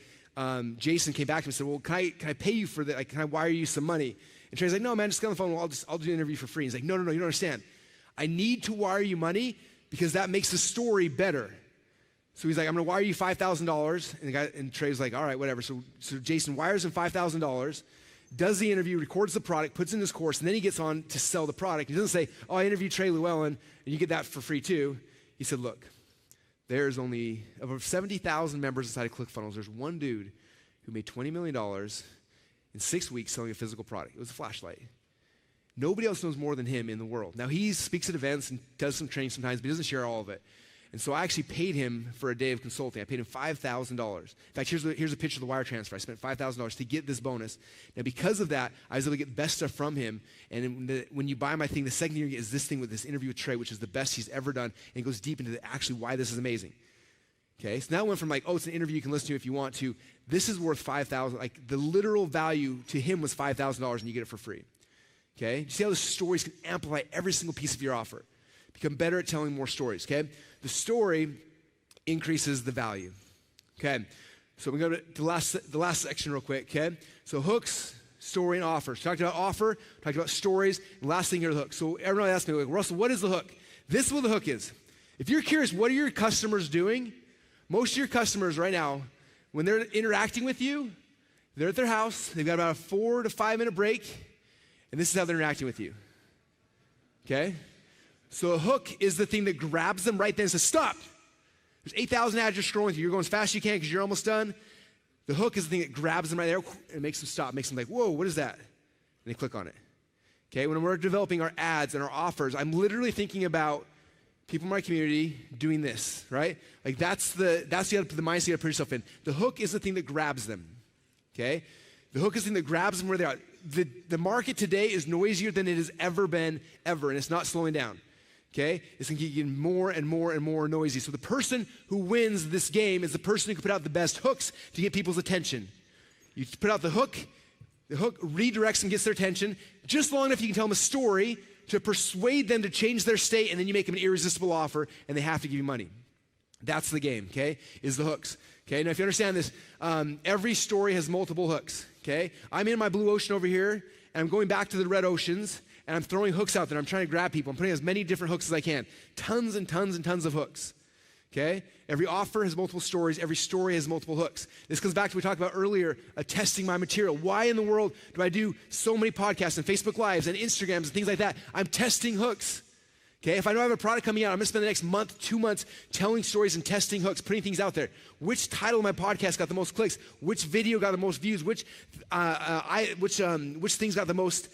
Jason came back to him and said, well, can I pay you for that? Like, can I wire you some money? And Trey's like, no, man, just get on the phone. Well, I'll do an interview for free. He's like, no, you don't understand. I need to wire you money because that makes the story better. So he's like, I'm going to wire you $5,000. And Trey's like, all right, whatever. So Jason wires him $5,000, does the interview, records the product, puts in his course, and then he gets on to sell the product. He doesn't say, oh, I interviewed Trey Llewellyn, and you get that for free too. He said, look, there's only, over 70,000 members inside of ClickFunnels, there's one dude who made $20 million in 6 weeks selling a physical product. It was a flashlight. Nobody else knows more than him in the world. Now, he speaks at events and does some training sometimes, but he doesn't share all of it. And so I actually paid him for a day of consulting. I paid him $5,000. In fact, here's a picture of the wire transfer. I spent $5,000 to get this bonus. Now, because of that, I was able to get the best stuff from him. And when you buy my thing, the second thing you get is this thing with this interview with Trey, which is the best he's ever done, and it goes deep into actually why this is amazing. Okay, so now it went from like, oh, it's an interview you can listen to if you want to, this is worth $5,000. Like the literal value to him was $5,000 and you get it for free. Okay, you see how the stories can amplify every single piece of your offer. Become better at telling more stories, okay? The story increases the value, okay? So we go to the last section real quick, okay? So hooks, story, and offers. Talked about offer, talked about stories, and last thing here are the hooks. So everyone asks me, like, Russell, what is the hook? This is what the hook is. If you're curious, what are your customers doing? Most of your customers right now, when they're interacting with you, they're at their house, they've got about a 4 to 5 minute break, and this is how they're interacting with you, okay? So a hook is the thing that grabs them right then and says, stop. There's 8,000 ads you're scrolling through. You're going as fast as you can because you're almost done. The hook is the thing that grabs them right there and makes them stop, makes them like, whoa, what is that? And they click on it. Okay, when we're developing our ads and our offers, I'm literally thinking about people in my community doing this, right? Like that's the mindset you gotta put yourself in. The hook is the thing that grabs them, okay? The hook is the thing that grabs them where they are. The market today is noisier than it has ever been, ever, and it's not slowing down. Okay? It's going to keep getting more and more and more noisy. So the person who wins this game is the person who can put out the best hooks to get people's attention. You put out the hook redirects and gets their attention just long enough you can tell them a story to persuade them to change their state, and then you make them an irresistible offer, and they have to give you money. That's the game, okay, is the hooks. Okay, now if you understand this, every story has multiple hooks, okay? I'm in my blue ocean over here, and I'm going back to the red oceans, and I'm throwing hooks out there. I'm trying to grab people. I'm putting as many different hooks as I can. Tons and tons and tons of hooks, okay? Every offer has multiple stories. Every story has multiple hooks. This comes back to what we talked about earlier, testing my material. Why in the world do I do so many podcasts and Facebook Lives and Instagrams and things like that? I'm testing hooks, okay? If I know I have a product coming out, I'm going to spend the next month, 2 months telling stories and testing hooks, putting things out there. Which title of my podcast got the most clicks? Which video got the most views? Which things got the most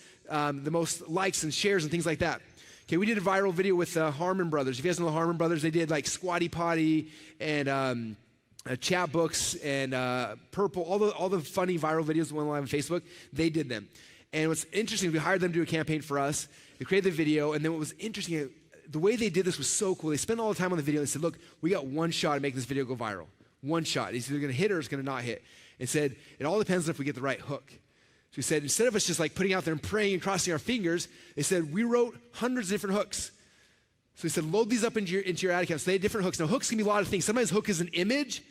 likes and shares and things like that. Okay, we did a viral video with Harmon Brothers. If you guys know the Harmon Brothers, they did like Squatty Potty and chat books and Purple, all the funny viral videos that went live on Facebook. They did them. And what's interesting, we hired them to do a campaign for us. They created the video, and then what was interesting, the way they did this was so cool. They spent all the time on the video and said, look, we got one shot to make this video go viral. One shot. It's either going to hit or it's going to not hit. And said, it all depends on if we get the right hook. So he said, instead of us just like putting out there and praying and crossing our fingers, they said, we wrote hundreds of different hooks. So he said, load these up into your ad account. So they had different hooks. Now, hooks can be a lot of things. Sometimes hook is an image.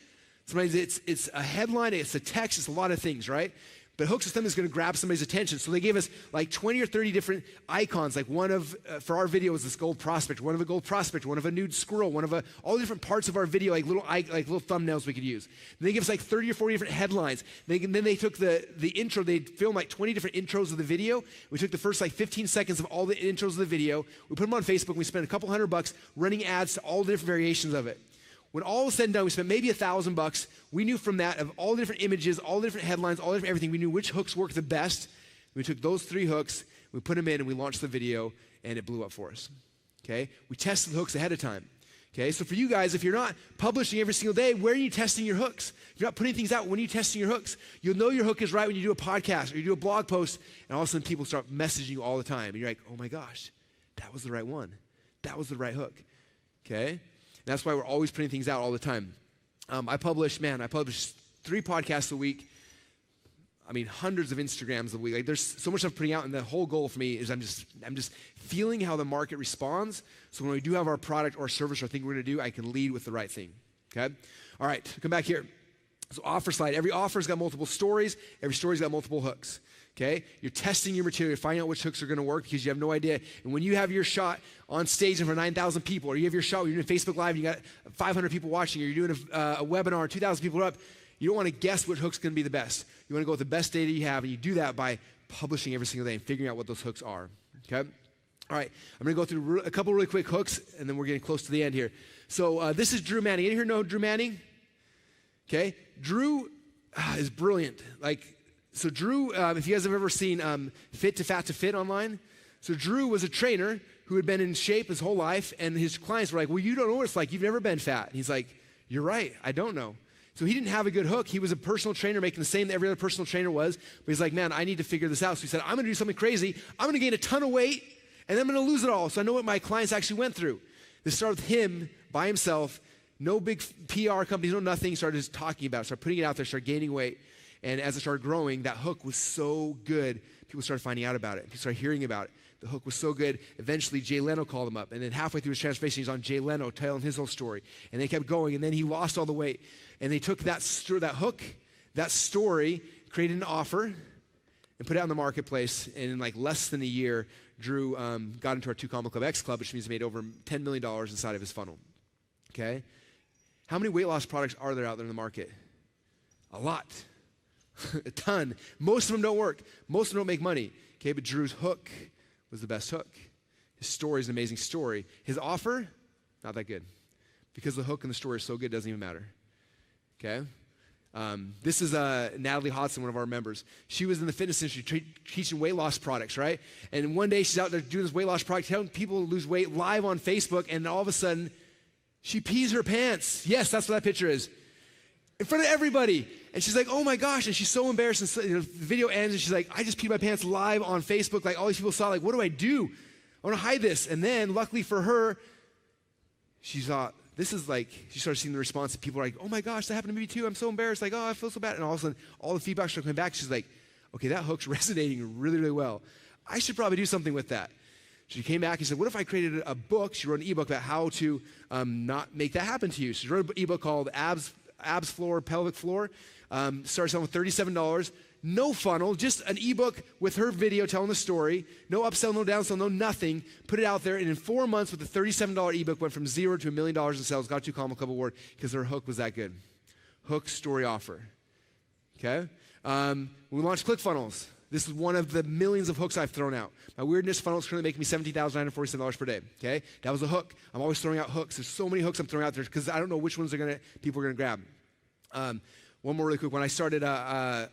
Sometimes it's a headline. It's a text. It's a lot of things, right? But hooks is something that's going to grab somebody's attention. So they gave us like 20 or 30 different icons. Like one of, for our video was this gold prospect, one of a gold prospect, one of a nude squirrel, one of all the different parts of our video, like little thumbnails we could use. And they gave us like 30 or 40 different headlines. Then they took the intro, they filmed like 20 different intros of the video. We took the first like 15 seconds of all the intros of the video. We put them on Facebook. And we spent a couple $100 running ads to all the different variations of it. When all was said and done, we spent maybe $1,000. We knew from that, of all the different images, all the different headlines, all the different everything, we knew which hooks worked the best. We took those 3 hooks, we put them in, and we launched the video, and it blew up for us. Okay? We tested the hooks ahead of time. Okay? So for you guys, if you're not publishing every single day, where are you testing your hooks? If you're not putting things out, when are you testing your hooks? You'll know your hook is right when you do a podcast or you do a blog post, and all of a sudden people start messaging you all the time. And you're like, oh my gosh, that was the right one. That was the right hook. Okay? And that's why we're always putting things out all the time. I publish 3 podcasts a week. I mean, hundreds of Instagrams a week. Like, there's so much stuff putting out, and the whole goal for me is I'm just feeling how the market responds. So when we do have our product or service or thing we're going to do, I can lead with the right thing. Okay? All right, come back here. So offer slide. Every offer's got multiple stories. Every story's got multiple hooks. Okay? You're testing your material, finding out which hooks are going to work because you have no idea. And when you have your shot on stage in front of 9,000 people, or you have your shot when you're doing Facebook Live and you got 500 people watching, or you're doing a webinar, 2,000 people are up, you don't want to guess which hook's going to be the best. You want to go with the best data you have, and you do that by publishing every single day and figuring out what those hooks are, okay? All right, I'm going to go through a couple really quick hooks, and then we're getting close to the end here. So this is Drew Manning. Anyone here know Drew Manning? Okay, Drew is brilliant. So Drew, if you guys have ever seen Fit to Fat to Fit online, so Drew was a trainer who had been in shape his whole life, and his clients were like, well, you don't know what it's like. You've never been fat. And he's like, you're right, I don't know. So he didn't have a good hook. He was a personal trainer making the same that every other personal trainer was, but he's like, man, I need to figure this out. So he said, I'm going to do something crazy. I'm going to gain a ton of weight, and then I'm going to lose it all. So I know what my clients actually went through. This started with him by himself, no big PR companies, no nothing. He started just talking about it, started putting it out there, started gaining weight. And as it started growing, that hook was so good, people started finding out about it. People started hearing about it. The hook was so good, eventually Jay Leno called him up. And then halfway through his transformation, he's on Jay Leno telling his whole story. And they kept going, and then he lost all the weight. And they took that hook, that story, created an offer, and put it out in the marketplace. And in like less than a year, Drew got into our 2 Combo Club X Club, which means he made over $10 million inside of his funnel. Okay? How many weight loss products are there out there in the market? A lot. A ton. Most of them don't work. Most of them don't make money. Okay, but Drew's hook was the best hook. His story is an amazing story. His offer, not that good. Because the hook and the story are so good, it doesn't even matter. Okay? This is Natalie Hodson, one of our members. She was in the fitness industry teaching weight loss products, right? And one day she's out there doing this weight loss product, telling people to lose weight live on Facebook, and all of a sudden, she pees her pants. Yes, that's what that picture is. In front of everybody. And she's like, oh my gosh. And she's so embarrassed. And so, the video ends and she's like, I just peed my pants live on Facebook. Like all these people saw, like, what do I do? I want to hide this. And then luckily for her, she thought, this is like, she started seeing the response. People are like, oh my gosh, that happened to me too. I'm so embarrassed. Like, oh, I feel so bad. And all of a sudden, all the feedback started coming back. She's like, okay, that hook's resonating really, really well. I should probably do something with that. She came back and said, what if I created a book? She wrote an ebook about how to not make that happen to you. She wrote an ebook called Abs Floor, Pelvic Floor. Started selling with $37. No funnel, just an ebook with her video telling the story. No upsell, no downsell, no nothing. Put it out there, and in 4 months with a $37 ebook, went from 0 to $1 million in sales, got 2 Combo Club award because her hook was that good. Hook, story, offer. Okay? We launched ClickFunnels. This is one of the millions of hooks I've thrown out. My weirdness funnel is currently making me $17,947 per day. Okay? That was a hook. I'm always throwing out hooks. There's so many hooks I'm throwing out there because I don't know which ones people are gonna grab. One more really quick. When I started, I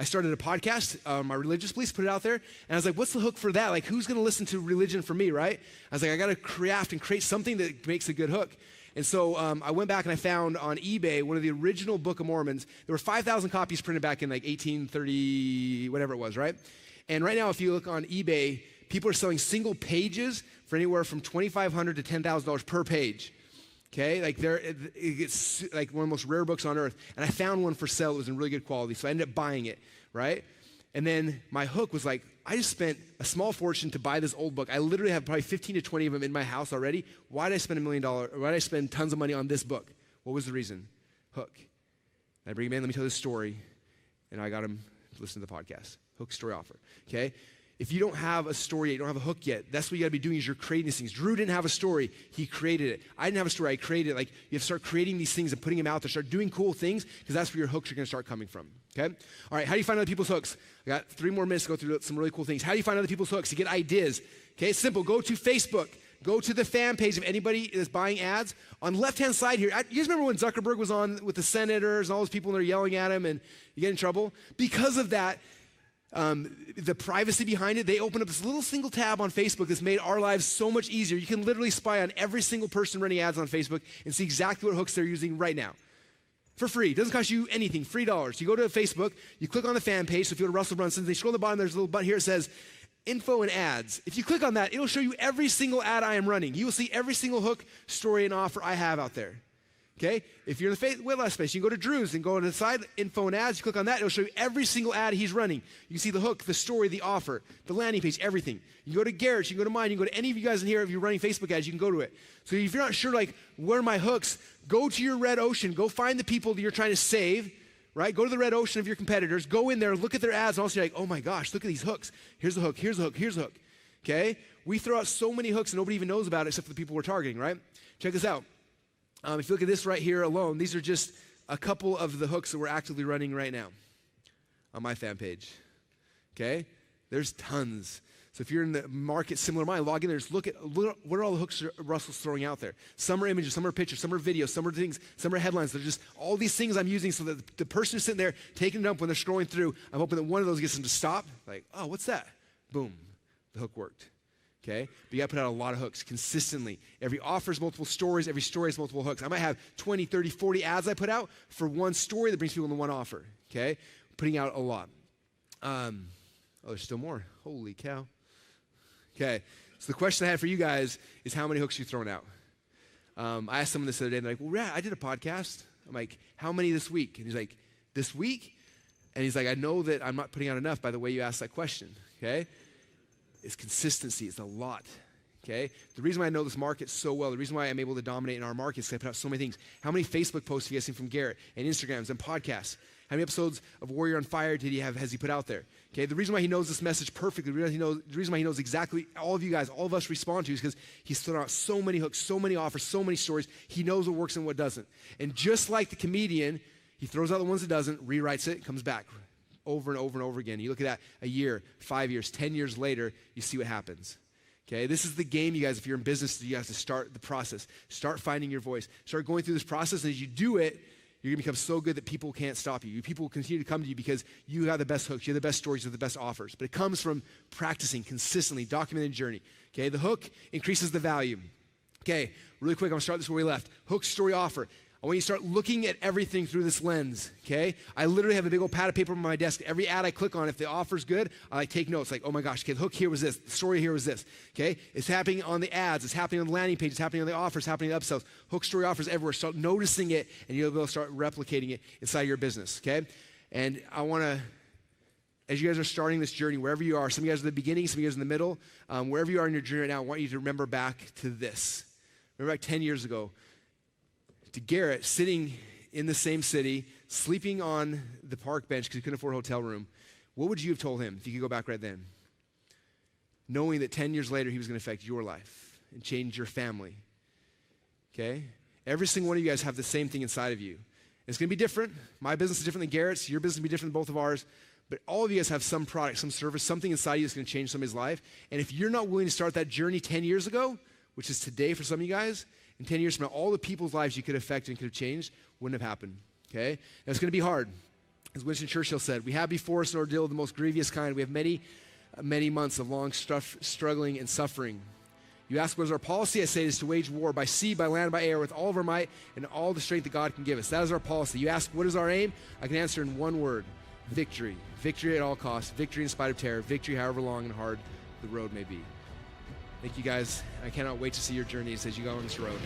started a podcast, my religious beliefs, put it out there, and I was like, what's the hook for that? Like, who's going to listen to religion for me, right? I was like, I got to craft and create something that makes a good hook. And so I went back and I found on eBay one of the original Book of Mormons. There were 5,000 copies printed back in like 1830, whatever it was, right? And right now, if you look on eBay, people are selling single pages for anywhere from $2,500 to $10,000 per page. Okay, like it's like one of the most rare books on earth. And I found one for sale that was in really good quality, so I ended up buying it, right? And then my hook was like, I just spent a small fortune to buy this old book. I literally have probably 15 to 20 of them in my house already. Why did I spend $1 million? Why did I spend tons of money on this book? What was the reason? Hook. And I bring him in, let me tell this story, and I got him to listen to the podcast. Hook, story, offer. Okay? If you don't have a story yet, you don't have a hook yet, that's what you gotta be doing is you're creating these things. Drew didn't have a story, he created it. I didn't have a story, I created it. Like, you have to start creating these things and putting them out there, start doing cool things, because that's where your hooks are gonna start coming from, okay? All right, how do you find other people's hooks? I got 3 more minutes to go through some really cool things. How do you find other people's hooks? You get ideas, okay? It's simple, go to Facebook, go to the fan page of anybody that's buying ads. On the left-hand side here, you guys remember when Zuckerberg was on with the senators and all those people that are yelling at him and you get in trouble? Because of that, the privacy behind it, they opened up this little single tab on Facebook that's made our lives so much easier. You can literally spy on every single person running ads on Facebook and see exactly what hooks they're using right now. For free. It doesn't cost you anything. Free dollars. You go to Facebook, you click on the fan page, so if you go to Russell Brunson, they scroll to the bottom, there's a little button here that says info and ads. If you click on that, it'll show you every single ad I am running. You will see every single hook, story, and offer I have out there. Okay? If you're in the weight loss space, you can go to Drew's and go to the side, info and ads. You click on that, it'll show you every single ad he's running. You can see the hook, the story, the offer, the landing page, everything. You can go to Garrett's, you can go to mine, you can go to any of you guys in here. If you're running Facebook ads, you can go to it. So if you're not sure, like, where are my hooks, go to your red ocean. Go find the people that you're trying to save, right? Go to the red ocean of your competitors. Go in there, look at their ads, and also you're like, oh my gosh, look at these hooks. Here's the hook, here's the hook, here's the hook. Okay? We throw out so many hooks and nobody even knows about it except for the people we're targeting, right? Check this out. If you look at this right here alone, these are just a couple of the hooks that we're actively running right now on my fan page. okay? There's tons. So if you're in the market similar to mine, log in there, just look at what are all the hooks Russell's throwing out there. Some are images, some are pictures, some are videos, some are things, some are headlines. They're just all these things I'm using so that the person who's sitting there taking it up when they're scrolling through, I'm hoping that one of those gets them to stop. Like, oh, what's that? Boom, the hook worked. Okay? But you gotta put out a lot of hooks consistently. Every offer is multiple stories, every story has multiple hooks. I might have 20, 30, 40 ads I put out for one story that brings people into one offer. Okay? Putting out a lot. Oh, there's still more. Holy cow. Okay, so the question I had for you guys is how many hooks you thrown out? I asked someone this other day, and they're like, well, yeah, I did a podcast. I'm like, how many this week? And he's like, this week? And he's like, I know that I'm not putting out enough by the way you asked that question, okay? It's consistency, it's a lot, okay? The reason why I know this market so well, the reason why I'm able to dominate in our market is because I put out so many things. How many Facebook posts have you guys seen from Garrett, and Instagrams, and podcasts? How many episodes of Warrior on Fire has he put out there? Okay, the reason why he knows this message perfectly, the reason why he knows exactly all of you guys, all of us respond to is because he's thrown out so many hooks, so many offers, so many stories. He knows what works and what doesn't. And just like the comedian, he throws out the ones that doesn't, rewrites it, comes back over and over and over again. You look at that a year, 5 years, 10 years later, you see what happens. Okay, this is the game, you guys. If you're in business, you have to start the process. Start finding your voice. Start going through this process, and as you do it, you're going to become so good that people can't stop you. People will continue to come to you because you have the best hooks, you have the best stories, you have the best offers. But it comes from practicing consistently, documenting the journey. Okay, the hook increases the value. Okay, really quick, I'm going to start this where we left. Hook, story, offer. I want you to start looking at everything through this lens, okay? I literally have a big old pad of paper on my desk. Every ad I click on, if the offer's good, I take notes like, oh my gosh, okay, the hook here was this, the story here was this, okay? It's happening on the ads, it's happening on the landing page, it's happening on the offers, it's happening on the upsells. Hook, story, offers everywhere. Start noticing it, and you'll be able to start replicating it inside your business, okay? And I want to, as you guys are starting this journey, wherever you are, some of you guys are at the beginning, some of you guys are in the middle, wherever you are in your journey right now, I want you to remember back to this. Remember back 10 years ago, to Garrett sitting in the same city, sleeping on the park bench because he couldn't afford a hotel room. What would you have told him if you could go back right then? Knowing that 10 years later he was going to affect your life and change your family. Okay? Every single one of you guys have the same thing inside of you. And it's going to be different. My business is different than Garrett's. Your business will be different than both of ours. But all of you guys have some product, some service, something inside you that's going to change somebody's life. And if you're not willing to start that journey 10 years ago, which is today for some of you guys, in 10 years from now, all the people's lives you could affect and could have changed wouldn't have happened, okay? Now, it's going to be hard. As Winston Churchill said, we have before us an ordeal of the most grievous kind. We have many, many months of long struggling and suffering. You ask, what is our policy? I say it is to wage war by sea, by land, by air, with all of our might and all the strength that God can give us. That is our policy. You ask, what is our aim? I can answer in one word, victory. Victory at all costs, victory in spite of terror, victory however long and hard the road may be. Thank you guys. I cannot wait to see your journeys as you go on this road.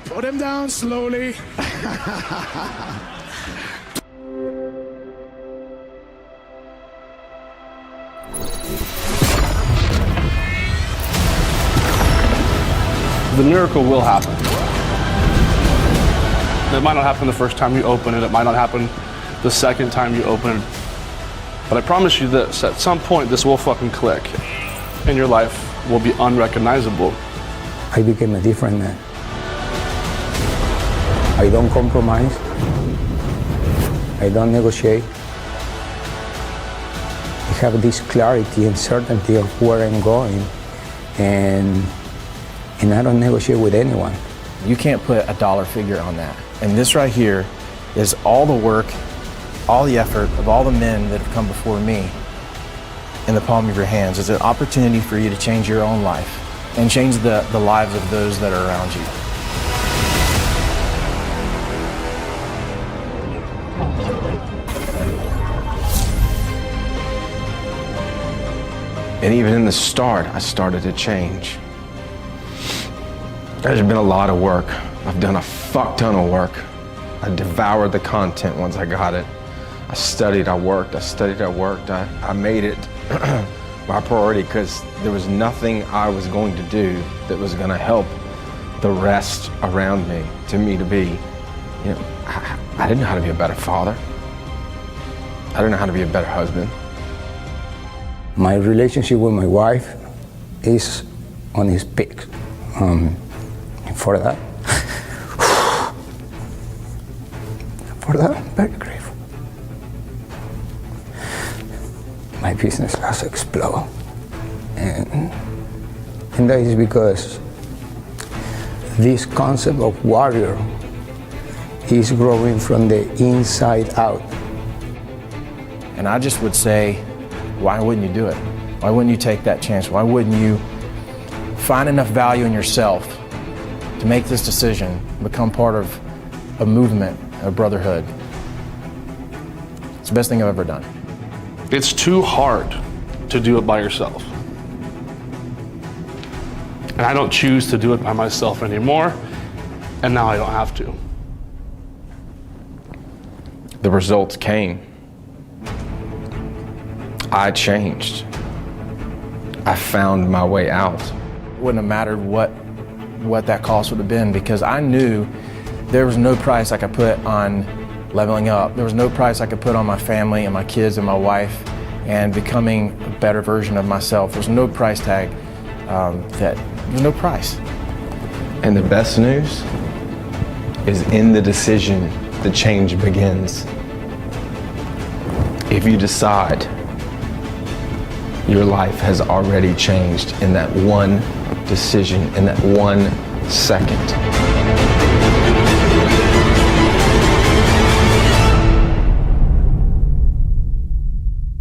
Put him down slowly. The miracle will happen. It might not happen the first time you open it. It might not happen the second time you open it. But I promise you this, at some point this will fucking click and your life will be unrecognizable. I became a different man. I don't compromise. I don't negotiate. I have this clarity and certainty of where I'm going, and I don't negotiate with anyone. You can't put a dollar figure on that. And this right here is all the work, all the effort of all the men that have come before me in the palm of your hands. It's an opportunity for you to change your own life and change the lives of those that are around you. And even in the start, I started to change. There's been a lot of work. I've done a fuck ton of work. I devoured the content once I got it. I studied, I worked, I made it my priority because there was nothing I was going to do that was going to help the rest around me to me to be, I didn't know how to be a better father. I didn't know how to be a better husband. My relationship with my wife is on its peak. For that, I'm very grateful. My business has exploded. And that is because this concept of warrior is growing from the inside out. And I just would say, why wouldn't you do it? Why wouldn't you take that chance? Why wouldn't you find enough value in yourself to make this decision, become part of a movement, a brotherhood? It's the best thing I've ever done. It's too hard to do it by yourself. And I don't choose to do it by myself anymore, and now I don't have to. The results came. I changed. I found my way out. It wouldn't have mattered what that cost would have been, because I knew there was no price I could put on leveling up. There was no price I could put on my family and my kids and my wife and becoming a better version of myself. There's no price tag there's no price. And the best news is in the decision, the change begins. If you decide, your life has already changed in that one decision, in that 1 second.